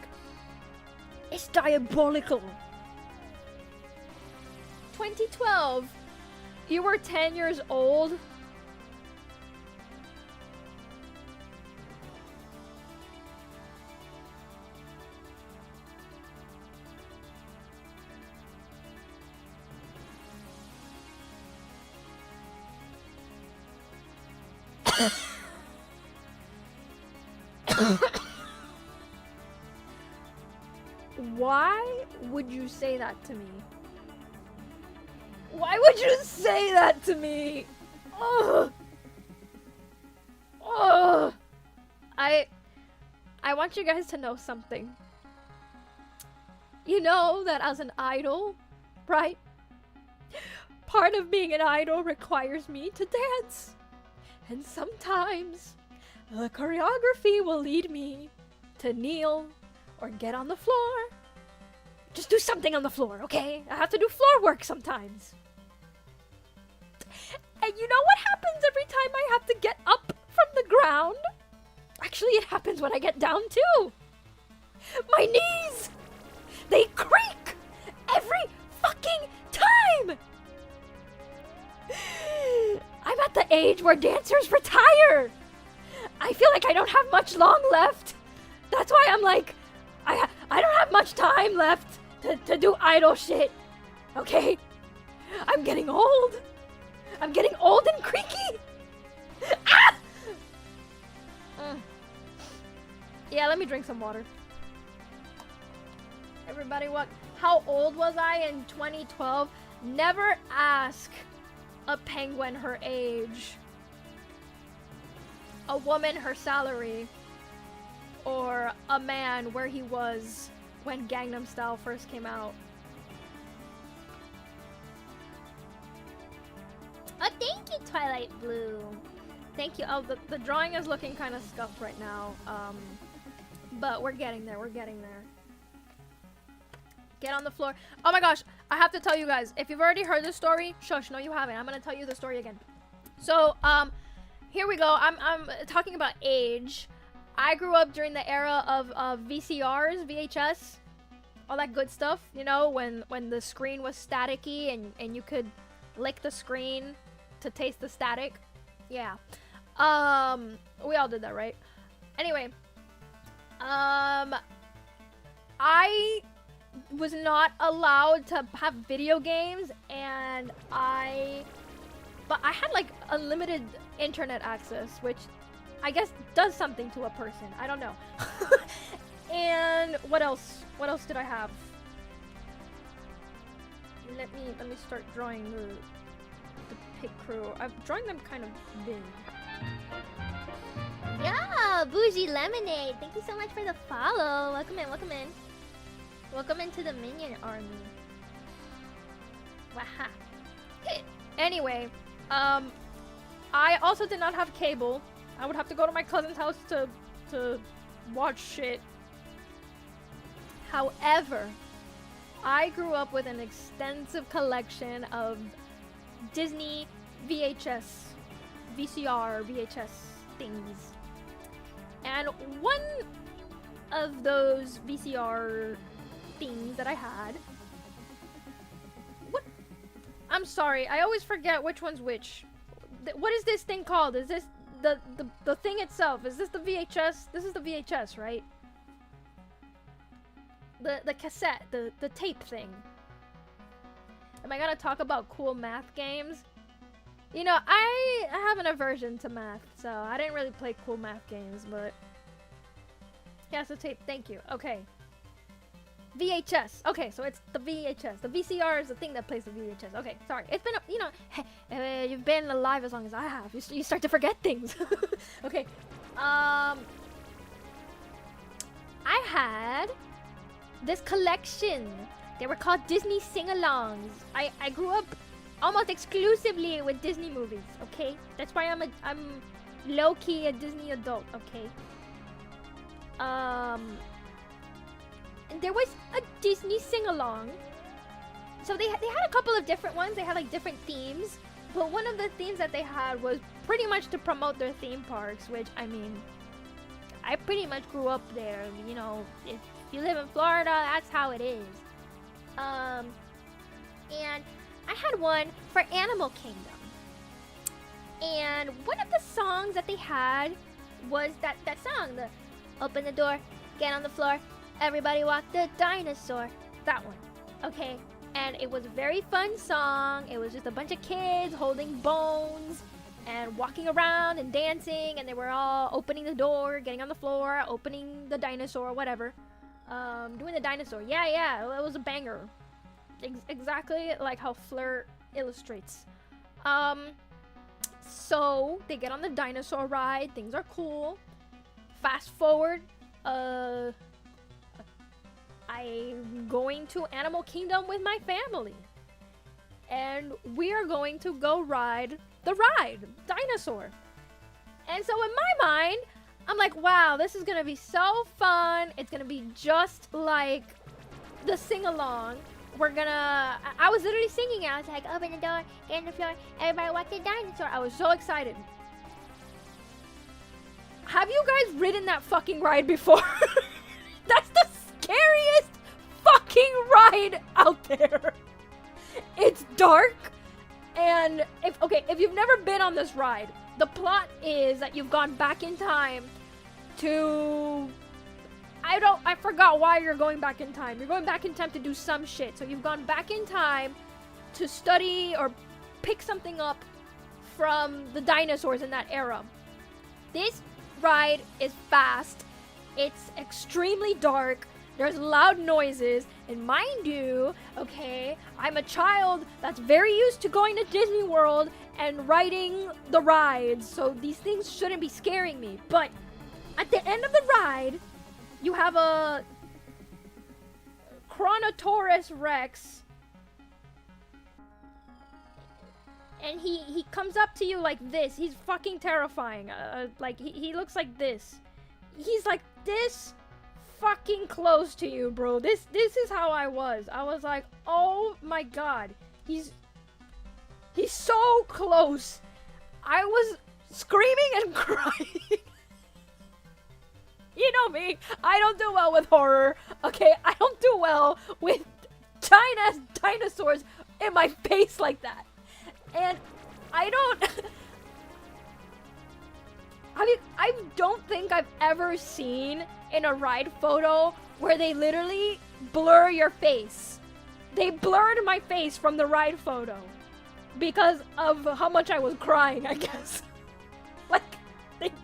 It's diabolical. 2012. You were 10 years old. Why would you say that to me? Why would you say that to me? Ugh. Ugh. I want you guys to know something. You know that as an idol, right? Part of being an idol requires me to dance. And sometimes the choreography will lead me to kneel or get on the floor. Just do something on the floor, okay? I have to do floor work sometimes. And you know what happens every time I have to get up from the ground? Actually, it happens when I get down too. My knees! They creak every fucking time! I'm at the age where dancers retire! I feel like I don't have much long left. That's why I'm like, I don't have much time left to do idle shit. Okay? I'm getting old. I'm getting old and creaky. Ah! Yeah, let me drink some water. Everybody, how old was I in 2012? Never ask a penguin her age, a woman her salary, or a man where he was when Gangnam Style first came out. Oh, thank you, Twilight Blue. Thank you. Oh, the drawing is looking kind of scuffed right now. But we're getting there. We're getting there. Get on the floor. Oh my gosh, I have to tell you guys. If you've already heard this story, shush, no you haven't. I'm gonna tell you the story again. So, here we go. I'm talking about age. I grew up during the era of VCRs, VHS, all that good stuff. You know, when the screen was staticky and you could lick the screen to taste the static. Yeah. We all did that, right? Anyway, I was not allowed to have video games, and but I had like unlimited internet access, which I guess does something to a person. I don't know. And what else? What else did I have? Let me start drawing the pig crew. I'm drawing them kind of big. Yeah, Bougie Lemonade. Thank you so much for the follow. Welcome in, welcome in. Welcome into the minion army. Waha. Anyway, I also did not have cable. I would have to go to my cousin's house to watch shit. However, I grew up with an extensive collection of Disney VHS, VCR, VHS things. And one of those VCR things that I had... What? I'm sorry, I always forget which one's which. What is this thing called? Is this the thing itself? Is this the VHS? This is the VHS, right? The cassette, the tape thing. Am I gonna talk about cool math games? You know, I have an aversion to math, so I didn't really play cool math games, but... Yeah, so tape, thank you. Okay. VHS. Okay, so it's the VHS. The VCR is the thing that plays the VHS. Okay, sorry. It's been, you know, you've been alive as long as I have. You start to forget things. Okay. I had this collection. They were called Disney sing-alongs. I grew up almost exclusively with Disney movies, okay? That's why I'm low-key a Disney adult, okay? And there was a Disney sing-along. So they had a couple of different ones. They had like different themes. But one of the themes that they had was pretty much to promote their theme parks, which, I mean, I pretty much grew up there. You know, if you live in Florida, that's how it is. And I had one for Animal Kingdom. And one of the songs that they had was that song, the open the door, get on the floor, everybody walk the dinosaur. That one, okay? And it was a very fun song. It was just a bunch of kids holding bones and walking around and dancing, and they were all opening the door, getting on the floor, opening the dinosaur, whatever. Doing the dinosaur. Yeah, it was a banger. Exactly like how Fleur illustrates. So they get on the dinosaur ride. Things are cool. Fast forward. I'm going to Animal Kingdom with my family. And we are going to go ride the ride, Dinosaur. And so in my mind, I'm like, wow, this is gonna be so fun. It's gonna be just like the sing-along. I was literally singing. I was like, open the door, get on the floor, everybody watch the dinosaur. I was so excited. Have you guys ridden that fucking ride before? That's the scariest fucking ride out there. It's dark, and if you've never been on this ride, the plot is that you've gone back in time to... I forgot why you're going back in time. You're going back in time to do some shit. So you've gone back in time to study or pick something up from the dinosaurs in that era. This ride is fast. It's extremely dark. There's loud noises. And mind you, okay, I'm a child that's very used to going to Disney World and riding the rides. So these things shouldn't be scaring me. But at the end of the ride, you have a Chronotaurus Rex, and he comes up to you like this. He's fucking terrifying. Like he looks like this. He's like this fucking close to you, bro. This is how I was. I was like, oh my god, he's so close. I was screaming and crying. You know me, I don't do well with horror, okay? I don't do well with giant-ass dinosaurs in my face like that. And I don't think I've ever seen in a ride photo where they literally blur your face. They blurred my face from the ride photo because of how much I was crying, I guess. Like,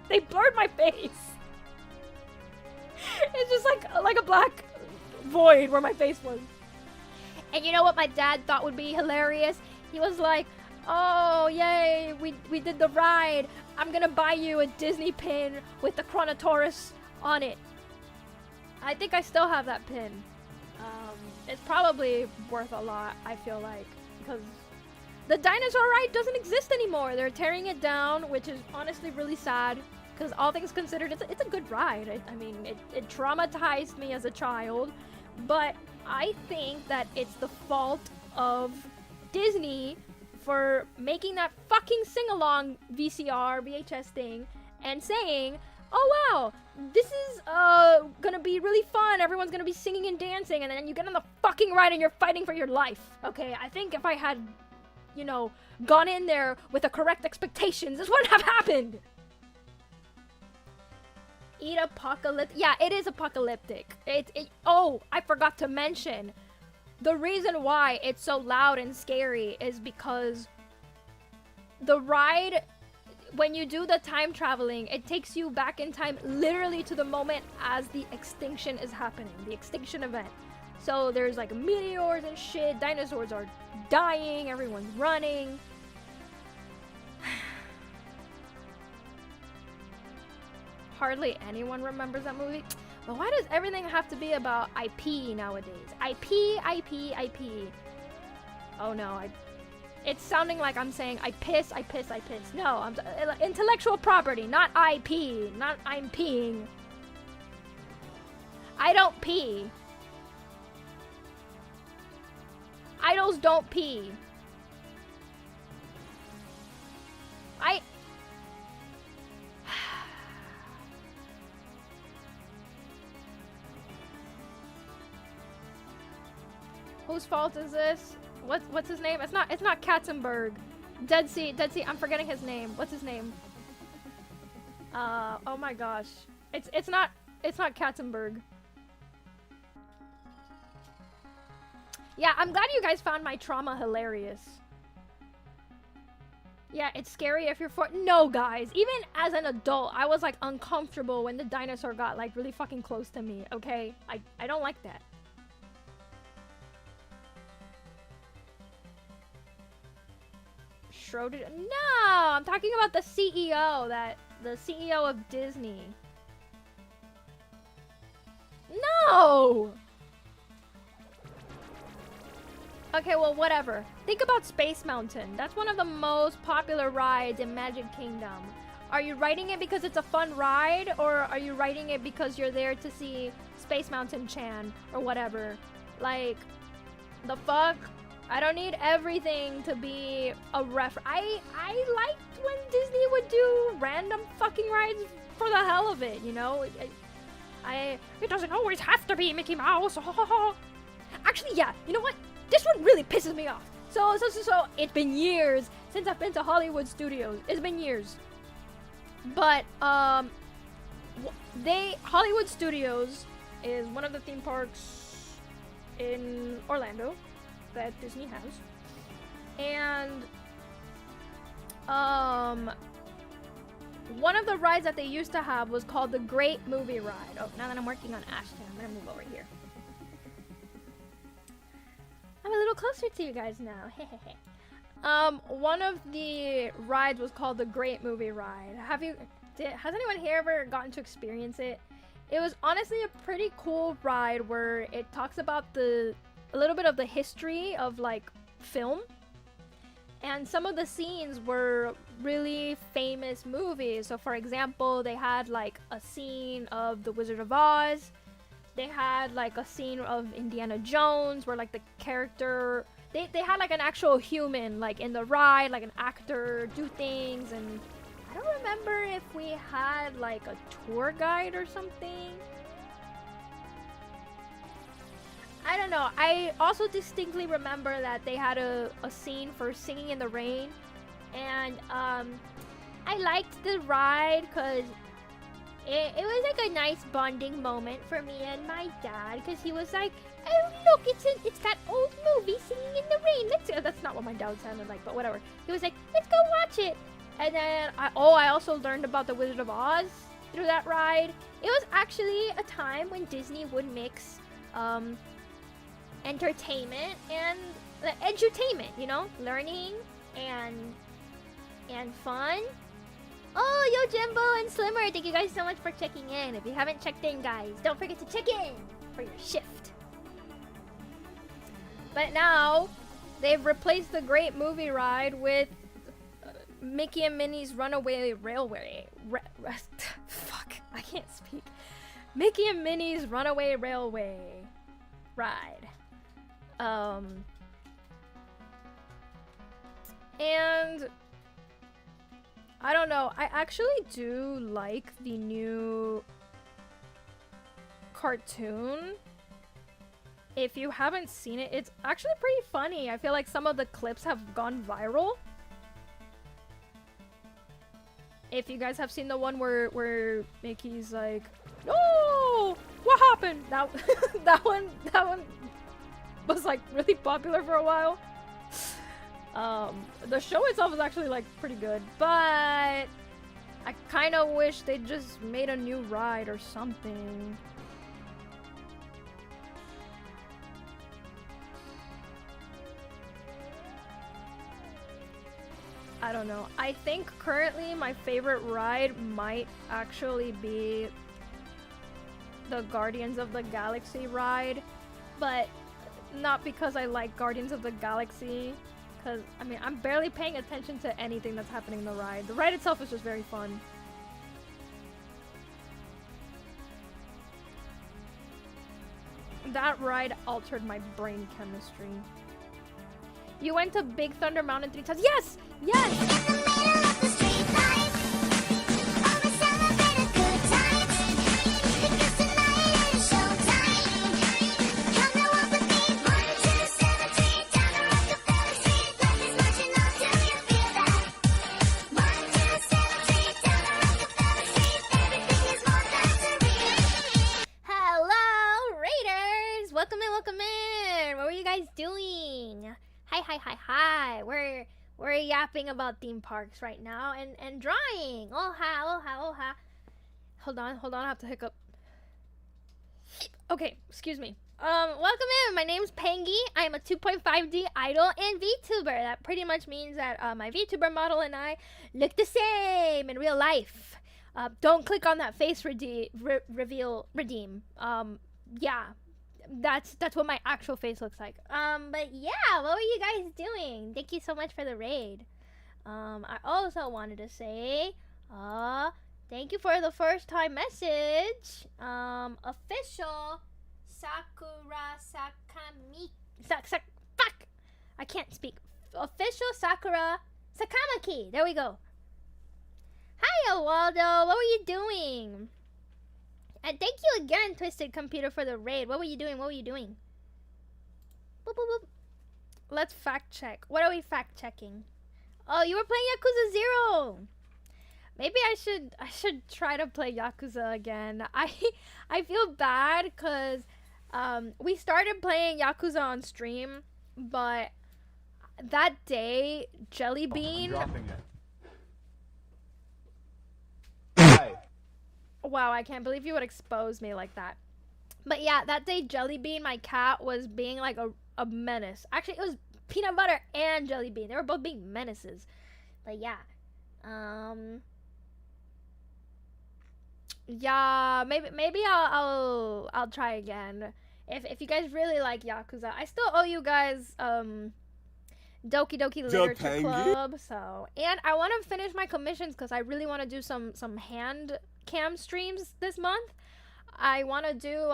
they blurred my face. It's just like a black void where my face was. And you know what my dad thought would be hilarious? He was like, oh, yay, we did the ride. I'm gonna buy you a Disney pin with the Chronotaurus on it. I think I still have that pin. It's probably worth a lot, I feel like, because the dinosaur ride doesn't exist anymore. They're tearing it down, which is honestly really sad. Because all things considered, it's a good ride. I mean, it traumatized me as a child. But I think that it's the fault of Disney for making that fucking sing-along VCR, VHS thing. And saying, oh wow, this is gonna be really fun. Everyone's gonna be singing and dancing. And then you get on the fucking ride and you're fighting for your life. Okay, I think if I had, you know, gone in there with the correct expectations, this wouldn't have happened. Eat apocalyptic. Yeah, it is apocalyptic. Oh, I forgot to mention. The reason why it's so loud and scary is because the ride, when you do the time traveling, it takes you back in time literally to the moment as the extinction is happening. The extinction event. So there's like meteors and shit. Dinosaurs are dying. Everyone's running. Hardly anyone remembers that movie. But why does everything have to be about IP nowadays? IP. Oh no, it's sounding like I'm saying I piss. No, intellectual property, not IP. Not I'm peeing. I don't pee. Idols don't pee. Whose fault is this? What's his name? It's not Katzenberg. Dead Sea, I'm forgetting his name. What's his name? Oh my gosh. It's not Katzenberg. Yeah, I'm glad you guys found my trauma hilarious. Yeah, it's scary if you're no, guys. Even as an adult, I was like uncomfortable when the dinosaur got like really fucking close to me, okay? I don't like that. Schroeder? No, I'm talking about the CEO, the CEO of Disney. No! Okay, well, whatever. Think about Space Mountain. That's one of the most popular rides in Magic Kingdom. Are you riding it because it's a fun ride, or are you riding it because you're there to see Space Mountain Chan or whatever? Like, the fuck? I don't need everything to be a ref. I liked when Disney would do random fucking rides for the hell of it, you know? It doesn't always have to be Mickey Mouse. Actually, yeah, you know what? This one really pisses me off. So, it's been years since I've been to Hollywood Studios. It's been years. But, Hollywood Studios is one of the theme parks in Orlando that Disney has. And, one of the rides that they used to have was called the Great Movie Ride. Oh, now that I'm working on Ashton, I'm gonna move over here. I'm a little closer to you guys now. One of the rides was called the Great Movie Ride. Has anyone here ever gotten to experience it? It was honestly a pretty cool ride where it talks about a little bit of the history of like film. And some of the scenes were really famous movies. So for example, they had like a scene of The Wizard of Oz. They had like a scene of Indiana Jones where like the character, they had like an actual human like in the ride, like an actor do things. And I don't remember if we had like a tour guide or something. I don't know. I also distinctly remember that they had a scene for Singing in the Rain. And I liked the ride because it was like a nice bonding moment for me and my dad. Because he was like, oh look, it's that old movie Singing in the Rain. Let's go. That's not what my dad sounded like, but whatever. He was like, let's go watch it. And then I also learned about The Wizard of Oz through that ride. It was actually a time when Disney would mix entertainment and edutainment, you know, learning and fun. Oh, yo, Jimbo and Slimmer, thank you guys so much for checking in. If you haven't checked in, guys, don't forget to check in for your shift. But now they've replaced the Great Movie Ride with Mickey and Minnie's Runaway Railway. Fuck, I can't speak. Mickey and Minnie's Runaway Railway ride. And I don't know, I actually do like the new cartoon. If you haven't seen it, it's actually pretty funny. I feel like some of the clips have gone viral. If you guys have seen the one where Mickey's like, "Oh, what happened?" That that one was like really popular for a while. The show itself is actually like pretty good, but I kind of wish they just made a new ride or something. I don't know. I think currently my favorite ride might actually be the Guardians of the Galaxy ride, but not because I like Guardians of the Galaxy, because I mean I'm barely paying attention to anything that's happening in the ride. The ride itself is just very fun. That ride altered my brain chemistry. You went to Big Thunder Mountain 3 times? Yes! Yes! Hello, Raiders! Welcome in! What were you guys doing? Hi. We're yapping about theme parks right now and drawing. Oh ha. Hold on, I have to hiccup. Okay, excuse me. Welcome in. My name's Pengy. I'm a 2.5D idol and VTuber. That pretty much means that my VTuber model and I look the same in real life. Don't click on that face redeem. Yeah. That's what my actual face looks like. But yeah, what were you guys doing? Thank you so much for the raid. I also wanted to say, thank you for the first time message. Official Sakura Sakami. Fuck! I can't speak. Official Sakura Sakamaki. There we go. Hi, Waldo. What were you doing? And thank you again, Twisted Computer, for the raid. What were you doing? What were you doing? Boop, boop, boop. Let's fact check. What are we fact checking? Oh, you were playing Yakuza 0. Maybe I should try to play Yakuza again. I feel bad because we started playing Yakuza on stream, but that day Jellybean. Dropping it. Wow, I can't believe you would expose me like that. But yeah, that day Jellybean, my cat, was being like a menace. Actually, it was Peanut Butter and Jellybean. They were both being menaces. But yeah. Yeah, maybe I'll try again. If you guys really like Yakuza. I still owe you guys Doki Doki Literature Club, so, and I want to finish my commissions because I really want to do some hand cam streams this month. I want to do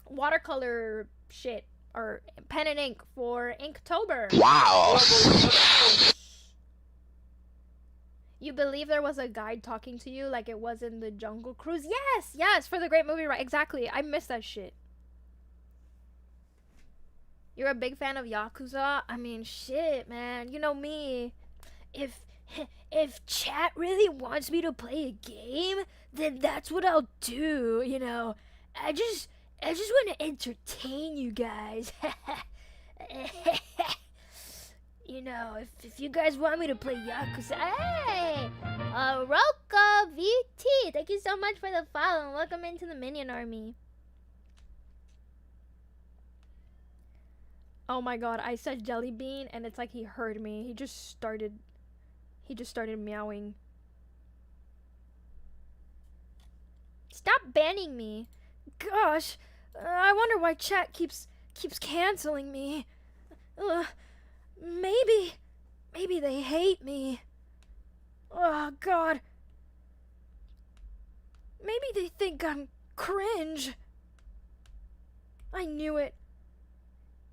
watercolor shit or pen and ink for Inktober. Wow. You believe there was a guide talking to you like it was in the Jungle Cruise? Yes, for the great movie, right? Exactly. I miss that shit. You're a big fan of Yakuza? I mean, shit, man. You know me. If chat really wants me to play a game, then that's what I'll do, you know. I just want to entertain you guys. You know, if you guys want me to play Yakuza. Hey! Roka VT, thank you so much for the follow and welcome into the Minion Army. Oh my god, I said Jellybean and it's like he heard me. He just started meowing. Stop banning me. Gosh, I wonder why chat keeps canceling me. Maybe they hate me. Oh god. Maybe they think I'm cringe. I knew it.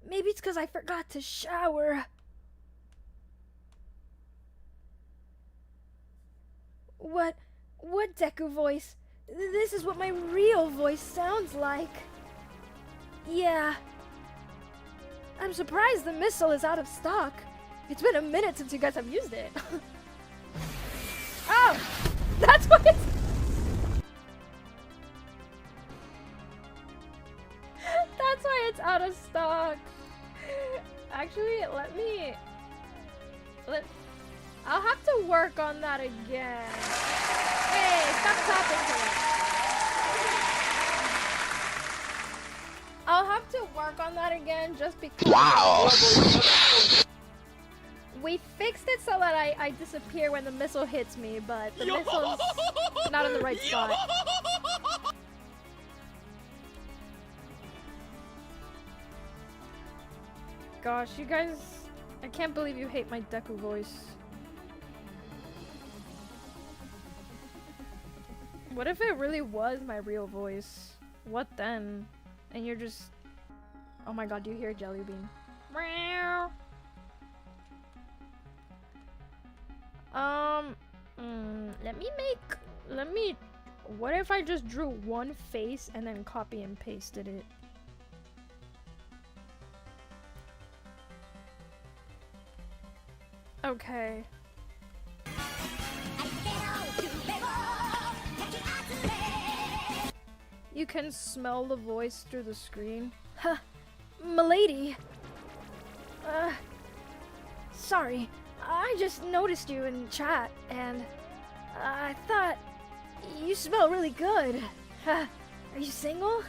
Maybe it's because I forgot to shower. What Deku voice? This is what my real voice sounds like. Yeah. I'm surprised the missile is out of stock. It's been a minute since you guys have used it. Oh! That's what it's... That's why it's out of stock. Actually, I'll have to work on that again. Hey, stop talking to me. I'll have to work on that again just because. Wow. We fixed it so that I disappear when the missile hits me, but the missile's not in the right spot. Gosh, you guys, I can't believe you hate my Deku voice. What if it really was my real voice? What then? And you're just... Oh my god, do you hear Jellybean? Meow. Let me... What if I just drew one face and then copy and pasted it? Okay. You can smell the voice through the screen. Huh. Milady! Sorry. I just noticed you in chat, and I thought you smell really good. Are you single?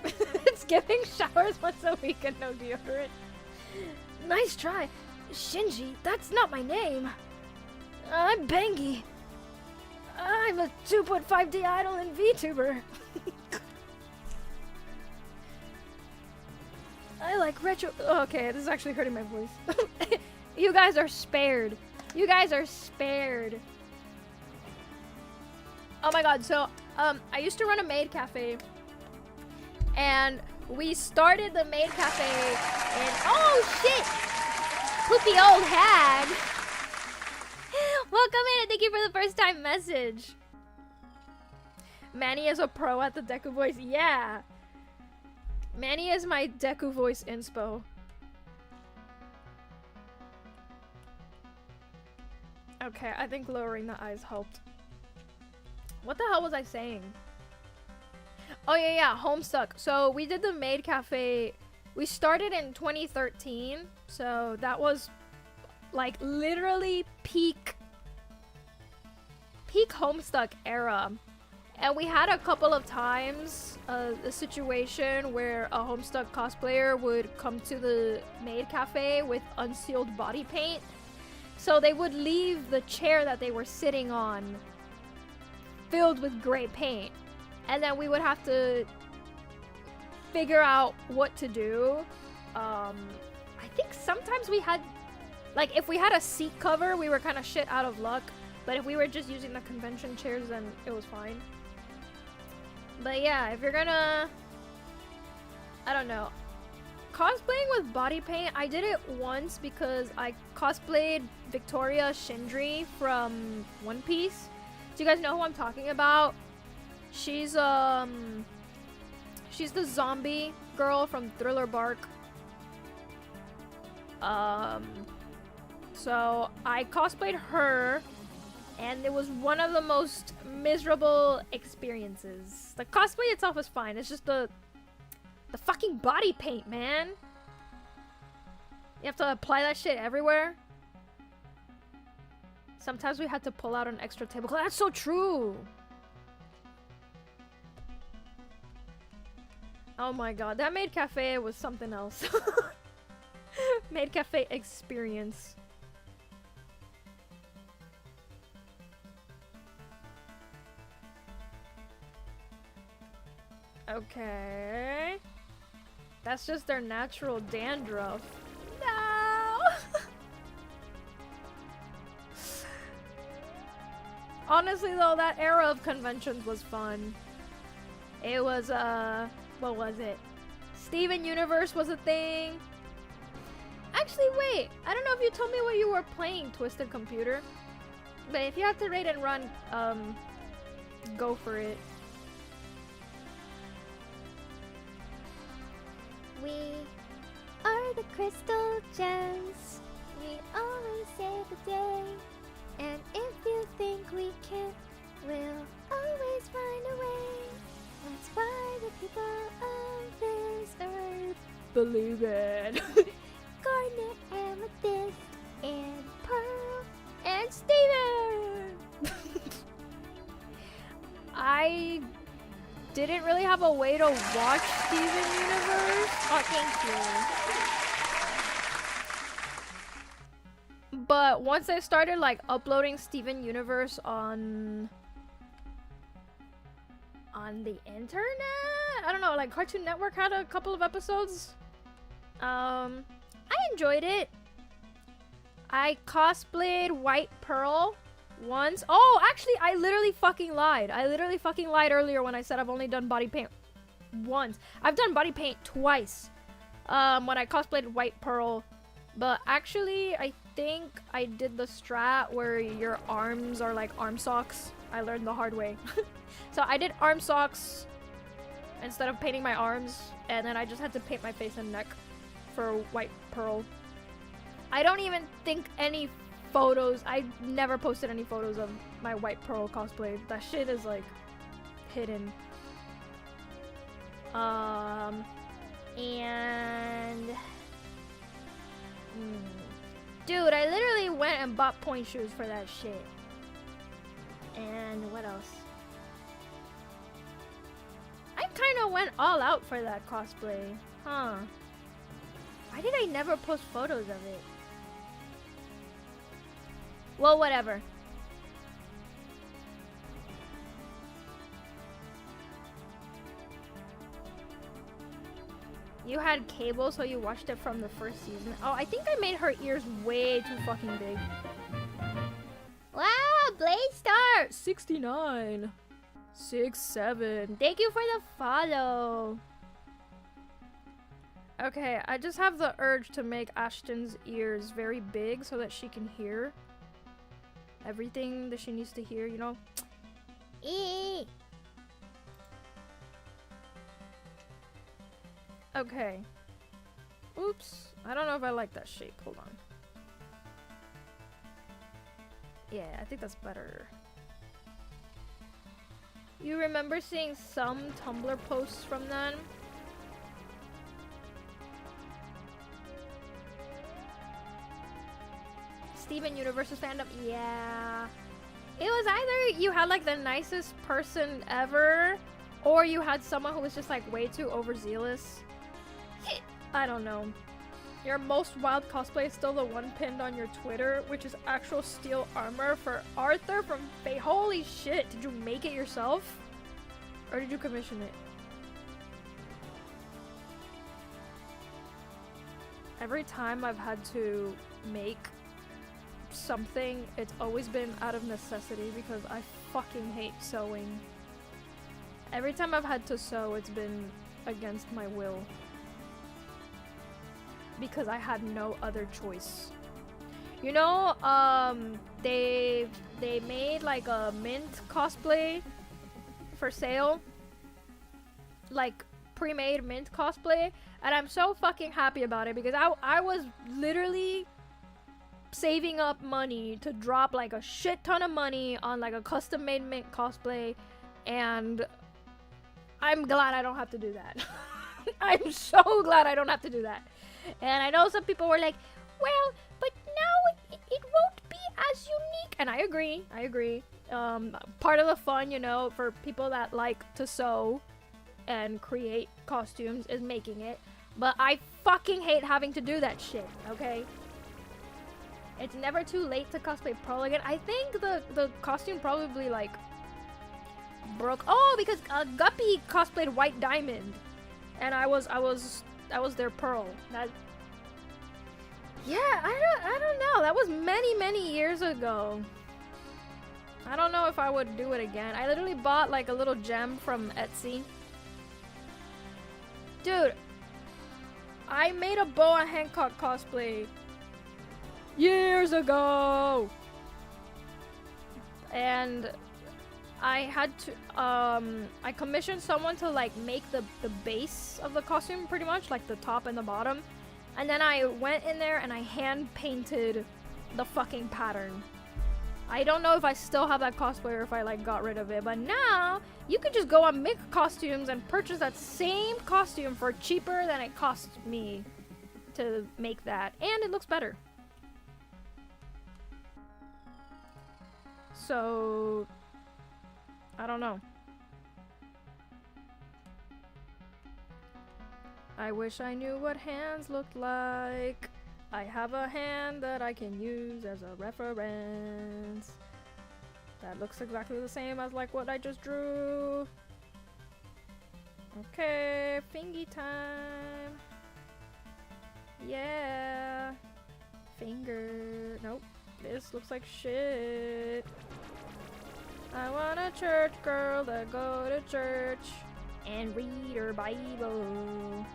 It's giving showers once a week and no deodorant. Nice try. Shinji, that's not my name. I'm Pengy. I'm a 2.5D idol and VTuber. I like retro. Oh, okay, this is actually hurting my voice. You guys are spared. You guys are spared. Oh my god, so I used to run a maid cafe, and we started the maid cafe and oh shit! Poopy old hag! Welcome in and thank you for the first time message. Manny is a pro at the Deku voice. Yeah. Manny is my Deku voice inspo. Okay, I think lowering the eyes helped. What the hell was I saying? Oh yeah, Homestuck. So we did the maid cafe. We started in 2013. So that was like literally peak Homestuck era. And we had a couple of times a situation where a Homestuck cosplayer would come to the maid cafe with unsealed body paint. So they would leave the chair that they were sitting on filled with gray paint. And then we would have to figure out what to do. I think sometimes we had, like if we had a seat cover, we were kind of shit out of luck. But if we were just using the convention chairs, then it was fine. But yeah, if you're gonna, I don't know, cosplaying with body paint, I did it once because I cosplayed Victoria Shindri from One Piece. Do you guys know who I'm talking about? She's the zombie girl from Thriller Bark. So I cosplayed her. And it was one of the most miserable experiences. The cosplay itself was fine. It's just the fucking body paint, man. You have to apply that shit everywhere. Sometimes we had to pull out an extra table. That's so true. Oh my god, that maid cafe was something else. Maid cafe experience. Okay. That's just their natural dandruff. No! Honestly though, that era of conventions was fun. It was, what was it? Steven Universe was a thing. Actually, wait. I don't know if you told me what you were playing, Twisted Computer. But if you have to raid and run, go for it. We are the crystal gems. We always save the day. And if you think we can't, we'll always find a way. That's why the people of this earth Believe it. garnet, amethyst, and pearl. And Steven! I didn't really have a way to watch Steven Universe. Oh, thank you. But once I started like uploading Steven Universe on the internet, I don't know, like Cartoon Network had a couple of episodes. I enjoyed it. I cosplayed White Pearl once. Oh, actually, I literally fucking lied. I literally fucking lied earlier when I said I've only done body paint once. I've done body paint twice. When I cosplayed White Pearl. But actually, I think I did the strat where your arms are like arm socks. I learned the hard way. So I did arm socks instead of painting my arms. And then I just had to paint my face and neck for White Pearl. I don't even think any photos, I never posted any photos of my White Pearl cosplay. That shit is like hidden. Dude, I literally went and bought point shoes for that shit. And what else? I kind of went all out for that cosplay. Huh. Why did I never post photos of it? Well, whatever. You had cable, so you watched it from the first season. Oh, I think I made her ears way too fucking big. Wow, Blaze Star! 69. 6-7. Thank you for the follow. Okay, I just have the urge to make Ashton's ears very big so that she can hear everything that she needs to hear, you know? Okay. Oops. I don't know if I like that shape. Hold on. Yeah, I think that's better. You remember seeing some Tumblr posts from then? Steven Universe's fandom? Yeah. It was either you had like the nicest person ever, or you had someone who was just like way too overzealous. I don't know. Your most wild cosplay is still the one pinned on your Twitter, which is actual steel armor for Arthur from Faye. Holy shit, did you make it yourself? Or did you commission it? Every time I've had to make something, it's always been out of necessity because I fucking hate sewing. Every time I've had to sew, it's been against my will. Because I had no other choice. You know, they made like a mint cosplay for sale. Like pre-made mint cosplay, and I'm so fucking happy about it because I was literally saving up money to drop like a shit ton of money on like a custom made mint cosplay, and I'm glad I don't have to do that. I'm so glad I don't have to do that. And I know some people were like, well, but now it won't be as unique. And I agree. Part of the fun, you know, for people that like to sew and create costumes is making it. But I fucking hate having to do that shit, okay? It's never too late to cosplay Pearl again. I think the costume probably like broke. Oh, because Guppy cosplayed White Diamond. And I was their Pearl. Yeah, I don't know. That was many years ago. I don't know if I would do it again. I literally bought like a little gem from Etsy. Dude, I made a Boa Hancock cosplay years ago. And I had to I commissioned someone to like make the base of the costume, pretty much like the top and the bottom, and then I went in there and I hand painted the fucking pattern. I don't know if I still have that cosplay or if I like got rid of it, but now you can just go on Make Costumes and purchase that same costume for cheaper than it cost me to make that, and it looks better. So I don't know. I wish I knew what hands looked like. I have a hand that I can use as a reference. That looks exactly the same as like what I just drew. Okay, fingy time. Yeah. Finger. Nope. This looks like shit. I want a church girl to go to church and read her Bible.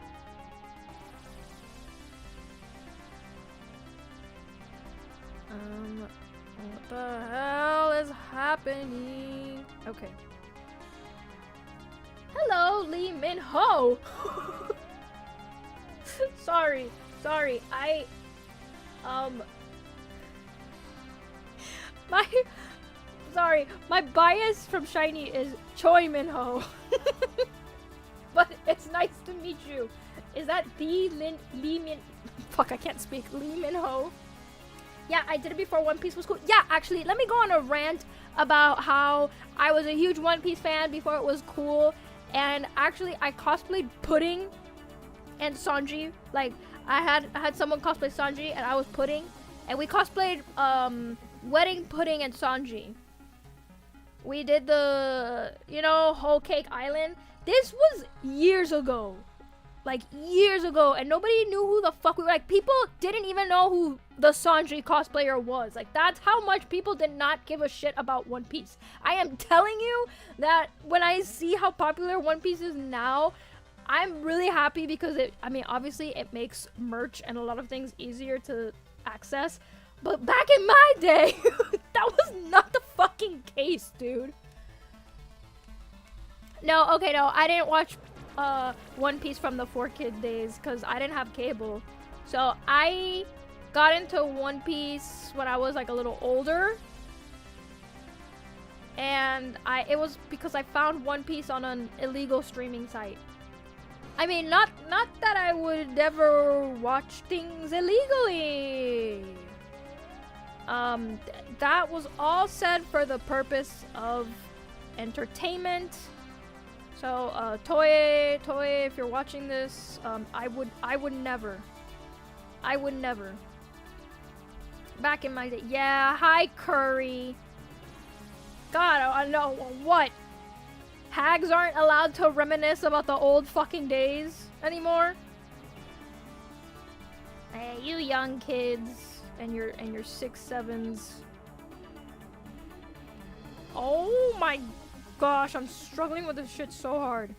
What the hell is happening? Okay. Hello, Lee Min Ho. sorry. My bias from Shiny is Choi Minho. But it's nice to meet you. Is that the Lee Min... Fuck, I can't speak. Lee Minho. Yeah, I did it before One Piece was cool. Yeah, actually, let me go on a rant about how I was a huge One Piece fan before it was cool. And actually, I cosplayed Pudding and Sanji. Like, I had someone cosplay Sanji and I was Pudding. And we cosplayed Wedding Pudding and Sanji. We did the, you know, Whole Cake Island. This was years ago. like years ago, and nobody knew who the fuck we were. Like, people didn't even know who the Sanji cosplayer was. Like, that's how much people did not give a shit about One Piece. I am telling you that when I see how popular One Piece is now, I'm really happy because I mean, obviously it makes merch and a lot of things easier to access. But back in my day, that was not the fucking case, dude. No, okay, no, I didn't watch One Piece from the 4Kid days because I didn't have cable. So I got into One Piece when I was like a little older. And it was because I found One Piece on an illegal streaming site. I mean, not that I would ever watch things illegally. That was all said for the purpose of entertainment. So, Toei, if you're watching this, I would never. Back in my day, yeah, hi Curry. God, I know, what? Hags aren't allowed to reminisce about the old fucking days anymore? Hey, you young kids and your 6-7s. Oh my gosh, I'm struggling with this shit so hard.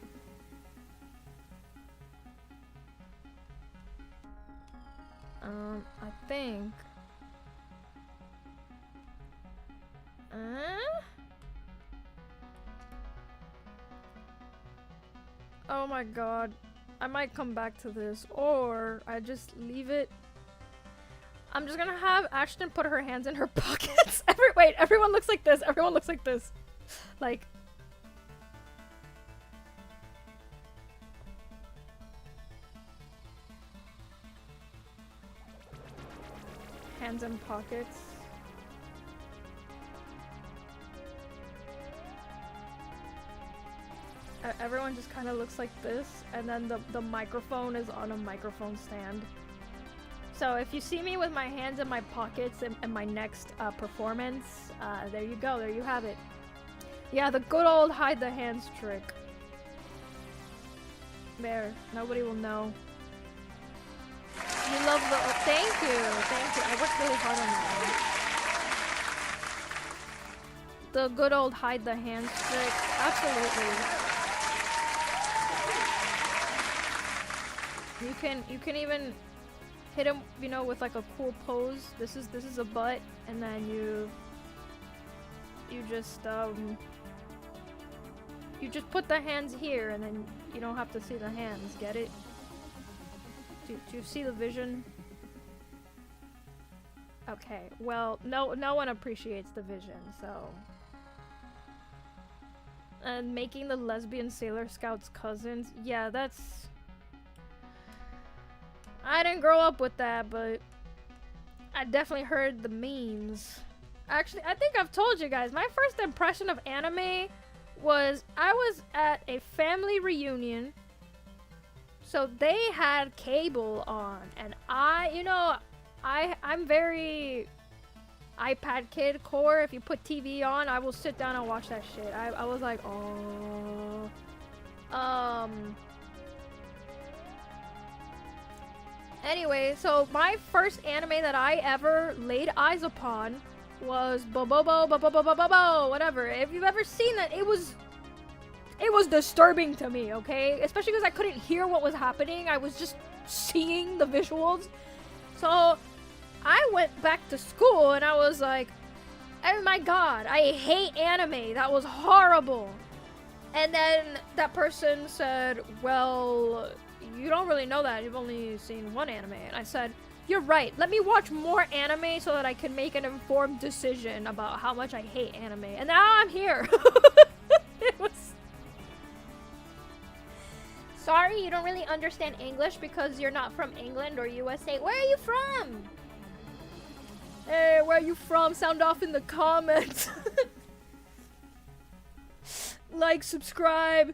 I think. Oh my god. I might come back to this, or I just leave it. I'm just gonna have Ashton put her hands in her pockets. Wait, everyone looks like this. Everyone looks like this. Like. Hands in pockets. Everyone just kind of looks like this, and then the microphone is on a microphone stand. So if you see me with my hands in my pockets in my next performance, there you go, there you have it. Yeah, the good old hide the hands trick. There, nobody will know. You love the, thank you. I worked really hard on that one. The good old hide the hands trick, absolutely. You can even hit him, you know, with like a cool pose. This is a butt, and then you just put the hands here, and then you don't have to see the hands. Get it? Do you see the vision? Okay. Well, no one appreciates the vision, so. And making the lesbian Sailor Scouts cousins, yeah, that's. I didn't grow up with that, but I definitely heard the memes. Actually, I think I've told you guys, my first impression of anime was I was at a family reunion. So they had cable on, and I'm very iPad kid core. If you put TV on, I will sit down and watch that shit. I was like, oh. Anyway, so my first anime that I ever laid eyes upon was whatever. If you've ever seen that, it was disturbing to me, okay? Especially because I couldn't hear what was happening. I was just seeing the visuals. So I went back to school and I was like, oh my god, I hate anime. That was horrible. And then that person said, well, you don't really know that. You've only seen one anime. And I said, you're right. Let me watch more anime so that I can make an informed decision about how much I hate anime. And now I'm here. It was... Sorry, you don't really understand English because you're not from England or USA. Where are you from? Hey, where are you from? Sound off in the comments. Like, subscribe.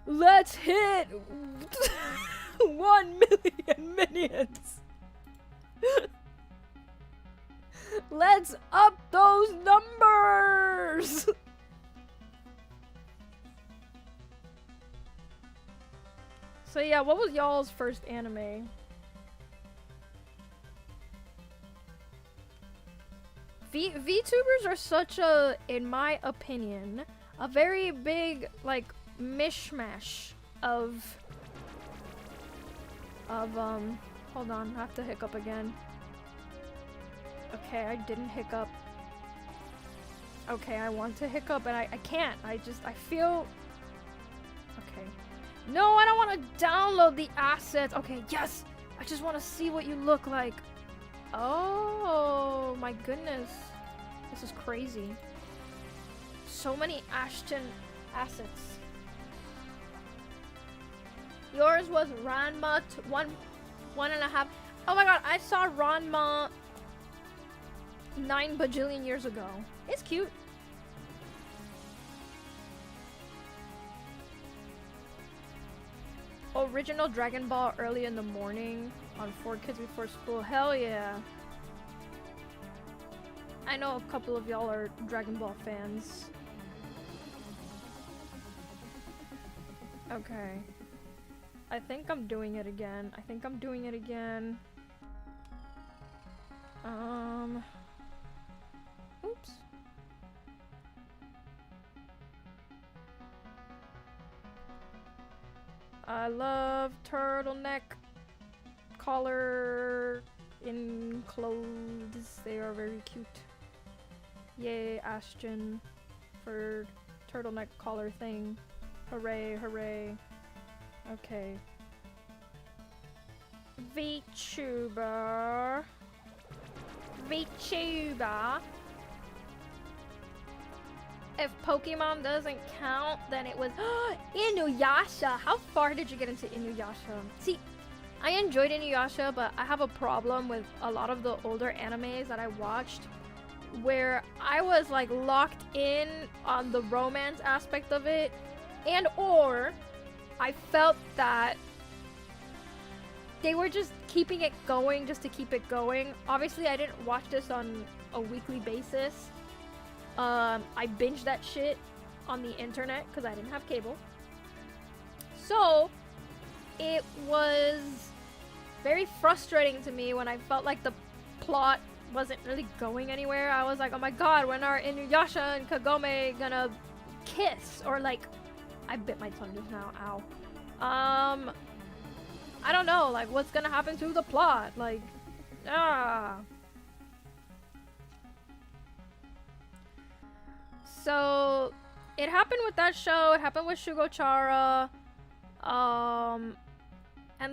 Let's hit 1 million minions. Let's up those numbers. So yeah, what was y'all's first anime? VTubers are such a, in my opinion, a very big, like, mishmash of, hold on, I have to hiccup again. Okay, I didn't hiccup. Okay, I want to hiccup, and I can't. I feel... Okay. No, I don't want to download the assets. Okay, yes! I just want to see what you look like. Oh, my goodness. This is crazy. So many Ashton assets. Yours was Ranma 1.5. Oh my god, I saw Ranma 9 bajillion years ago. It's cute. Original Dragon Ball early in the morning on 4Kids Before School. Hell yeah. I know a couple of y'all are Dragon Ball fans. Okay. I think I'm doing it again. Oops. I love turtleneck collar in clothes. They are very cute. Yay, Ashton, for turtleneck collar thing. Hooray, hooray. Okay. VTuber. If Pokemon doesn't count, then it was Inuyasha. How far did you get into Inuyasha? See, I enjoyed Inuyasha, but I have a problem with a lot of the older animes that I watched where I was like locked in on the romance aspect of it, and or I felt that they were just keeping it going just to keep it going. Obviously, I didn't watch this on a weekly basis. I binged that shit on the internet because I didn't have cable. So, it was very frustrating to me when I felt like the plot wasn't really going anywhere. I was like, oh my god, when are Inuyasha and Kagome gonna kiss? Or like, I bit my tongue just now, ow. I don't know, like, what's gonna happen to the plot? Like, So, it happened with that show, it happened with Shugochara, and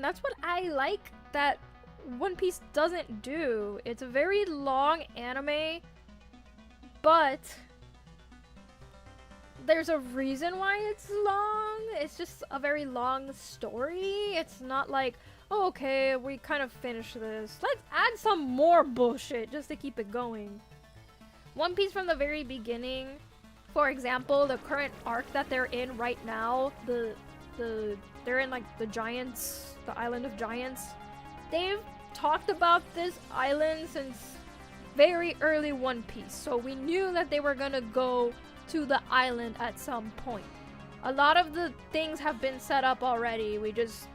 that's what I like that One Piece doesn't do. It's a very long anime, but there's a reason why it's long. It's just a very long story. It's not like, oh, okay, we kind of finished this. Let's add some more bullshit just to keep it going. One Piece from the very beginning, for example, the current arc that they're in right now, they're in like the Giants, the Island of Giants. They've talked about this island since very early One Piece, so we knew that they were gonna go to the island at some point. A lot of the things have been set up already. We just,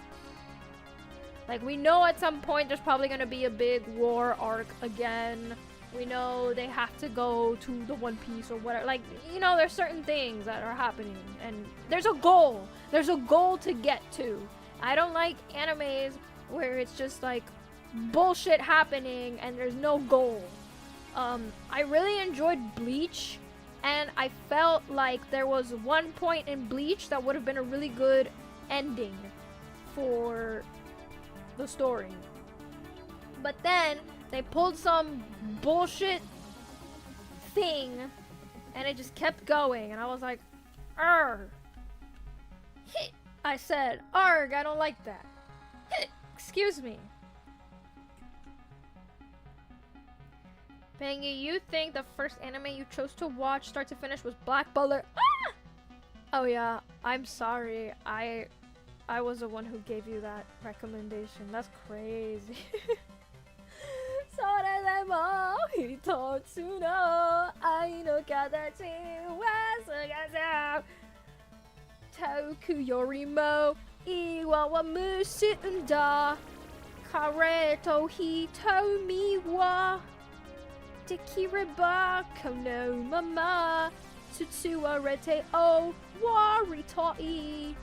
like, we know at some point there's probably gonna be a big war arc again. We know they have to go to the One Piece or whatever. Like, you know, there's certain things that are happening, and there's a goal. There's a goal to get to. I don't like animes where it's just like bullshit happening and there's no goal. I really enjoyed Bleach, and I felt like there was one point in Bleach that would have been a really good ending for the story. But then they pulled some bullshit thing and it just kept going, and I was like, arg. I said, arg, I don't like that. Excuse me. Pengy, you think the first anime you chose to watch start to finish was Black Butler? Ah! Oh yeah, I'm sorry. I was the one who gave you that recommendation. That's crazy. それでも一つの愛の形は姿遠くよりも Iwa wa musunda. Kareto hitomi wa. Tikiriba kono mama. Tutsuarete o waritoi.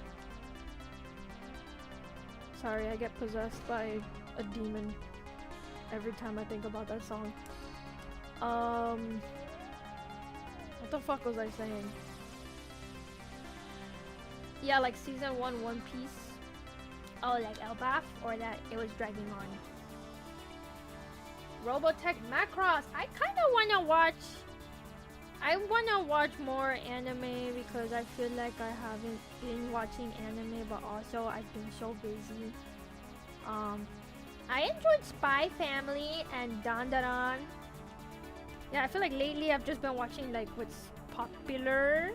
Sorry, I get possessed by a demon every time I think about that song. What the fuck was I saying? Yeah, like season 1 One Piece. Oh, like Elbaf? Or that it was dragging on. Robotech Macross! I kinda wanna watch... I wanna watch more anime because I feel like I haven't been watching anime, but also I've been so busy. I enjoyed Spy Family and Dandaran. Yeah, I feel like lately I've just been watching like what's popular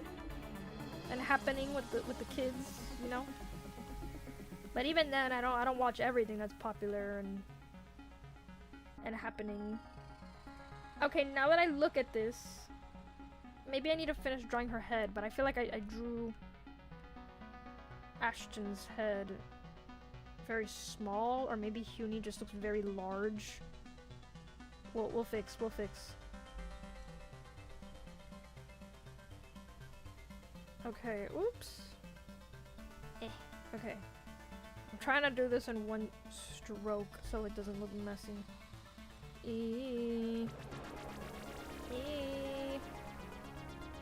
and happening with the kids, you know. But even then, I don't watch everything that's popular and happening. Okay, now that I look at this, maybe I need to finish drawing her head. But I feel like I drew Ashton's head very small, or maybe Huni just looks very large. We'll fix. Okay, oops. Okay. I'm trying to do this in one stroke so it doesn't look messy.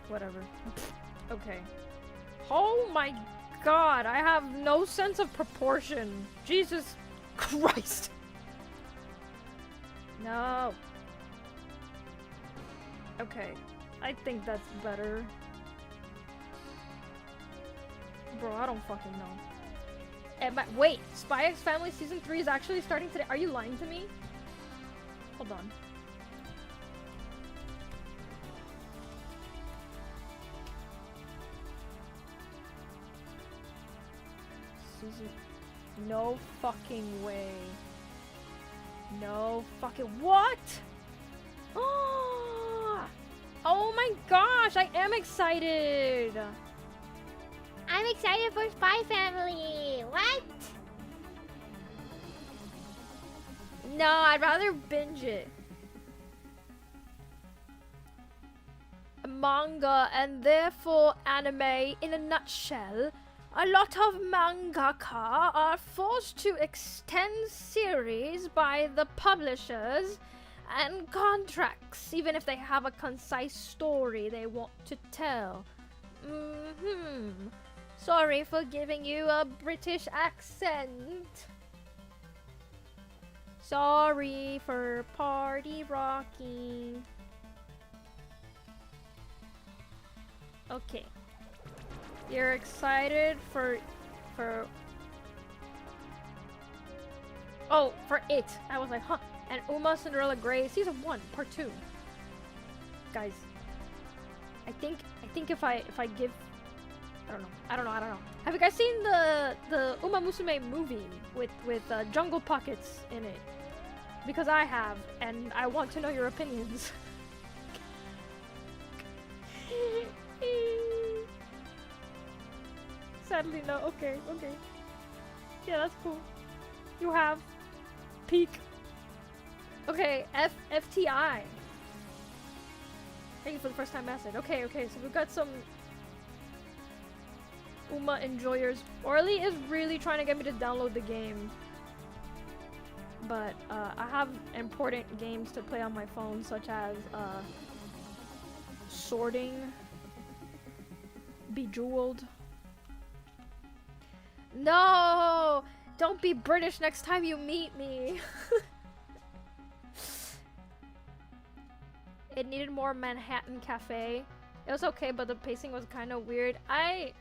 Whatever. Okay. Oh my god, I have no sense of proportion. Jesus Christ. No. Okay. I think that's better. Bro, I don't fucking know. Wait, Spy X Family Season 3 is actually starting today? Are you lying to me? Hold on. Season... No fucking way. No fucking... What?! Oh my gosh, I am excited! I'm excited for Spy Family! What?! No, I'd rather binge it. Manga and therefore anime in a nutshell. A lot of mangaka are forced to extend series by the publishers and contracts, even if they have a concise story they want to tell. Sorry for giving you a British accent. Sorry for party rocking. Okay. You're excited for oh, for it. I was like, huh. And Uma Cinderella Grey Season 1, Part 2. Guys, I think if I give I don't know. Have you guys seen the Uma Musume movie with Jungle Pockets in it? Because I have, and I want to know your opinions. Sadly, no. Okay. Yeah, that's cool. You have peak. Okay, FTI. Thank you for the first time message. Okay, so we've got some Uma enjoyers. Orly is really trying to get me to download the game. But I have important games to play on my phone, such as Sorting, Bejeweled. No! Don't be British next time you meet me. It needed more Manhattan Cafe. It was okay, but the pacing was kind of weird. I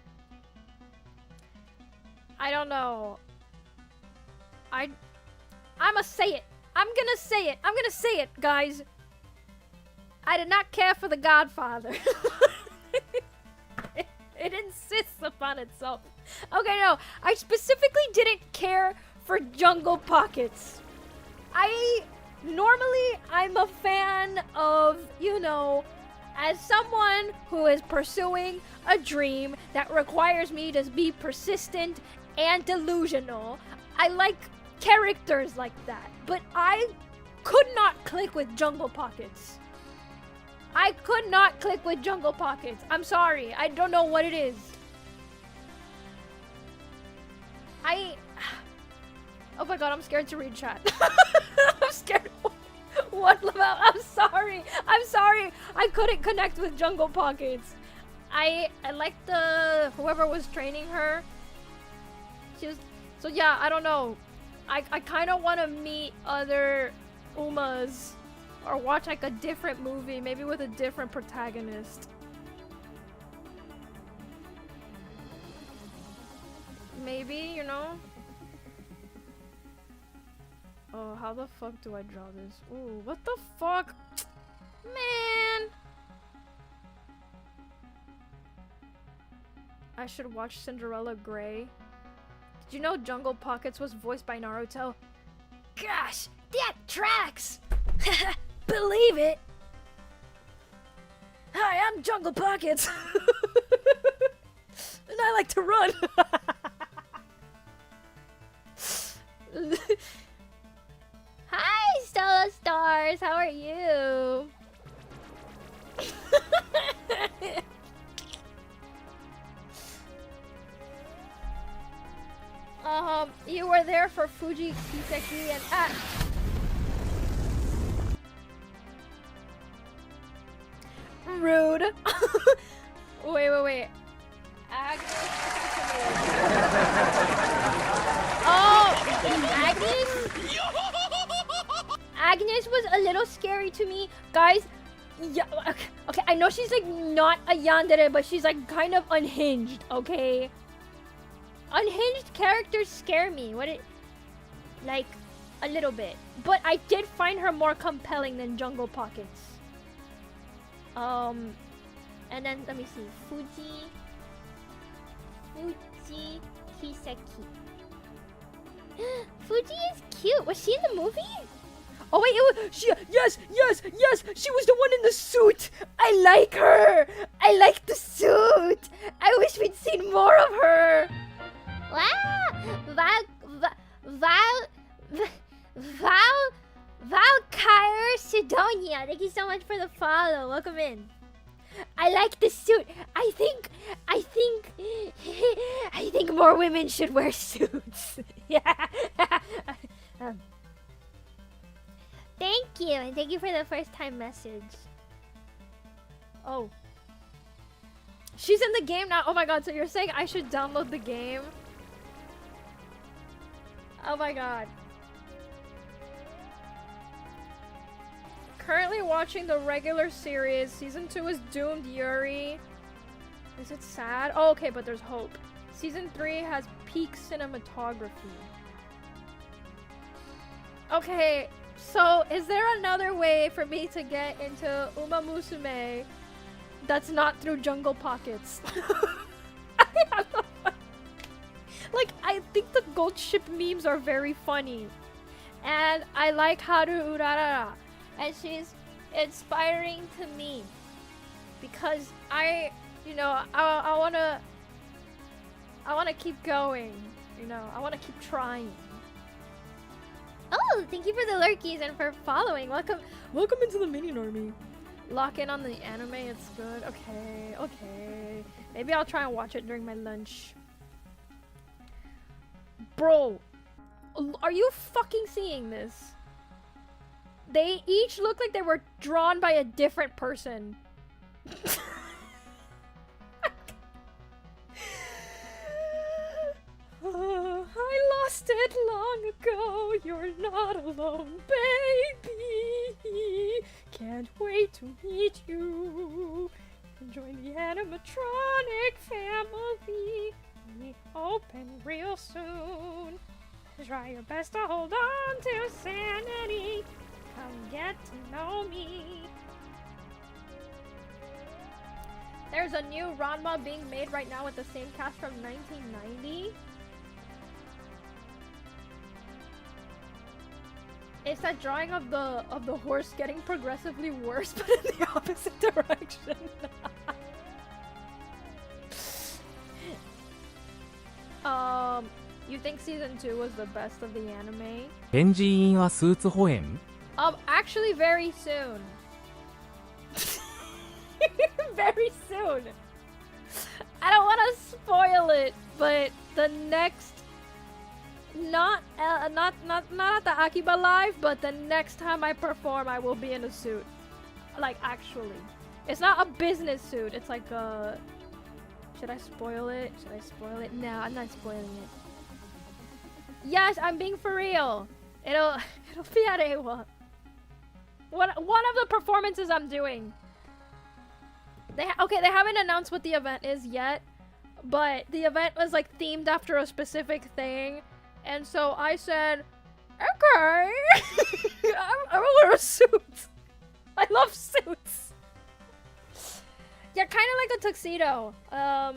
don't know. I'ma say it. I'm gonna say it, guys. I did not care for The Godfather. It insists upon itself. Okay, no. I specifically didn't care for Jungle Pockets. Normally, I'm a fan of, you know, as someone who is pursuing a dream that requires me to be persistent and delusional. I like characters like that. But I could not click with Jungle Pockets. I could not click with Jungle Pockets. I'm sorry. I don't know what it is. Oh my god, I'm scared to read chat. I'm scared. What about? I'm sorry. I'm sorry. I couldn't connect with Jungle Pockets. I like the whoever was training her. She was so yeah. I don't know. I kind of want to meet other Umas or watch like a different movie, maybe with a different protagonist. Maybe, you know. Oh, how the fuck do I draw this? Ooh, what the fuck? Man! I should watch Cinderella Grey. Did you know Jungle Pockets was voiced by Naruto? Gosh, that tracks! Believe it! Hi, I'm Jungle Pockets! And I like to run! Hi, Stella Stars! How are you? You were there for Fuji Kiseki and rude. Wait. Agnes. Oh, Agnes? Agnes was a little scary to me, guys. Yeah, okay. I know she's like not a yandere, but she's like kind of unhinged. Okay. Unhinged characters scare me. Like, a little bit. But I did find her more compelling than Jungle Pockets. And then, let me see. Fuji Kiseki. Fuji is cute. Was she in the movie? Oh wait, it was yes, she was the one in the suit. I like her. I like the suit. I wish we'd seen more of her. Wow! Valkyrie Sidonia, thank you so much for the follow. Welcome in. I like the suit. I think more women should wear suits. Yeah. Thank you, and thank you for the first time message. Oh. She's in the game now. Oh my god, so you're saying I should download the game? Oh my god. Currently watching the regular series. Season 2 is doomed, Yuri. Is it sad? Oh, okay, but there's hope. Season 3 has peak cinematography. Okay, so is there another way for me to get into Uma Musume that's not through Jungle Pockets? Like, I think the gold ship memes are very funny. And I like Haru Urarara. And she's inspiring to me. Because I wanna keep going. You know, I wanna keep trying. Oh, thank you for the lurkies and for following. Welcome into the minion army. Lock in on the anime, it's good. Okay. Maybe I'll try and watch it during my lunch. Bro, are you fucking seeing this? They each look like they were drawn by a different person. I lost it long ago. You're not alone, baby. Can't wait to meet you. Join the animatronic family. We open real soon. Try your best to hold on to sanity. Come get to know me. There's a new Ranma being made right now with the same cast from 1990. It's that drawing of the horse getting progressively worse, but in the opposite direction. You think season 2 was the best of the anime? ペンジーインはスーツ保園 Actually very soon. Very soon. I don't want to spoil it, but the next, not at the Akiba Live, but the next time I perform, I will be in a suit. Like actually, it's not a business suit. It's like a. Should I spoil it? Should I spoil it? No, I'm not spoiling it. Yes, I'm being for real. It'll be at Awa. One of the performances I'm doing. They haven't announced what the event is yet, but the event was like themed after a specific thing, and so I said, okay, I will wear a suit. I love suits. Yeah, kind of like a tuxedo. I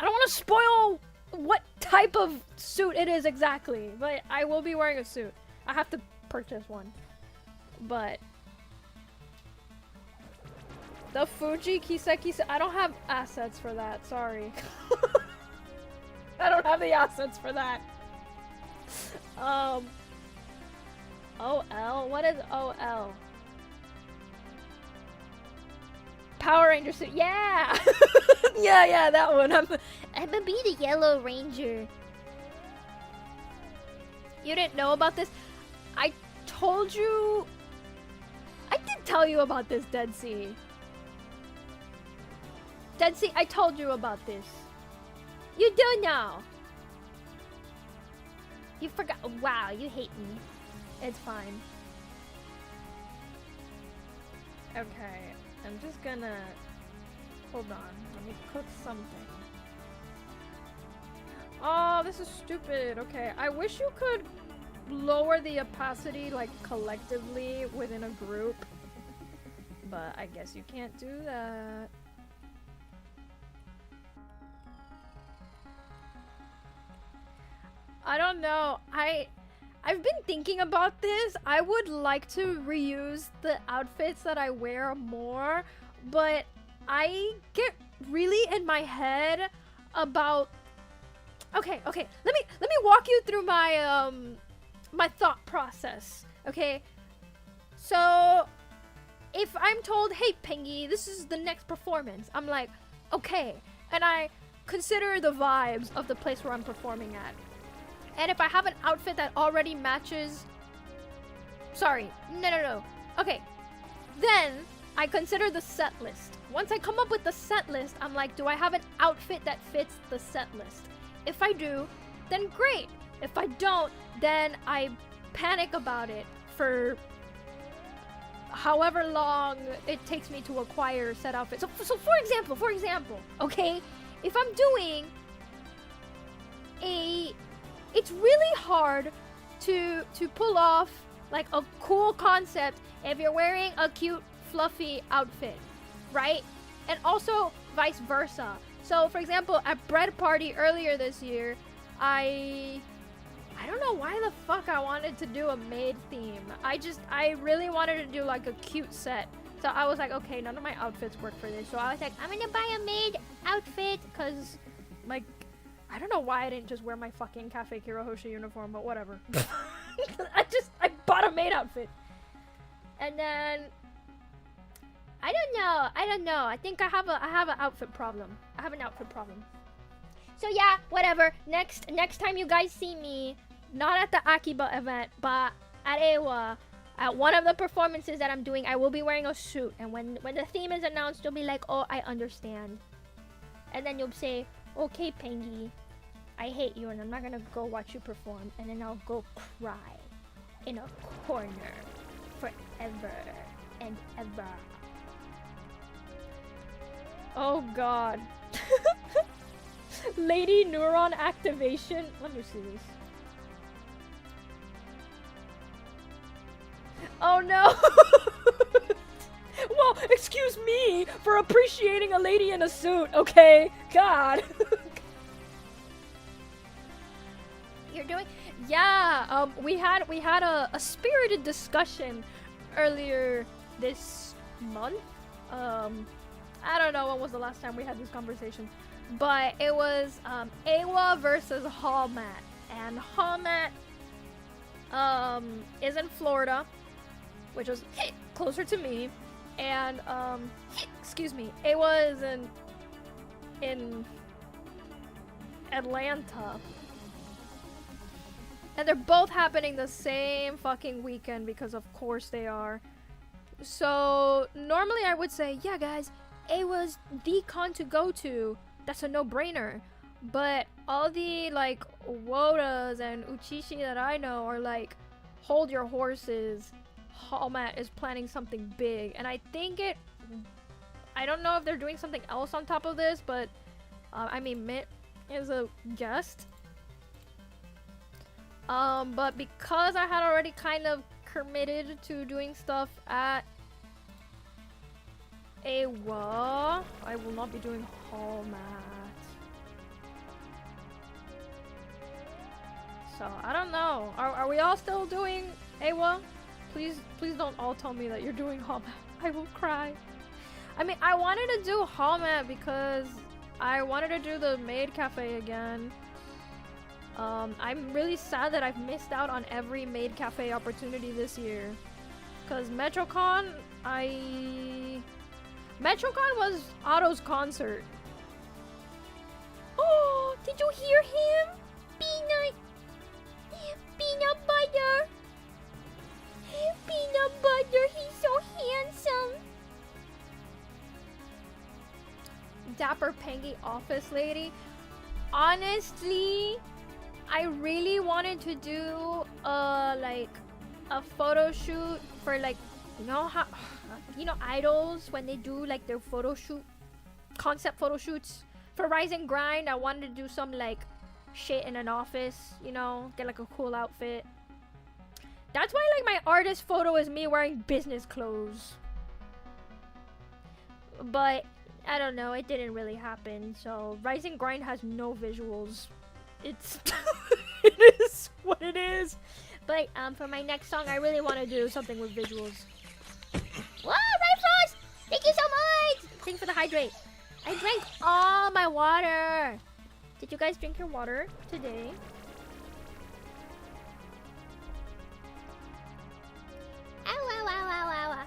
don't want to spoil what type of suit it is exactly, but I will be wearing a suit. I have to purchase one, but. The Fuji Kiseki, I don't have assets for that, sorry. I don't have the assets for that. OL? What is OL? Power Ranger suit, yeah! yeah, that one. I'm gonna be the Yellow Ranger. You didn't know about this? I told you... I did tell you about this, Dead Sea. Dead Sea, I told you about this. You do know. You forgot. Wow, you hate me. It's fine. Okay, I'm just gonna... Hold on, let me cook something. Oh, this is stupid. Okay, I wish you could lower the opacity, like, collectively within a group. But I guess you can't do that. I don't know. I've been thinking about this. I would like to reuse the outfits that I wear more, but I get really in my head about. Okay. Let me walk you through my my thought process. Okay. So if I'm told, "Hey, Pengy, this is the next performance," I'm like, "Okay," and I consider the vibes of the place where I'm performing at. And if I have an outfit that already matches... Sorry. No. Okay. Then, I consider the set list. Once I come up with the set list, I'm like, do I have an outfit that fits the set list? If I do, then great. If I don't, then I panic about it for however long it takes me to acquire said outfit. So for example, okay? If I'm doing a... It's really hard to pull off like a cool concept if you're wearing a cute fluffy outfit, right? And also vice versa. So for example, at Bread Party earlier this year, I don't know why the fuck I wanted to do a maid theme. I really wanted to do like a cute set. So I was like, okay, none of my outfits work for this. So I was like, I'm gonna buy a maid outfit because like I don't know why I didn't just wear my fucking Cafe Kirohoshi uniform, but whatever. I bought a maid outfit. And then I don't know. I think I have an outfit problem. I have an outfit problem. So yeah, whatever. Next time you guys see me, not at the Akiba event, but at Ewa, at one of the performances that I'm doing, I will be wearing a suit. And when the theme is announced, you'll be like, "Oh, I understand." And then you'll say, "Okay, Pengy, I hate you and I'm not gonna go watch you perform," and then I'll go cry in a corner forever and ever. Oh god. Lady neuron activation. Let me see this. Oh no! Well, excuse me for appreciating a lady in a suit, okay? God. You're doing? Yeah, we had a spirited discussion earlier this month. I don't know when was the last time we had this conversation, but it was Awa versus Hallmat, and Hallmat is in Florida, which was closer to me, and excuse me, Awa is in Atlanta. And they're both happening the same fucking weekend because of course they are. So normally I would say, yeah guys, Awa's the con to go to. That's a no-brainer. But all the like Wodas and Uchishi that I know are like, hold your horses. Hallmat is planning something big. And I think I don't know if they're doing something else on top of this, but I mean, Mitt is a guest. But because I had already kind of committed to doing stuff at Awa, I will not be doing Hallmat. So, I don't know. Are we all still doing Awa? Please don't all tell me that you're doing Hallmat. I will cry. I mean, I wanted to do Hallmat because I wanted to do the maid cafe again. I'm really sad that I've missed out on every maid cafe opportunity this year. Cause MetroCon was Otto's concert. Oh, did you hear him? Peanut butter. Peanut butter, he's so handsome. Dapper Pengy office lady. Honestly, I really wanted to do like a photo shoot for like, you know how, you know, idols when they do like their photo shoot, concept photo shoots for Rise and Grind. I wanted to do some like shit in an office, you know, get like a cool outfit. That's why like my artist photo is me wearing business clothes. But I don't know, it didn't really happen. So Rise and Grind has no visuals. It's it is what it is. But for my next song, I really want to do something with visuals. Whoa, Rifles! Thank you so much! Thanks for the hydrate. I drank all my water. Did you guys drink your water today? Ow, ow, ow, ow, ow.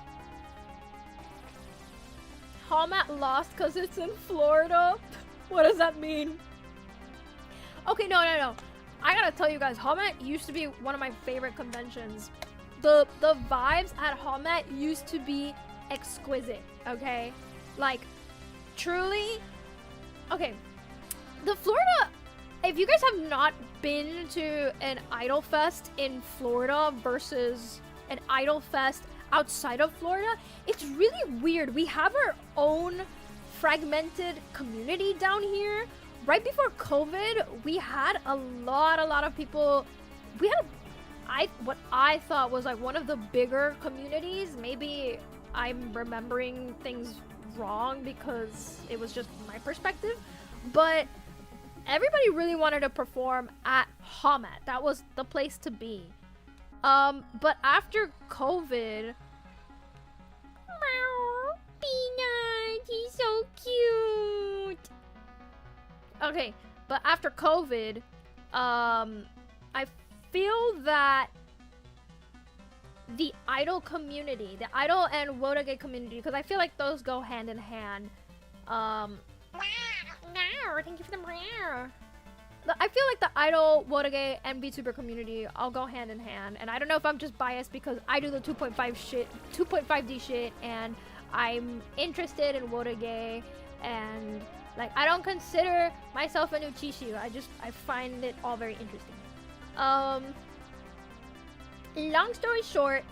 Hallmat lost because it's in Florida? What does that mean? Okay, no. I gotta tell you guys, Hallmat used to be one of my favorite conventions. The vibes at Hallmat used to be exquisite, okay? Like, truly. Okay, the Florida, if you guys have not been to an Idol Fest in Florida versus an Idol Fest outside of Florida, it's really weird. We have our own fragmented community down here. Right before COVID, we had a lot of people. We had what I thought was like one of the bigger communities. Maybe I'm remembering things wrong because it was just my perspective, but everybody really wanted to perform at Hallmat. That was the place to be. But after COVID, Peanut, he's so cute. Okay, but after COVID, I feel that the idol community, the idol and Wodage community, because I feel like those go hand in hand. Thank you for the meow. I feel like the idol, Wodage, and VTuber community all go hand in hand, and I don't know if I'm just biased because I do the 2.5D shit, and I'm interested in Wodage, and like I don't consider myself an Uchishi. I find it all very interesting. Long story short,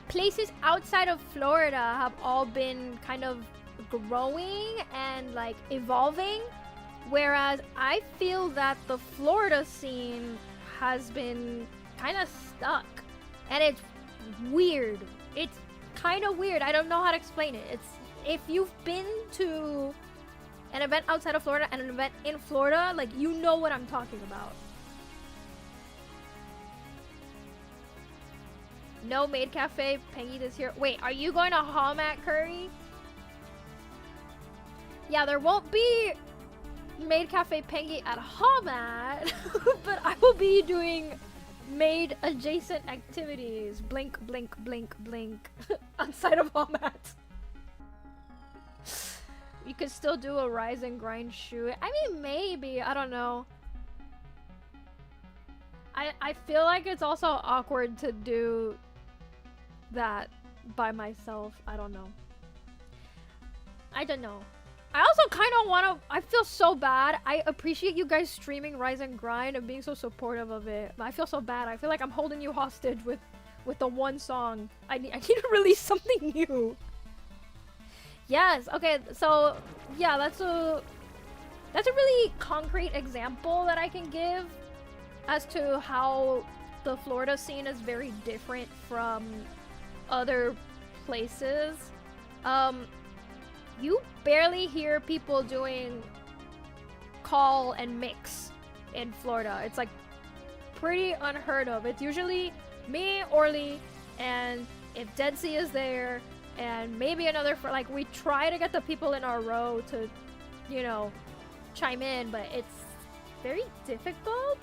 places outside of Florida have all been kind of growing and like evolving, whereas I feel that the Florida scene has been kind of stuck, and it's weird. It's kind of weird. I don't know how to explain it. It's, if you've been to an event outside of Florida and an event in Florida, like, you know what I'm talking about. No maid cafe, Pengy this year. Wait, are you going to Hallmat, Curry? Yeah, there won't be Maid Cafe Pengy at Hallmat, but I will be doing maid adjacent activities. Blink, blink, blink, blink. Outside of Hallmat. You could still do a rise and grind shoot. I mean, maybe. I don't know. I feel like it's also awkward to do that by myself. I don't know. I don't know. I also kind of want to... I feel so bad. I appreciate you guys streaming Rise and Grind and being so supportive of it. But I feel so bad. I feel like I'm holding you hostage with the one song. I need to release something new. Yes. Okay. So yeah, that's a really concrete example that I can give as to how the Florida scene is very different from other places. You barely hear people doing call and mix in Florida. It's like pretty unheard of. It's usually me, Orly, and if Dead Sea is there, and maybe another like we try to get the people in our row to, you know, chime in, but it's very difficult.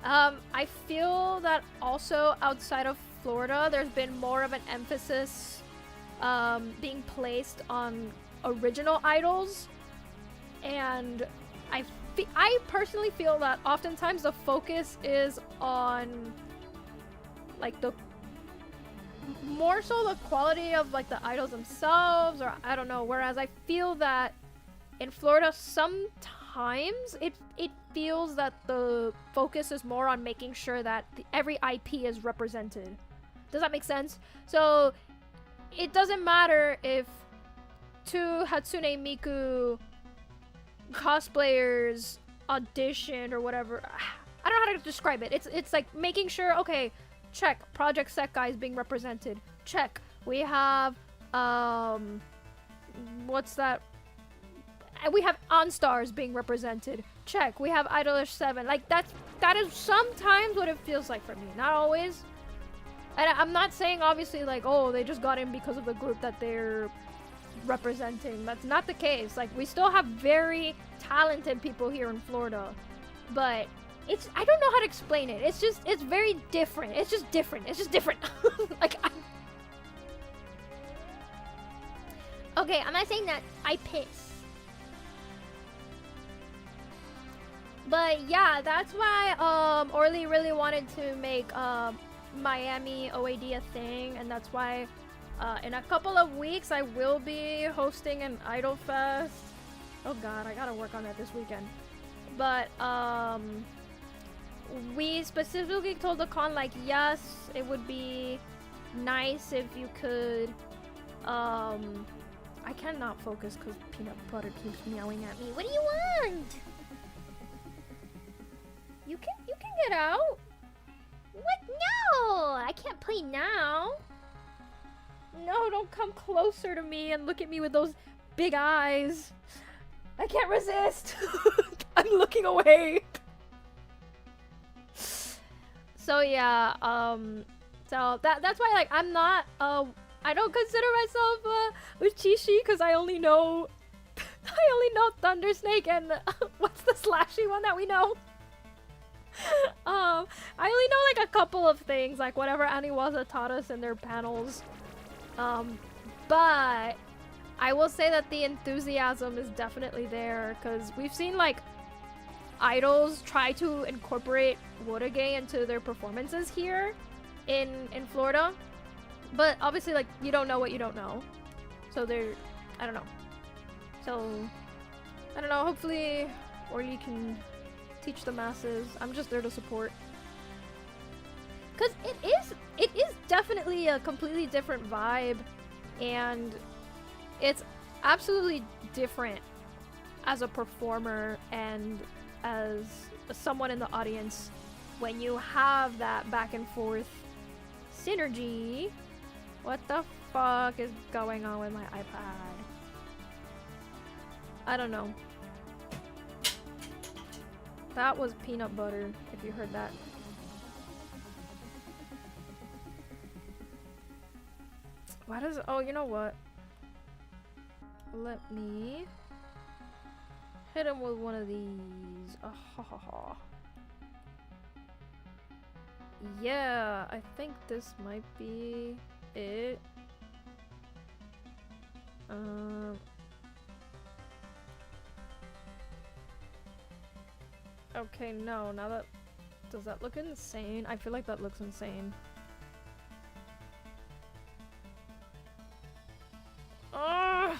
I feel that also outside of Florida, there's been more of an emphasis being placed on original idols, and I personally feel that oftentimes the focus is on like the more so the quality of like the idols themselves, or I don't know, whereas I feel that in Florida sometimes it feels that the focus is more on making sure that every IP is represented. Does that make sense? So it doesn't matter if two Hatsune Miku cosplayers auditioned or whatever. I don't know how to describe it. It's like making sure, okay, check, Project Sekai is being represented. Check. We have what's that? We have OnStars being represented. Check. We have Idolish 7. Like that is sometimes what it feels like for me. Not always. And I'm not saying obviously like, oh, they just got in because of the group that they're representing. That's not the case. Like, we still have very talented people here in Florida. But it's, I don't know how to explain it. It's very different. It's just different. Like, okay, I'm not saying that I piss. But yeah, that's why Orly really wanted to make Miami OAD a thing, and that's why in a couple of weeks I will be hosting an Idol Fest. Oh god, I gotta work on that this weekend. But we specifically told the con, like, yes, it would be nice if you could I cannot focus because peanut butter keeps meowing at me. What do you want? You can get out. What? No! I can't play now. No, don't come closer to me and look at me with those big eyes. I can't resist. I'm looking away. So yeah, so that's why, like, I'm not I don't consider myself Uchishi because I only know Thunder Snake and what's the slashy one that we know? I only know like a couple of things, like whatever Aniwaza taught us in their panels. But I will say that the enthusiasm is definitely there, because we've seen like idols try to incorporate Wotage into their performances here in Florida. But obviously, like, you don't know what you don't know. So they're, I don't know. So, I don't know, hopefully, or you can teach the masses. I'm just there to support. Because it is definitely a completely different vibe. And it's absolutely different as a performer and as someone in the audience when you have that back and forth synergy. What the fuck is going on with my iPad? I don't know. That was peanut butter, if you heard that. Why does... Oh, you know what? Let me Hit him with one of these. Ah, ha, ha, ha. Yeah, I think this might be it. Okay, no, now that... Does that look insane? I feel like that looks insane. Ugh!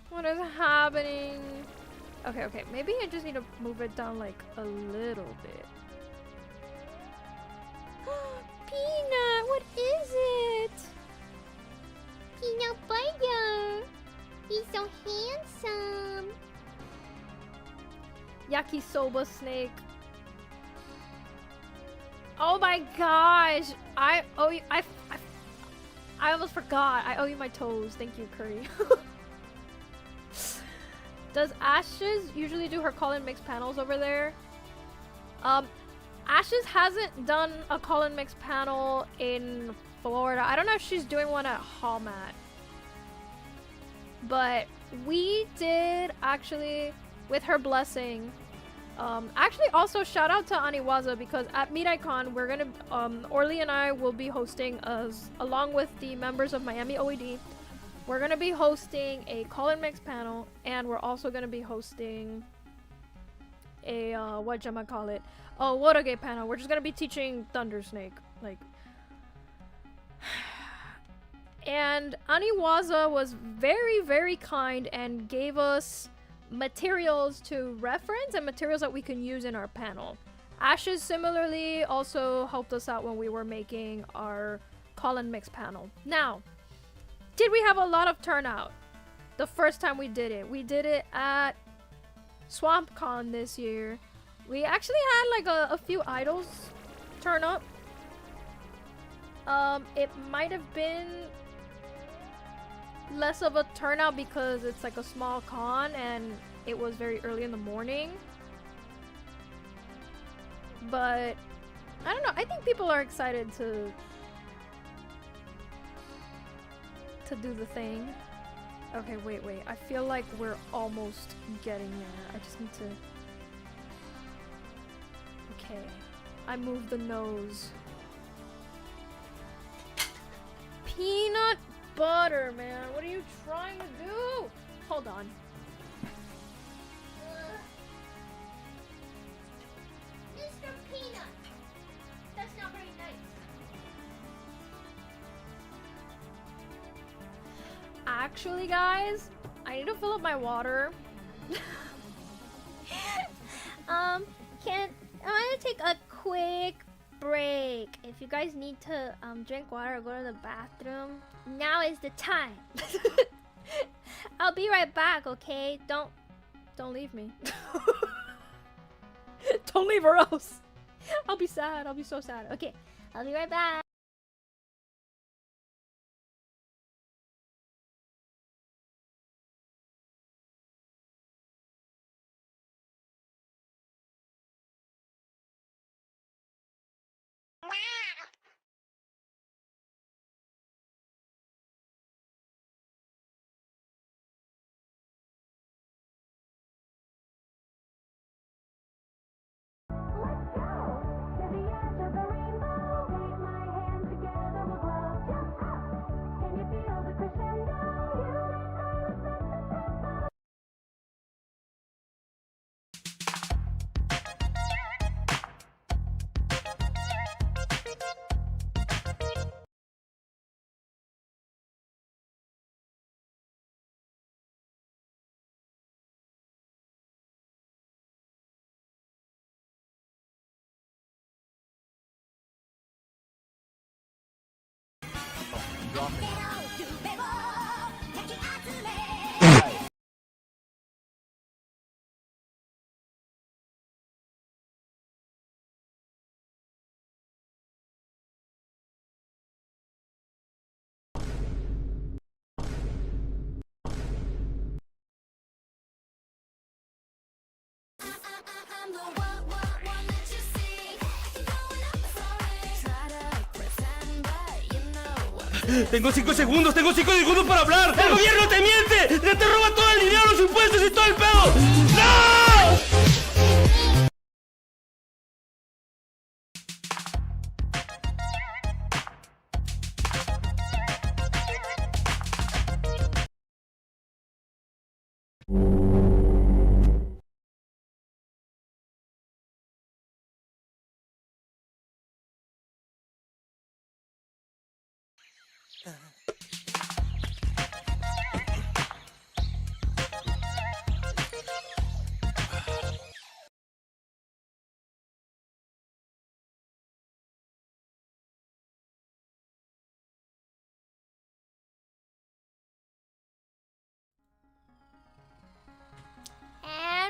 What is happening? Okay, okay, maybe I just need to move it down like a little bit. Peanut, what is it? Peanut butter. He's so handsome. Yakisoba snake. Oh my gosh! I owe you. I almost forgot. I owe you my toes. Thank you, Curry. Does Ashes usually do her call-in mix panels over there? Ashes hasn't done a call-in mix panel in Florida. I don't know if she's doing one at Hallmat. But we did actually, with her blessing. Actually, also shout out to Aniwaza because at MeetIcon we're gonna Orly and I will be hosting us along with the members of Miami OED. We're gonna be hosting a call-in mix panel, and we're also gonna be hosting a whatchamacallit, a Woroge panel. We're just gonna be teaching Thunder Snake, like. And Aniwaza was very, very kind and gave us materials to reference and materials that we can use in our panel. Ashes similarly also helped us out when we were making our call-in mix panel. Now, did we have a lot of turnout the first time we did it? We did it at SwampCon this year. We actually had like a few idols turn up. It might have been less of a turnout because it's like a small con and it was very early in the morning. But I don't know, I think people are excited to do the thing. Okay, wait, I feel like we're almost getting there. I just need to... Okay, I moved the nose. Peanut butter, man. What are you trying to do? Hold on. Mr. Peanut. That's not very nice. Actually, guys, I need to fill up my water. I'm gonna take a quick break. If you guys need to drink water or go to the bathroom, now is the time. I'll be right back, okay? Don't leave me. Don't leave or else. I'll be sad. I'll be so sad. Okay, I'll be right back. Tengo 5 segundos para hablar. El gobierno te miente, te roba todo el dinero, los impuestos y todo el pedo. And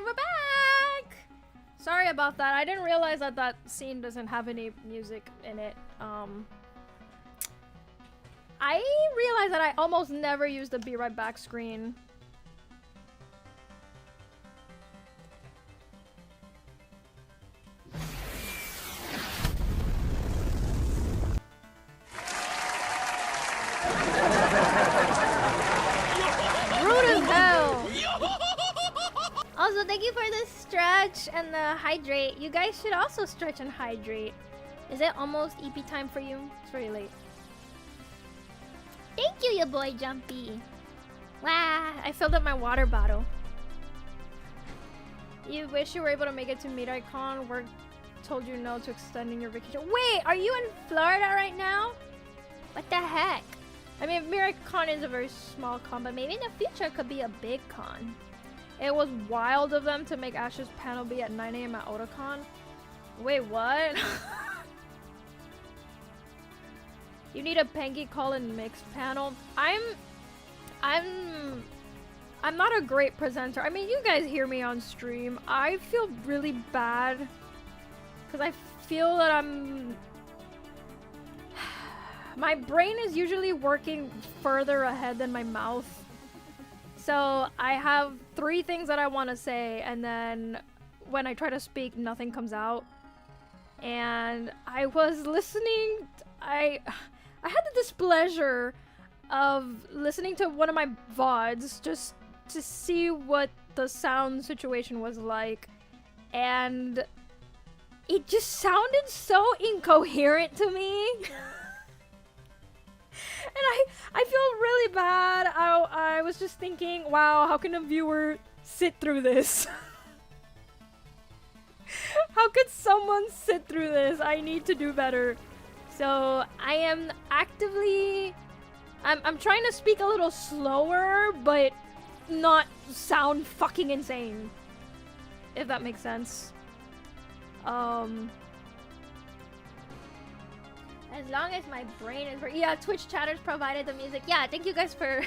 we're back! Sorry about that. I didn't realize that that scene doesn't have any music in it. I realized that I almost never use the be right back screen. Rude as hell! Also, thank you for the stretch and the hydrate. You guys should also stretch and hydrate. Is it almost EP time for you? It's very late. Thank you, your boy Jumpy. Wow, I filled up my water bottle. You wish you were able to make it to MidICon. Work told you no to extending your vacation. Wait, are you in Florida right now? What the heck? I mean, MidICon is a very small con, but maybe in the future it could be a big con. It was wild of them to make Ash's panel be at 9 AM at Otakon. Wait, what? You need a Pengy call and mix panel. I'm not a great presenter. I mean, you guys hear me on stream. I feel really bad because I feel that my brain is usually working further ahead than my mouth. So I have 3 things that I want to say, and then when I try to speak, nothing comes out. And I was listening. I had the displeasure of listening to one of my VODs just to see what the sound situation was like, and it just sounded so incoherent to me. And I feel really bad. I was just thinking, wow, how can a viewer sit through this? How could someone sit through this? I need to do better. So I am actively, I'm trying to speak a little slower, but not sound fucking insane. If that makes sense. As long as my brain is... Yeah, Twitch chatters provided the music. Yeah, thank you guys for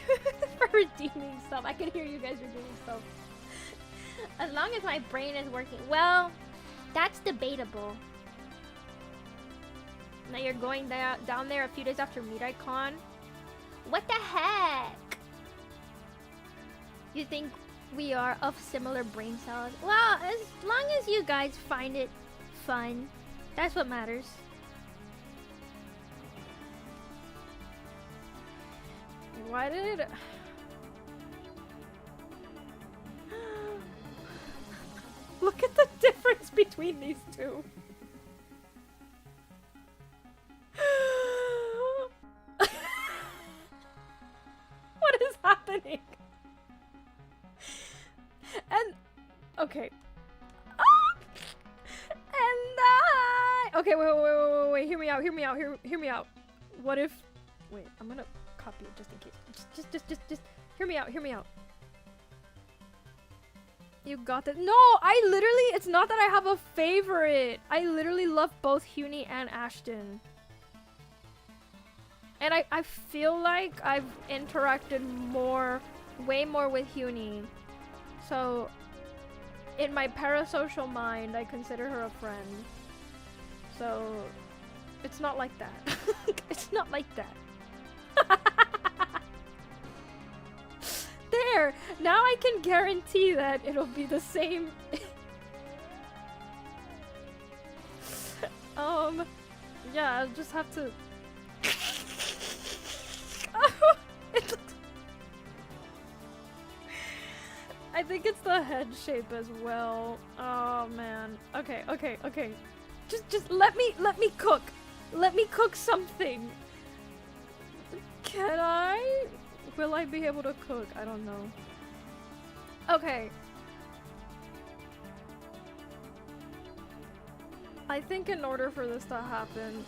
for redeeming stuff. I can hear you guys redeeming stuff. As long as my brain is working. Well, that's debatable. Now you're going down there a few days after MidICon. What the heck? You think we are of similar brain cells? Well, as long as you guys find it fun, that's what matters. Why did... Look at the difference between these two. What is happening? And... Okay. Okay, wait, hear me out. What if... Wait, I'm gonna copy it just in case. Just hear me out. You got this. No, I literally, it's not that I have a favorite. I literally love both Huni and Ashton. And I feel like I've interacted way more with Huni. So, in my parasocial mind, I consider her a friend. So, it's not like that. It's not like that. There! Now I can guarantee that it'll be the same. Yeah, I'll just have to... It looks... I think it's the head shape as well. Oh man. Okay. Just let me cook. Let me cook something. Can I? Will I be able to cook? I don't know. Okay. I think in order for this to happen,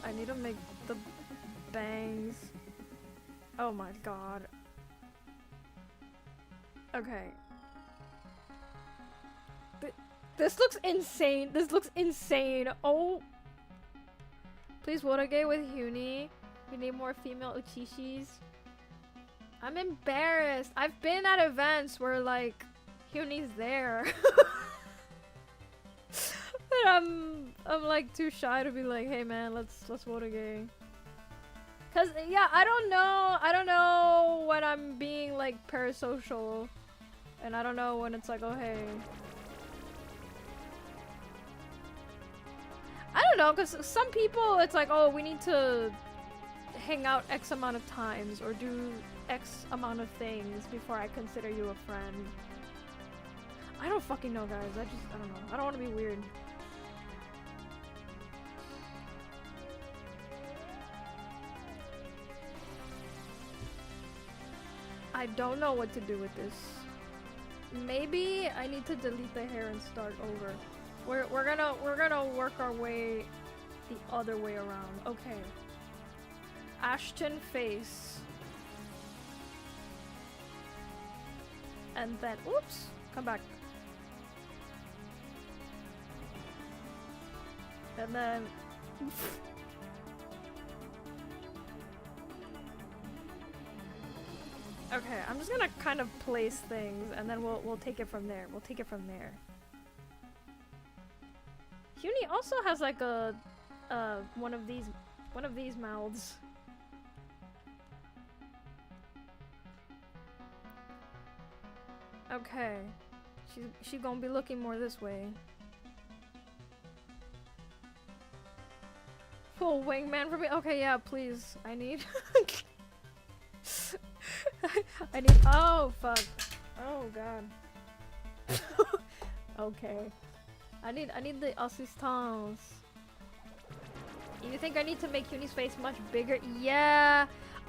I need to make the bangs. Oh my god. Okay. This looks insane. This looks insane. Oh. Please Wotagay with Huni. We need more female Uchishis. I'm embarrassed. I've been at events where like Huni's there. But I'm like too shy to be like, hey man, let's Wotagay. Cause yeah, I don't know when I'm being like parasocial. And I don't know when it's like, oh hey. I don't know, cause some people it's like, oh we need to hang out X amount of times or do X amount of things before I consider you a friend. I don't fucking know guys, I don't know. I don't wanna be weird. I don't know what to do with this. Maybe I need to delete the hair and start over. We're gonna work our way the other way around. Okay. Ashton face. And then oops, come back. And then okay, I'm just gonna kind of place things and then we'll take it from there. We'll take it from there. Huni also has like a one of these mouths. Okay. She's gonna be looking more this way. Full wingman for me. Okay, yeah, please. I need I need oh fuck. Oh god. Okay. I need the assistance. You think I need to make Huni's face much bigger? Yeah.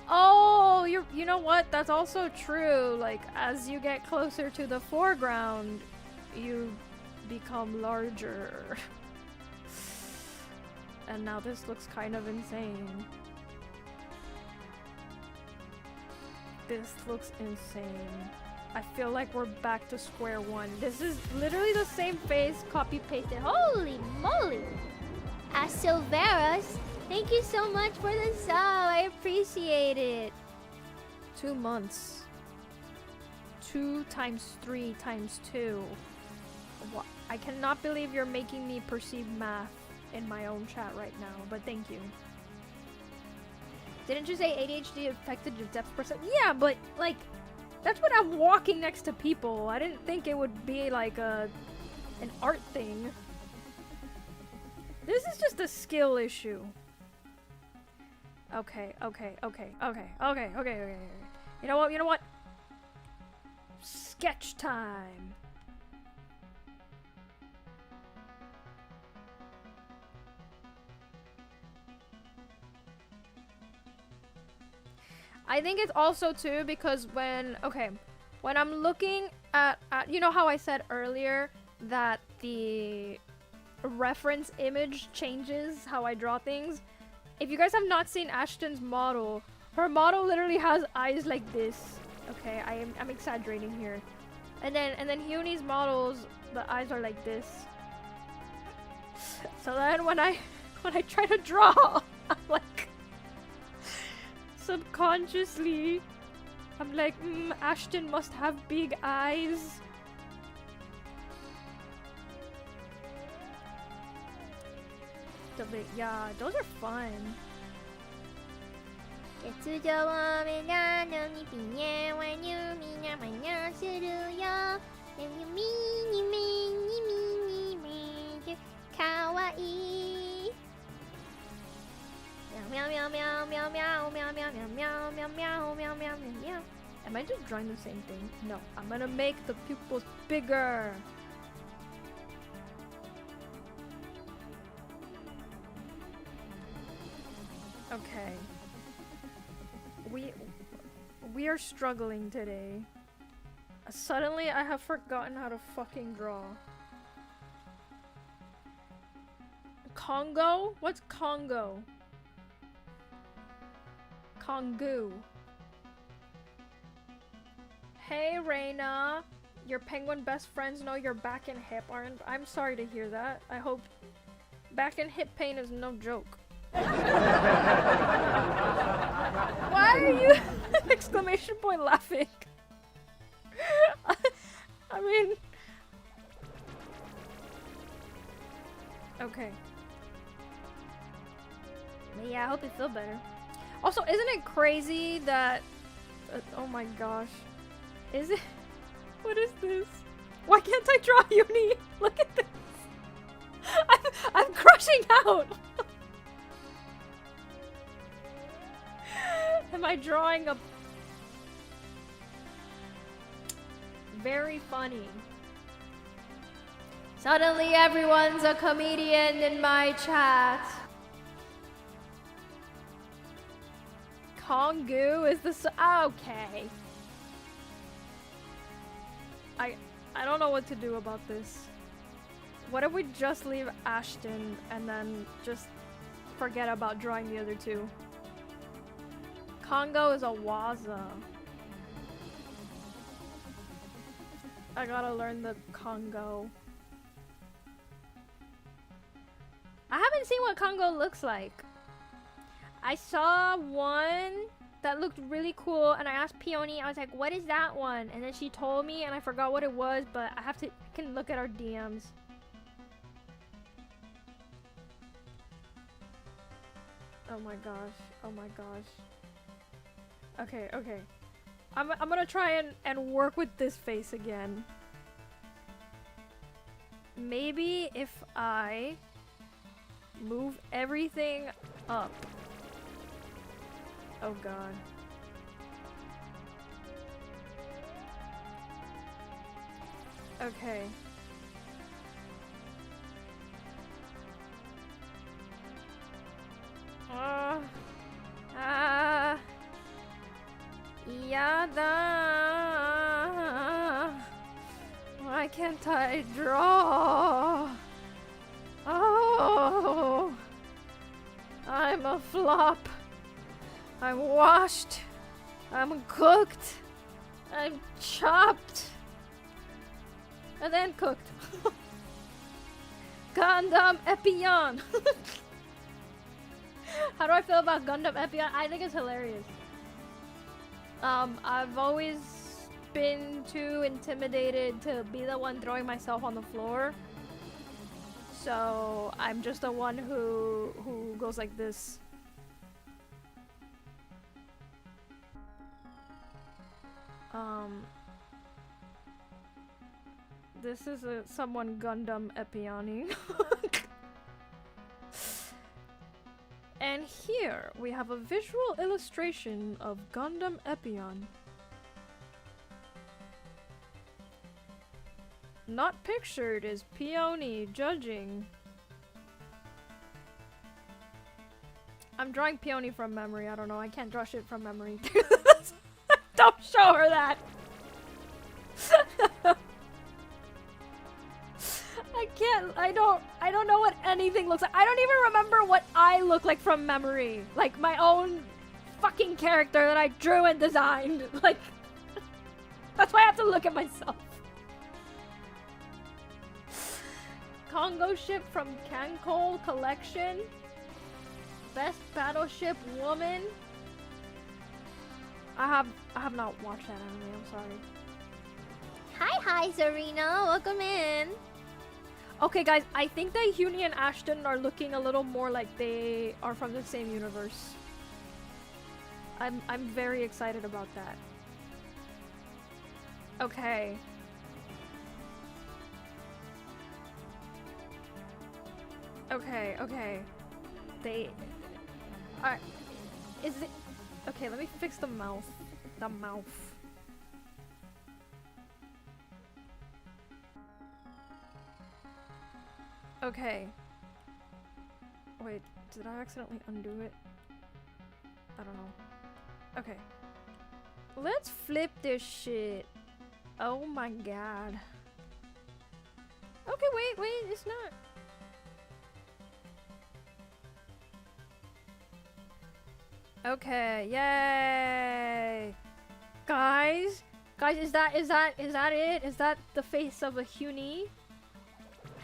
Oh, you know what? That's also true. Like as you get closer to the foreground, you become larger. And now this looks kind of insane. This looks insane. I feel like we're back to square one. This is literally the same face, copy pasted. Holy moly! Silveros, thank you so much for the sub. I appreciate it. 2 months. 2 times 3 times 2. What? I cannot believe you're making me perceive math in my own chat right now, but thank you. Didn't you say ADHD affected your depth perception? Yeah, but like, that's when I'm walking next to people. I didn't think it would be like an art thing. This is just a skill issue. Okay. You know what? Sketch time. I think it's also too because when I'm looking at you know how I said earlier that the reference image changes how I draw things. If you guys have not seen Ashton's model, her model literally has eyes like this. Okay, I'm exaggerating here. And then Huni's models, the eyes are like this. So then when I try to draw, I'm like subconsciously I'm like, Ashton must have big eyes. Yeah, those are fun. Am I just drawing the same thing? No, I'm gonna make the pupils bigger. Okay. We are struggling today. Suddenly, I have forgotten how to fucking draw. Congo? What's Congo? Kongu. Hey, Reina. Your penguin best friends know your back and hip aren't. I'm sorry to hear that. I hope back and hip pain is no joke. Why are you exclamation point laughing? I mean, okay. But yeah, I hope you feel better. Also, isn't it crazy that oh my gosh. Is it? What is this? Why can't I draw Uni? Look at this. I'm crushing out. Am I drawing a very funny? Suddenly everyone's a comedian in my chat. Kongu is the okay. I don't know what to do about this. What if we just leave Ashton and then just forget about drawing the other two? Congo is a Waza. I gotta learn the Congo. I haven't seen what Congo looks like. I saw one that looked really cool and I asked Peony, I was like, what is that one? And then she told me and I forgot what it was, but I can look at our DMs. Oh my gosh, oh my gosh. Okay, okay. I'm gonna try and work with this face again. Maybe if I move everything up. Oh god. Okay. Yada. Why can't I draw? Oh. I'm a flop. I'm washed. I'm cooked. I'm chopped. And then cooked. Gundam Epion. How do I feel about Gundam Epion? I think it's hilarious. I've always been too intimidated to be the one throwing myself on the floor. So I'm just the one who goes like this. This is someone Gundam Epioning. And here we have a visual illustration of Gundam Epion. Not pictured is Peony judging. I'm drawing Peony from memory. I don't know. I can't draw shit from memory. Don't show her that. I can't. I don't know what anything looks like. I don't even remember what I look like from memory. Like my own fucking character that I drew and designed. Like that's why I have to look at myself. Congo ship from Kankol collection. Best battleship woman. I have not watched that anime, I'm sorry. Hi Serena, welcome in. Okay guys, I think that Huni and Ashton are looking a little more like they are from the same universe. I'm very excited about that. Okay. Okay. They are. Is it? Okay, let me fix the mouth. The mouth. Okay. Wait, did I accidentally undo it? I don't know. Okay. Let's flip this shit. Oh my god. Okay, wait, it's not. Okay, yay! Guys, is that it? Is that the face of a Huni?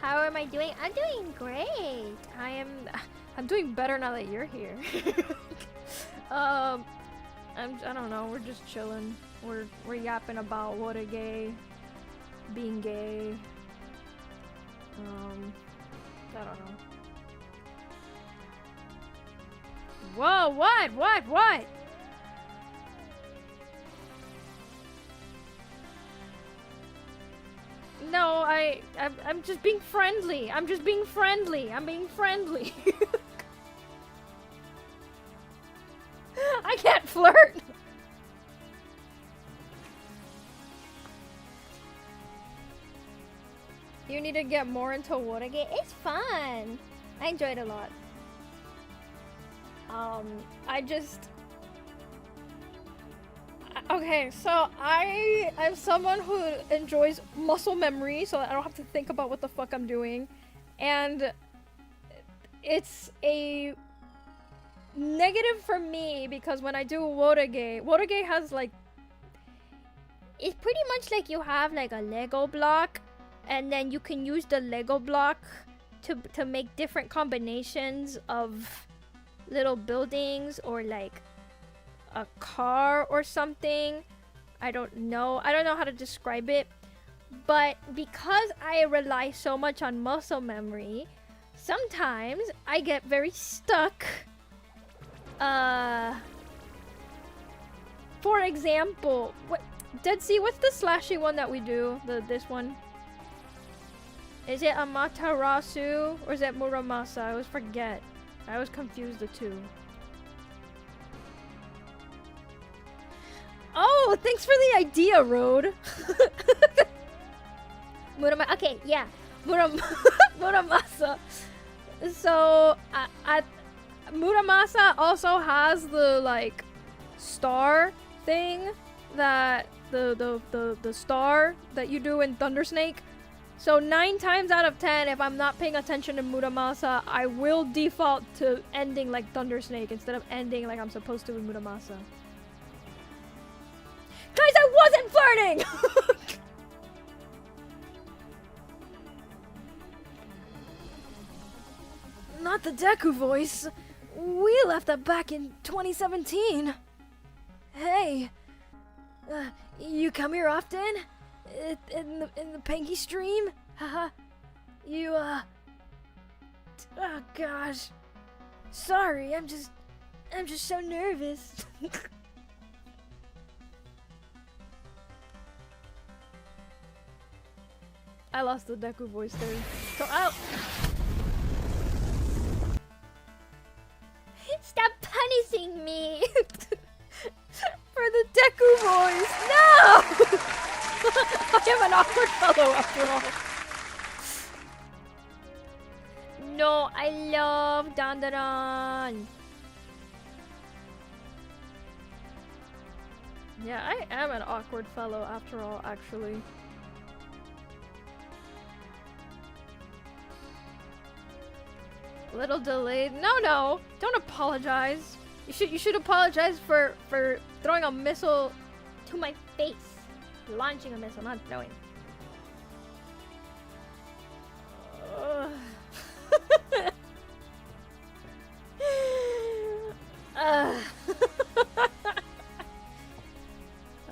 How am I doing? I'm doing great. I'm doing better now that you're here. I don't know, we're just chilling. We're yapping about what a gay, being gay. I don't know. Whoa, what? No, I'm just being friendly. I'm being friendly. I can't flirt. You need to get more into Watergate. It's fun. I enjoyed it a lot. Okay, so I am someone who enjoys muscle memory, so I don't have to think about what the fuck I'm doing. And it's a negative for me because when I do Watergate has like... It's pretty much like you have like a Lego block, and then you can use the Lego block to make different combinations of little buildings or like a car or something. I don't know how to describe it, but because I rely so much on muscle memory, sometimes I get very stuck. For example, Dead Sea, what's the slashy one that we do? This one? Is it Amaterasu or is it Muramasa? I always forget. I always confuse the two. Oh, thanks for the idea, Road. Okay, yeah. Muramasa. So, Muramasa also has the like star thing that the star that you do in Thunder Snake. So 9 times out of 10, if I'm not paying attention to Muramasa, I will default to ending like Thunder Snake instead of ending like I'm supposed to in Muramasa. Guys, I wasn't flirting! Not the Deku voice. We left that back in 2017. Hey, you come here often? In the Pengy stream? Haha. You, oh gosh. Sorry, I'm just so nervous. I lost the Deku voice there. So Stop punishing me. For the Deku voice. No! I am an awkward fellow after all. No, I love Dandadan. Yeah, I am an awkward fellow after all, actually. Little delayed. No, don't apologize. You should apologize for throwing a missile To my face. Launching a missile, not throwing.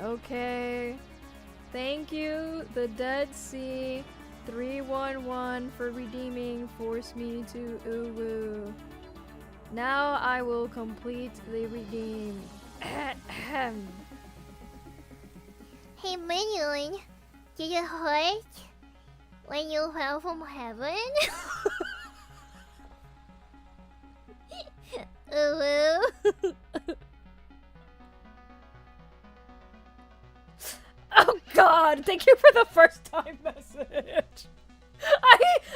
Okay. Thank you, the Dead Sea 311 for redeeming Force Me to Uwu. Now I will completely redeem. Hey Minion, did it hurt when you fell from heaven? Ooh. Oh god, thank you for the first time message.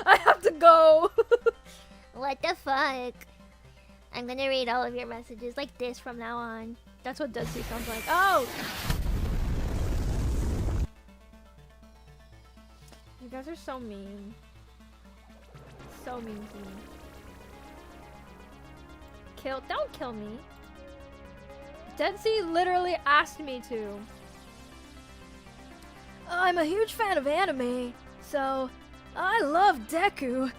I have to go. What the fuck? I'm gonna read all of your messages like this from now on. That's what Dead Sea sounds like. Oh! You guys are so mean. So mean to me. Don't kill me. Dead Sea literally asked me to. I'm a huge fan of anime, so I love Deku.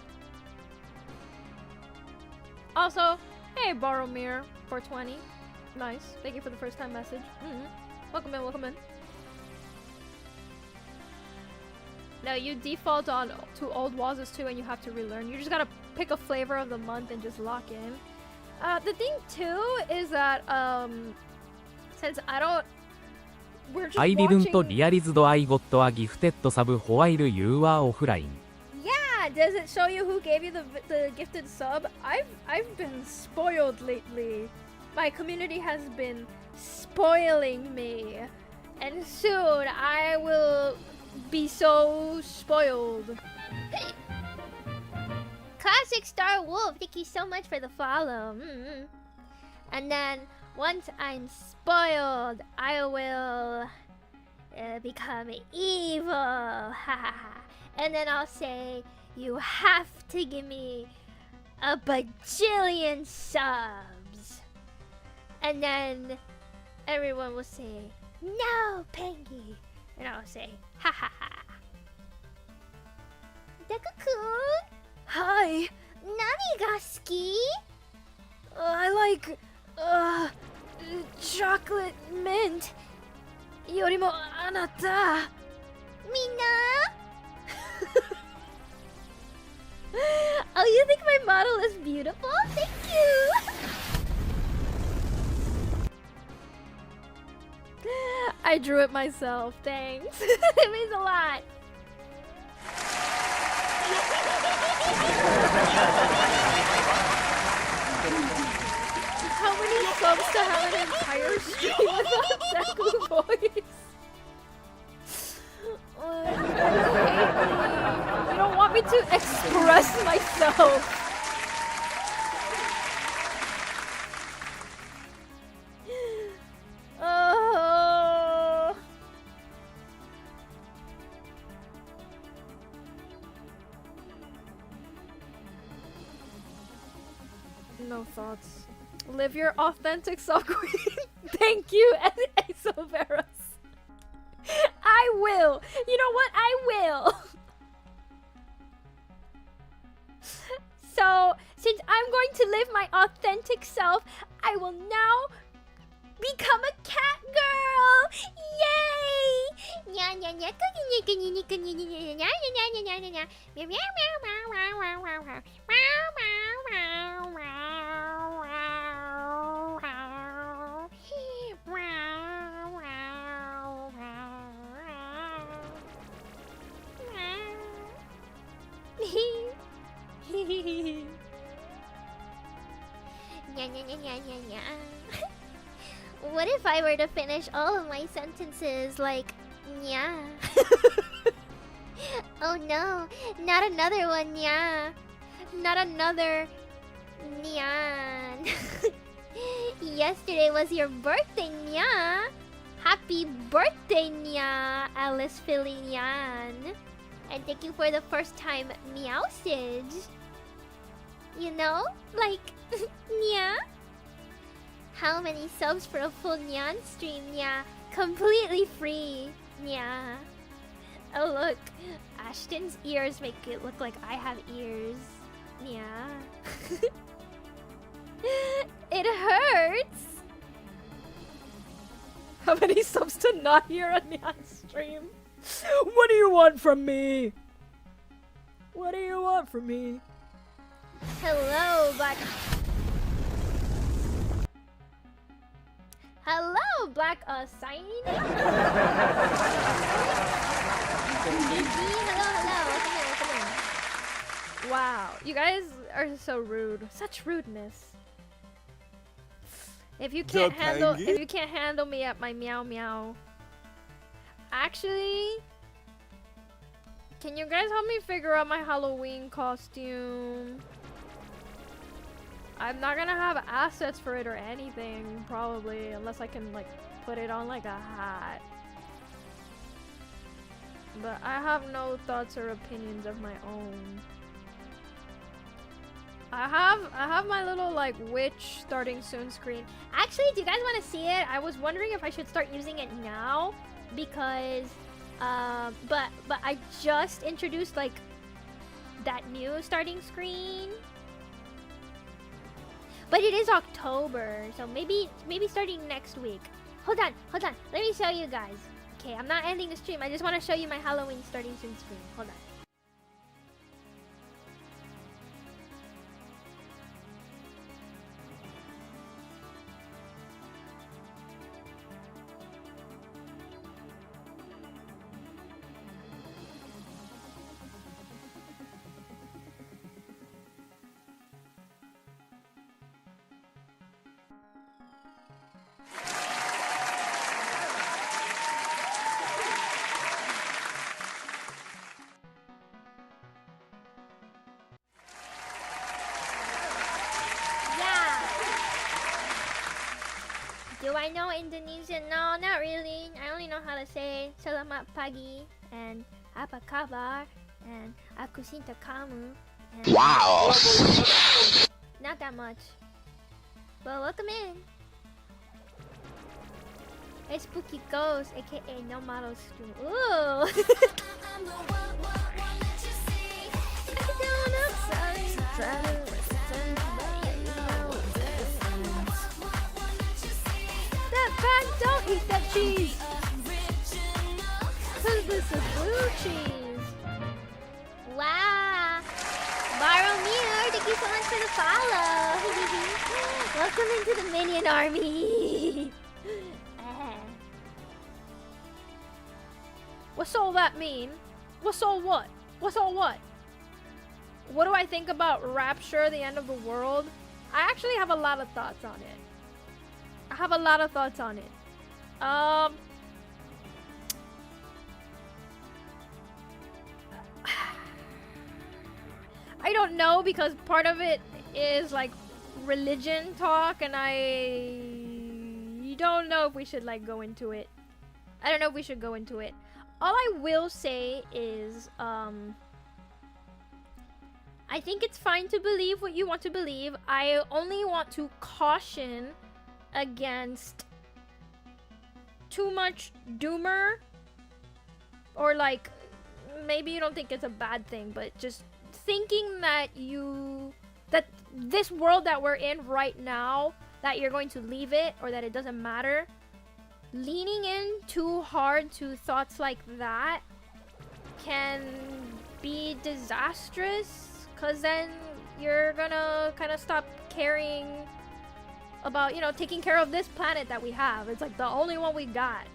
Also, hey Boromir 420. Nice. Thank you for the first time message. Welcome in, welcome in. No, you default on to old Wazas too, and you have to relearn. You just gotta pick a flavor of the month and just lock in. The thing too is that since I don't, we're just I didn't watching. realize I got a gifted sub while you were offline. Yeah, does it show you who gave you the gifted sub? I've been spoiled lately. My community has been spoiling me, and soon I will be so spoiled. Classic Star Wolf, thank you so much for the follow. And then once I'm spoiled, I will become evil. And then I'll say, you have to give me a bajillion subs. And then everyone will say, no, Pengy. And I'll say, ha ha ha. Deku-kun? Hi. Nani ga suki? I like, chocolate mint. Yorimo anata. Minna? Oh, you think my model is beautiful? Thank you! I drew it myself, thanks. It means a lot. How many subs to have an entire stream without Deku voice? You don't want me to express myself. Oh. No thoughts. Live your authentic self, Queen. Thank you, Isoverus. I will. You know what? I will. So, since I'm going to live my authentic self, I will now become a cat girl. Yay! What if I were to finish all of my sentences like, nya? Oh no, not another one, nya. Not another nyan. Yesterday was your birthday, nya. Happy birthday, nya, Alice Filinian. And thank you for the first time meowsage. You know? Like, nya? How many subs for a full Nyan stream? Yeah, completely free. Yeah. Oh look, Ashton's ears make it look like I have ears. Yeah. It hurts. How many subs to not hear a Nyan stream? What do you want from me? What do you want from me? Hello, Black. Hello, Black Sign. Hello. Welcome in. Wow, you guys are so rude. Such rudeness. If you can't handle me at my meow meow. Actually, can you guys help me figure out my Halloween costume? I'm not gonna have assets for it or anything, probably, unless I can like put it on like a hat. but I have no thoughts or opinions of my own. I have my little like witch starting soon screen. Actually, do you guys want to see it? I was wondering if I should start using it now because but I just introduced like that new starting screen. But it is October, so maybe starting next week. Hold on. Let me show you guys. Okay, I'm not ending the stream. I just want to show you my Halloween starting soon screen. Hold on. Do I know Indonesian? No, not really. I only know how to say selamat pagi and apa kabar and aku cinta kamu. And wow! Not that much. But welcome in. It's Spooky Ghost, aka No Model Stream. Ooh! That bag, don't eat that cheese! Cause this is blue cheese. Wow! Borrow Mir, thank you so much for the follow! Welcome into the minion army! What's all that mean? What's all what? What's all what? What do I think about Rapture, the end of the world? I actually have a lot of thoughts on it. I don't know because part of it is like religion talk and I don't know if we should like go into it. I don't know if we should go into it. All I will say is I think it's fine to believe what you want to believe. I only want to caution against too much doomer, or like maybe you don't think it's a bad thing, but just thinking that this world that we're in right now, that you're going to leave it or that it doesn't matter. Leaning in too hard to thoughts like that can be disastrous, because then you're gonna kind of stop caring about, you know, taking care of this planet that we have. It's like the only one we got.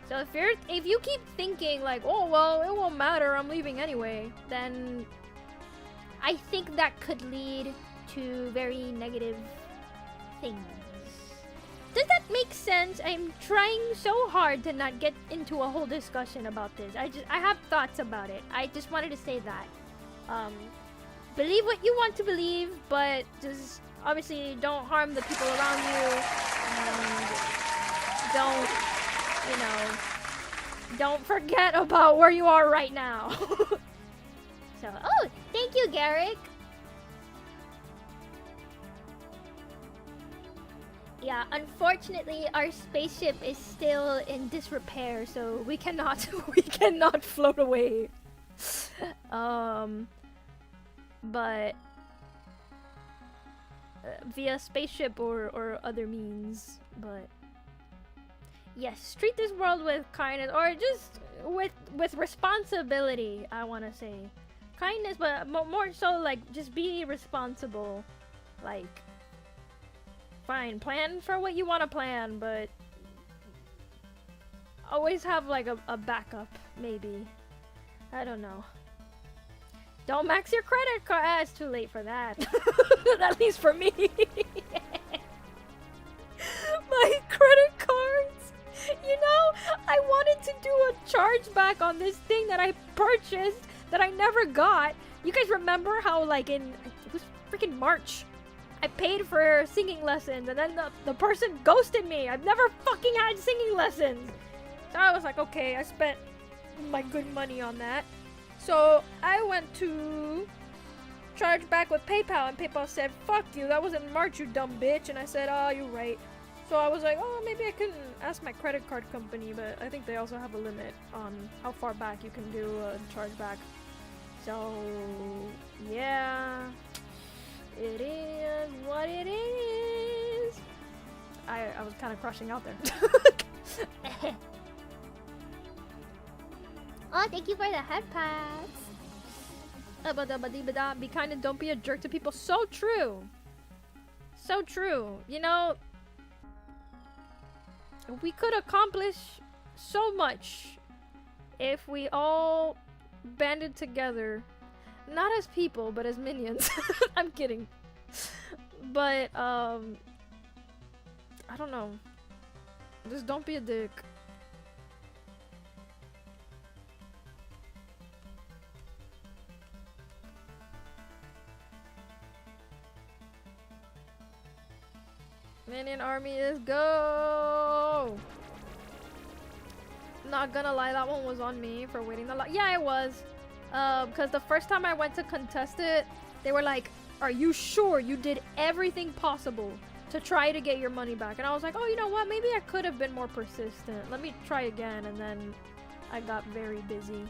So if you keep thinking like, oh well, it won't matter, I'm leaving anyway, then I think that could lead to very negative things. Does that make sense? I'm trying so hard to not get into a whole discussion about this. I have thoughts about it. I just wanted to say that. Believe what you want to believe, but just obviously don't harm the people around you, and don't forget about where you are right now. So, oh, thank you, Garrick. Yeah, unfortunately, our spaceship is still in disrepair, so we cannot float away. But via spaceship or other means. But yes, treat this world with kindness, or just with responsibility. I want to say kindness, but more so like just be responsible. Like, fine, plan for what you want to plan, but always have like a backup, maybe. I don't know. Don't max your credit card. It's too late for that. At least for me. My credit cards. You know, I wanted to do a chargeback on this thing that I purchased that I never got. You guys remember how like it was freaking March, I paid for singing lessons and then the person ghosted me. I've never fucking had singing lessons. So I was like, okay, I spent my good money on that. So I went to charge back with PayPal, and PayPal said, "Fuck you, that was in March, you dumb bitch." And I said, "Oh, you're right." So I was like, "Oh, maybe I can ask my credit card company," but I think they also have a limit on how far back you can do a chargeback. So yeah, it is what it is. I was kind of crushing out there. Oh, thank you for the head pads. Be kind and don't be a jerk to people. So true. So true. You know, we could accomplish so much if we all banded together. Not as people, but as minions. I'm kidding. But, I don't know. Just don't be a dick. Minion army is go! Not gonna lie, that one was on me for waiting the lot. Yeah, it was. Because the first time I went to contest it, they were like, "Are you sure you did everything possible to try to get your money back?" And I was like, "Oh, you know what? Maybe I could have been more persistent. Let me try again." And then I got very busy.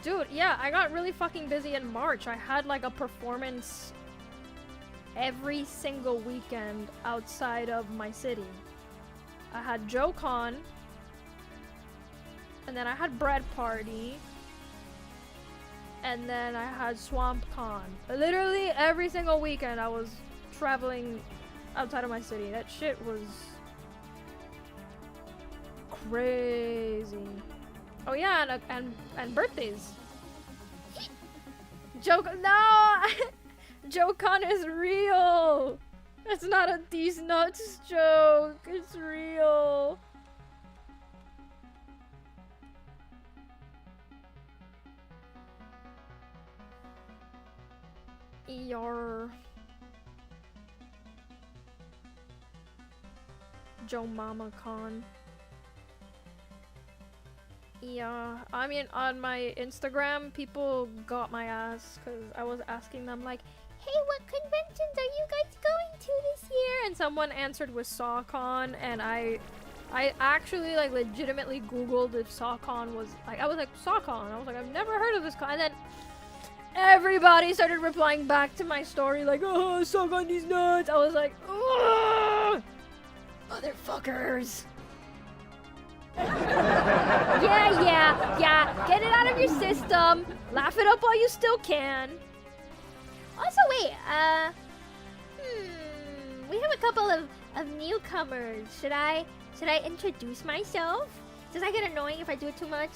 Dude, yeah, I got really fucking busy in March. I had like a performance every single weekend outside of my city. I had JoeCon, and then I had Bread Party, and then I had SwampCon. Literally every single weekend I was traveling outside of my city. That shit was crazy. Oh yeah, and birthdays. JoeCon is real. It's not a these nuts joke. It's real. ER. Joe Mama Con. Yeah, I mean, on my Instagram, people got my ass because I was asking them like, "Hey, what conventions are you guys going to this year?" And someone answered with SawCon, and I actually like legitimately Googled if SawCon was like, I was like, SawCon. I was like, I've never heard of this con. And then everybody started replying back to my story like, "Oh, SawCon these nuts." I was like, "Ugh, motherfuckers." Yeah, get it out of your system. Laugh it up while you still can. Also, wait, we have a couple of newcomers. Should I introduce myself? Does that get annoying if I do it too much?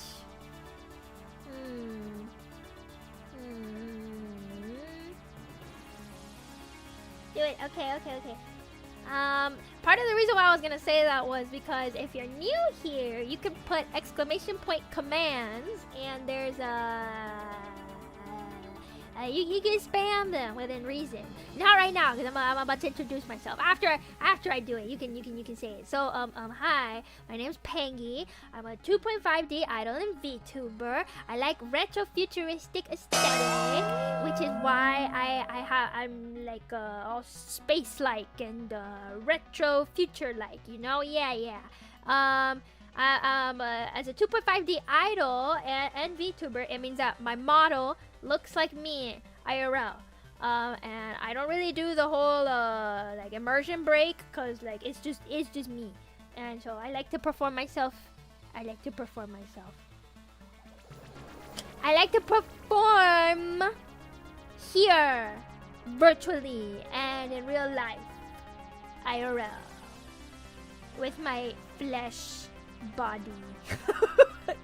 Do it. Okay. Part of the reason why I was gonna say that was because if you're new here, you can put exclamation point commands, and there's you can spam them within reason. Not right now, because I'm about to introduce myself. After I do it, you can say it. So hi, my name's Pengy. I'm a 2.5D idol and VTuber. I like retrofuturistic aesthetic, which is why I'm like all space-like and retro future-like. You know, yeah. As a 2.5D idol and VTuber, it means that my model looks like me IRL. And I don't really do the whole like immersion break, cause like it's just me. And so I like to perform myself. I like to perform here, virtually, and in real life, IRL, with my flesh body.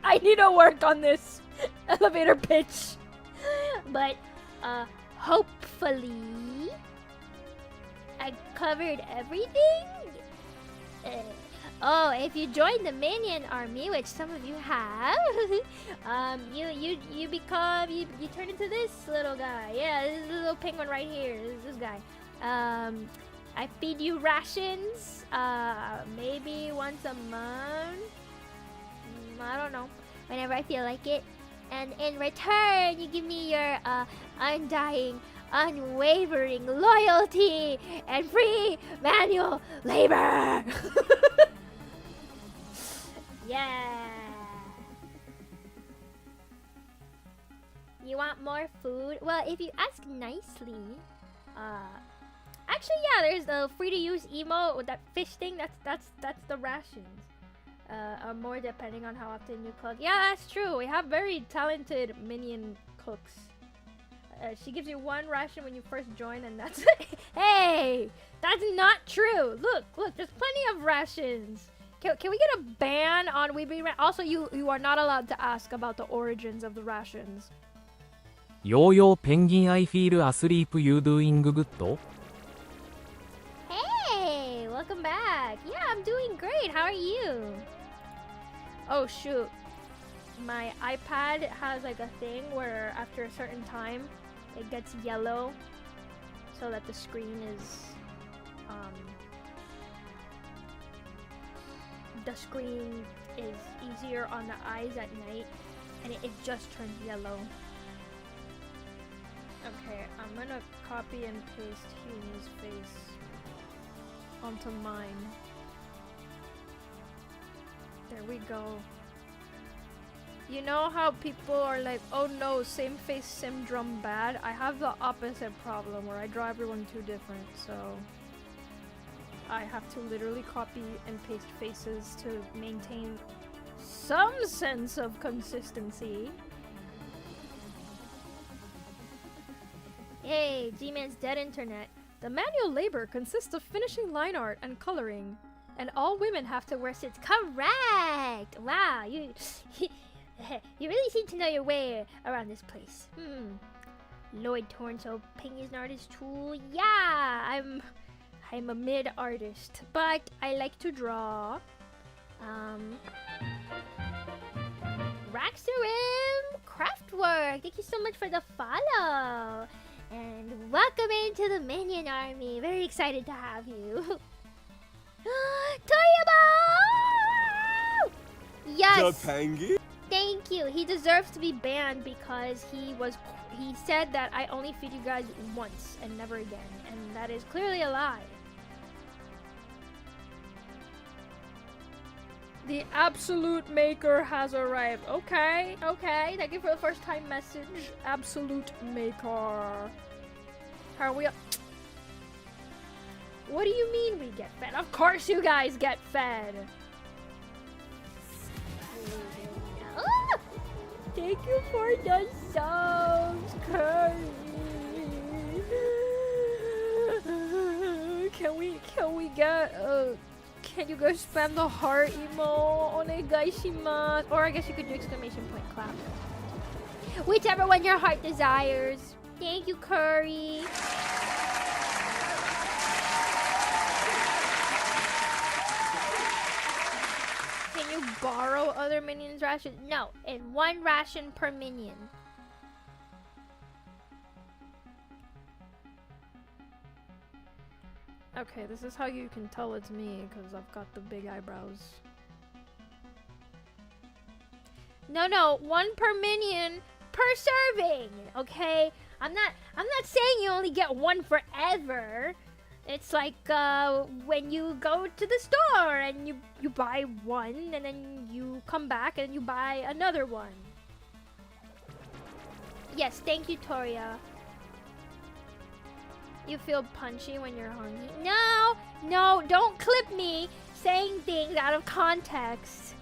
I need to work on this elevator pitch. But hopefully I covered everything. Oh, if you join the minion army, which some of you have, you turn into this little guy. Yeah, this little penguin right here. This guy. I feed you rations, maybe once a month. I don't know, whenever I feel like it. And in return, you give me your undying, unwavering loyalty and free manual labor. Yeah. You want more food? Well, if you ask nicely, actually, yeah, there's the free to use emote with that fish thing. That's the rations. More depending on how often you cook. Yeah, that's true. We have very talented minion cooks. She gives you one ration when you first join, and that's hey, that's not true. Look, there's plenty of rations. Can we get a ban on Weeby? Also, you are not allowed to ask about the origins of the rations. Yo, Penguin, I feel asleep. You doing good? Hey, welcome back. Yeah, I'm doing great. How are you? Oh shoot, my iPad has like a thing where after a certain time it gets yellow so that the screen is easier on the eyes at night, and it just turns yellow. Okay, I'm gonna copy and paste Huey's face onto mine. There we go. You know how people are like, oh no, same face syndrome bad? I have the opposite problem where I draw everyone too different, so I have to literally copy and paste faces to maintain some sense of consistency. Hey, G-Man's dead internet. The manual labor consists of finishing line art and coloring. And all women have to wear suits. Correct! Wow, you you really seem to know your way around this place. Lloyd Torrance, Pengy's an artist too. Yeah, I'm a mid artist, but I like to draw. Raxarim Craftwork, thank you so much for the follow. And welcome into the Minion Army. Very excited to have you. Toyabo! Yes. The Pengy? Thank you. He deserves to be banned because he said that I only feed you guys once and never again, and that is clearly a lie. The absolute maker has arrived. Okay. Thank you for the first time message. Absolute maker. How are we? What do you mean we get fed? Of course you guys get fed. Ah! Thank you for the subs, Curry. Can we get can you guys spam the heart emo? Onegaishimasu. Or I guess you could do exclamation point clap. Whichever one your heart desires. Thank you, Curry. Can you borrow other minions' rations? No, in one ration per minion. Okay, this is how you can tell it's me, because I've got the big eyebrows. No, one per minion per serving, okay? I'm not saying you only get one forever. It's like when you go to the store and you buy one and then you come back and you buy another one. Yes, thank you, Toria. You feel punchy when you're hungry? No, don't clip me saying things out of context.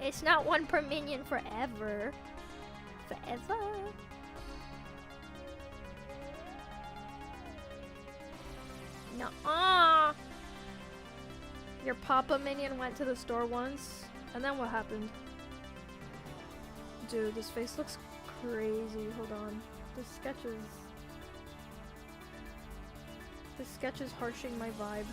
It's not one per minion forever. Forever. Nuh-uh. Your Papa minion went to the store once, and then what happened? Dude, this face looks crazy. Hold on. This sketch is harshing my vibe.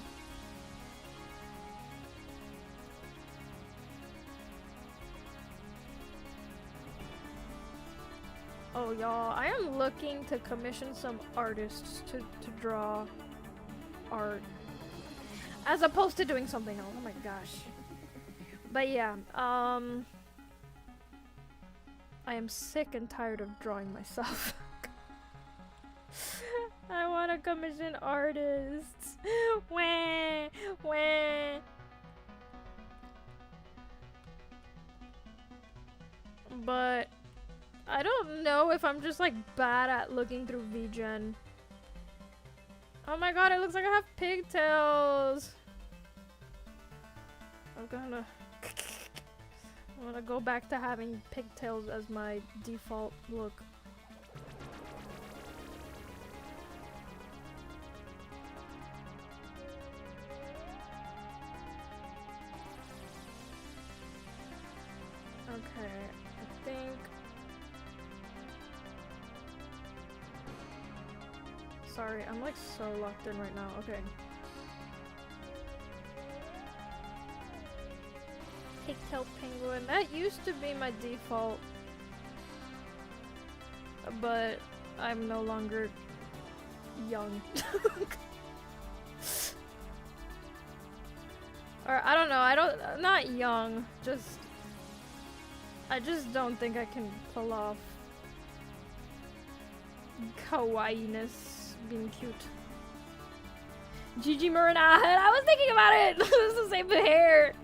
Oh, So y'all, I am looking to commission some artists to draw art. As opposed to doing something else. Oh my gosh. But yeah, I am sick and tired of drawing myself. I want to commission artists. Wah, wah. But I don't know if I'm just like bad at looking through VGen. Oh my god, it looks like I have pigtails. I'm gonna go back to having pigtails as my default look. Okay, I think... Sorry, I'm like so locked in right now. Okay. Pigtail penguin. That used to be my default. But I'm no longer young. Or I don't know, not young, I just don't think I can pull off kawaii-ness, being cute. Gigi Marina, I was thinking about it! It's the same hair!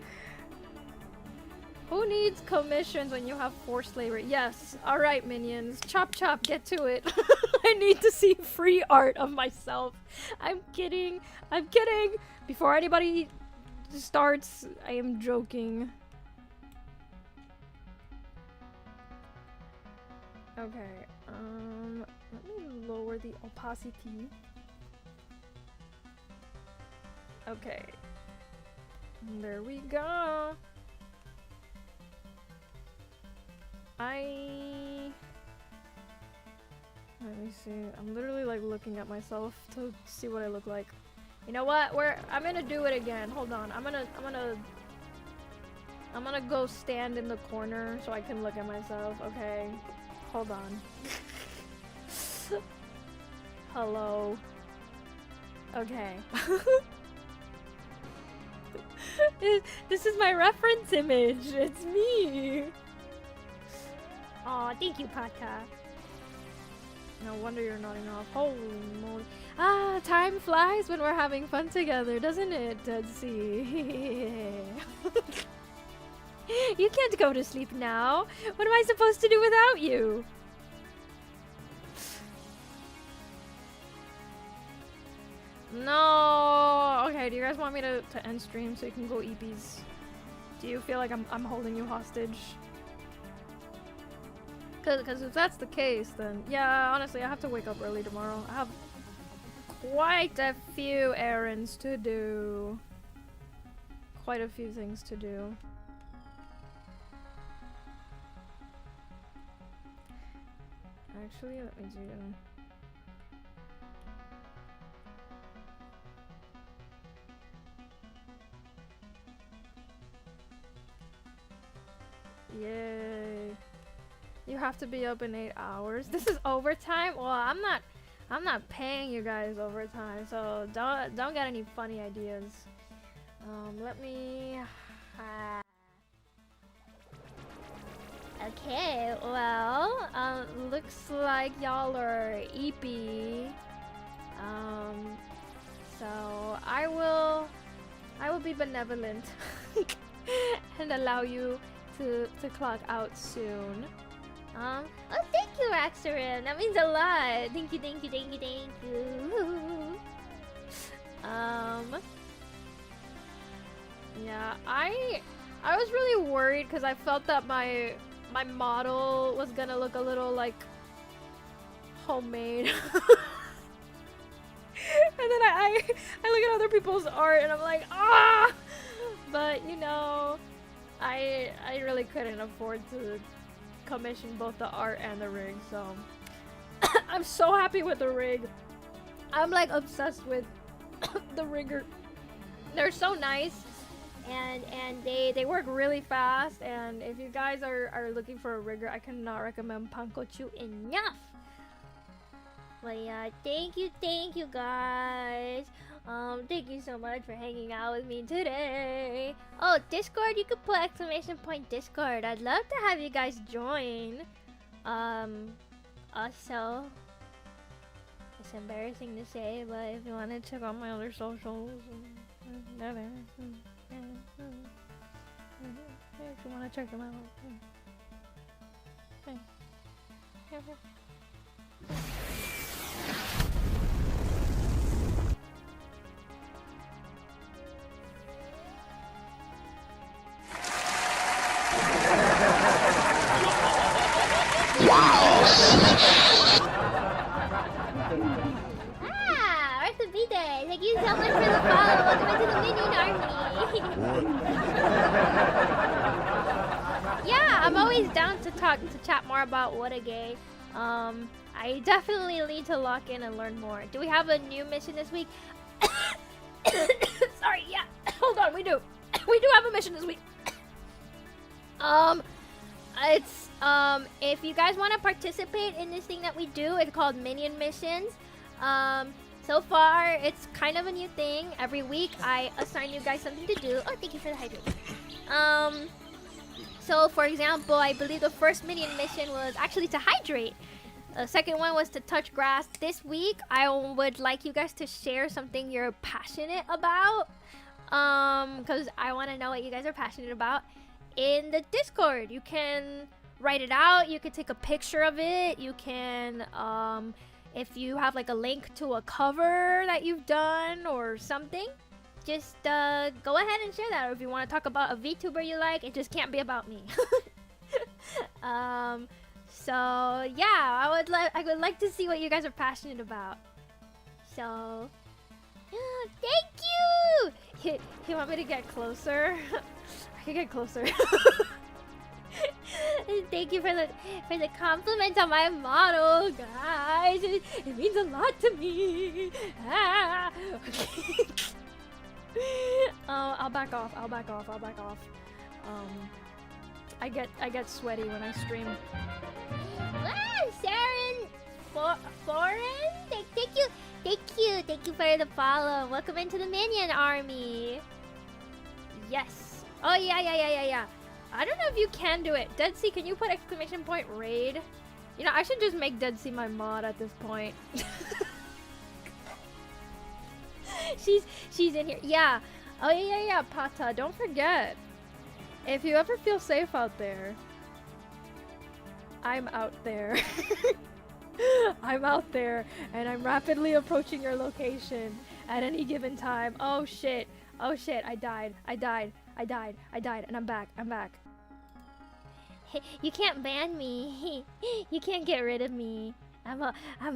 Who needs commissions when you have forced labor? Yes, alright minions, chop chop, get to it. I need to see free art of myself. I'm kidding, Before anybody starts, I am joking. Okay, let me lower the opacity. Okay. There we go. Let me see. I'm literally like looking at myself to see what I look like. You know what? I'm gonna do it again. Hold on. I'm gonna go stand in the corner so I can look at myself. Okay. Hold on. Hello. Okay. This is my reference image. It's me. Aw, thank you, Patka. No wonder you're nodding off. Holy moly. Ah, time flies when we're having fun together, doesn't it, Dead Sea? You can't go to sleep now. What am I supposed to do without you? No. Okay, do you guys want me to end stream so you can go eepies? Do you feel like I'm holding you hostage? Because if that's the case, then yeah, honestly, I have to wake up early tomorrow. I have quite a few errands to do. Quite a few things to do. Actually, let me do... Yay. You have to be up in 8 hours. This is overtime? Well, I'm not paying you guys overtime, so don't get any funny ideas. Let me Okay, well, looks like y'all are eepy. So I will be benevolent and allow you to clock out soon. Oh, thank you, Axerin. That means a lot. Thank you. Yeah, I was really worried because I felt that my model was gonna look a little like homemade. And then I look at other people's art and I'm like, ah! But you know, I really couldn't afford to commission both the art and the rig, so I'm so happy with the rig. I'm like obsessed with the rigger. They're so nice. and they work really fast. And if you guys are looking for a rigger, I cannot recommend Pankochu enough. But yeah, thank you guys. Thank you so much for hanging out with me today. Oh, Discord, you could put exclamation point Discord. I'd love to have you guys join. Also, it's embarrassing to say, but if you want to check out my other socials, they're there. If you want to check them out. Where's the B-Day? Thank you so much for the follow. Welcome into the minion army. Yeah, I'm always down to chat more about What a Gay. I definitely need to lock in and learn more. Do we have a new mission this week? Sorry, yeah. Hold on, we do. We do have a mission this week. It's if you guys want to participate in this thing that we do, it's called Minion Missions. So far, it's kind of a new thing. Every week, I assign you guys something to do. Oh, thank you for the hydrate. So for example, I believe the first Minion mission was actually to hydrate. The second one was to touch grass. This week, I would like you guys to share something you're passionate about. Because I want to know what you guys are passionate about. In the Discord, you can write it out. You can take a picture of it. You can, if you have like a link to a cover that you've done or something, just go ahead and share that. Or if you want to talk about a VTuber you like, it just can't be about me. So yeah, I would like to see what you guys are passionate about. So yeah, thank you. You want me to get closer? I can get closer. Thank you for the compliment on my model, guys. It means a lot to me. Okay. I'll back off. I get sweaty when I stream. Wow, Saren, Foreign. Thank you for the follow. Welcome into the Minion Army. Yes. Oh yeah. I don't know if you can do it. Dead Sea, can you put exclamation point raid? You know, I should just make Dead Sea my mod at this point. she's in here. Yeah. Oh yeah, Pata. Don't forget. If you ever feel safe out there, I'm out there. I'm out there, and I'm rapidly approaching your location at any given time. Oh shit. I died, and I'm back. You can't ban me. You can't get rid of me. I'm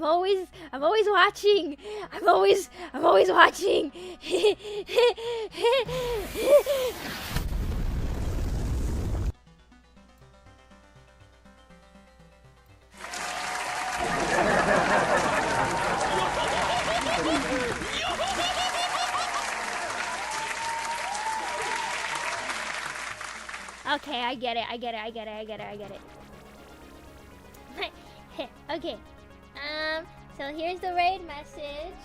always watching. I'm always watching. Okay, I get it. Okay. So here's the raid message.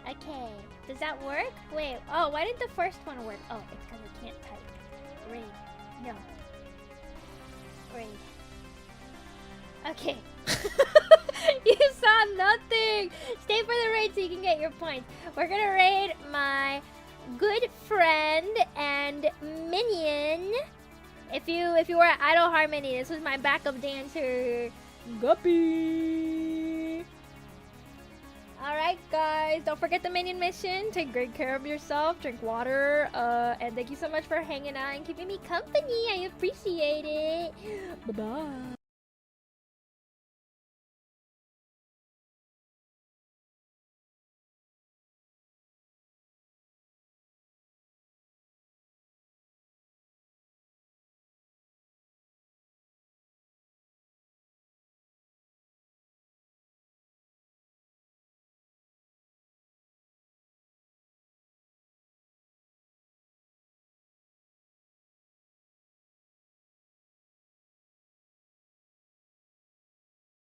Okay, does that work? Wait, oh, why did the first one work? Oh, it's because I can't type. Raid. No. Raid. Okay. You saw nothing! Stay for the raid so you can get your points. We're gonna raid my good friend and minion. If you were at Idol Harmony, this was my backup dancer, Guppy. Alright guys, don't forget the minion mission. Take great care of yourself, drink water, and thank you so much for hanging out and keeping me company. I appreciate it. Bye-bye.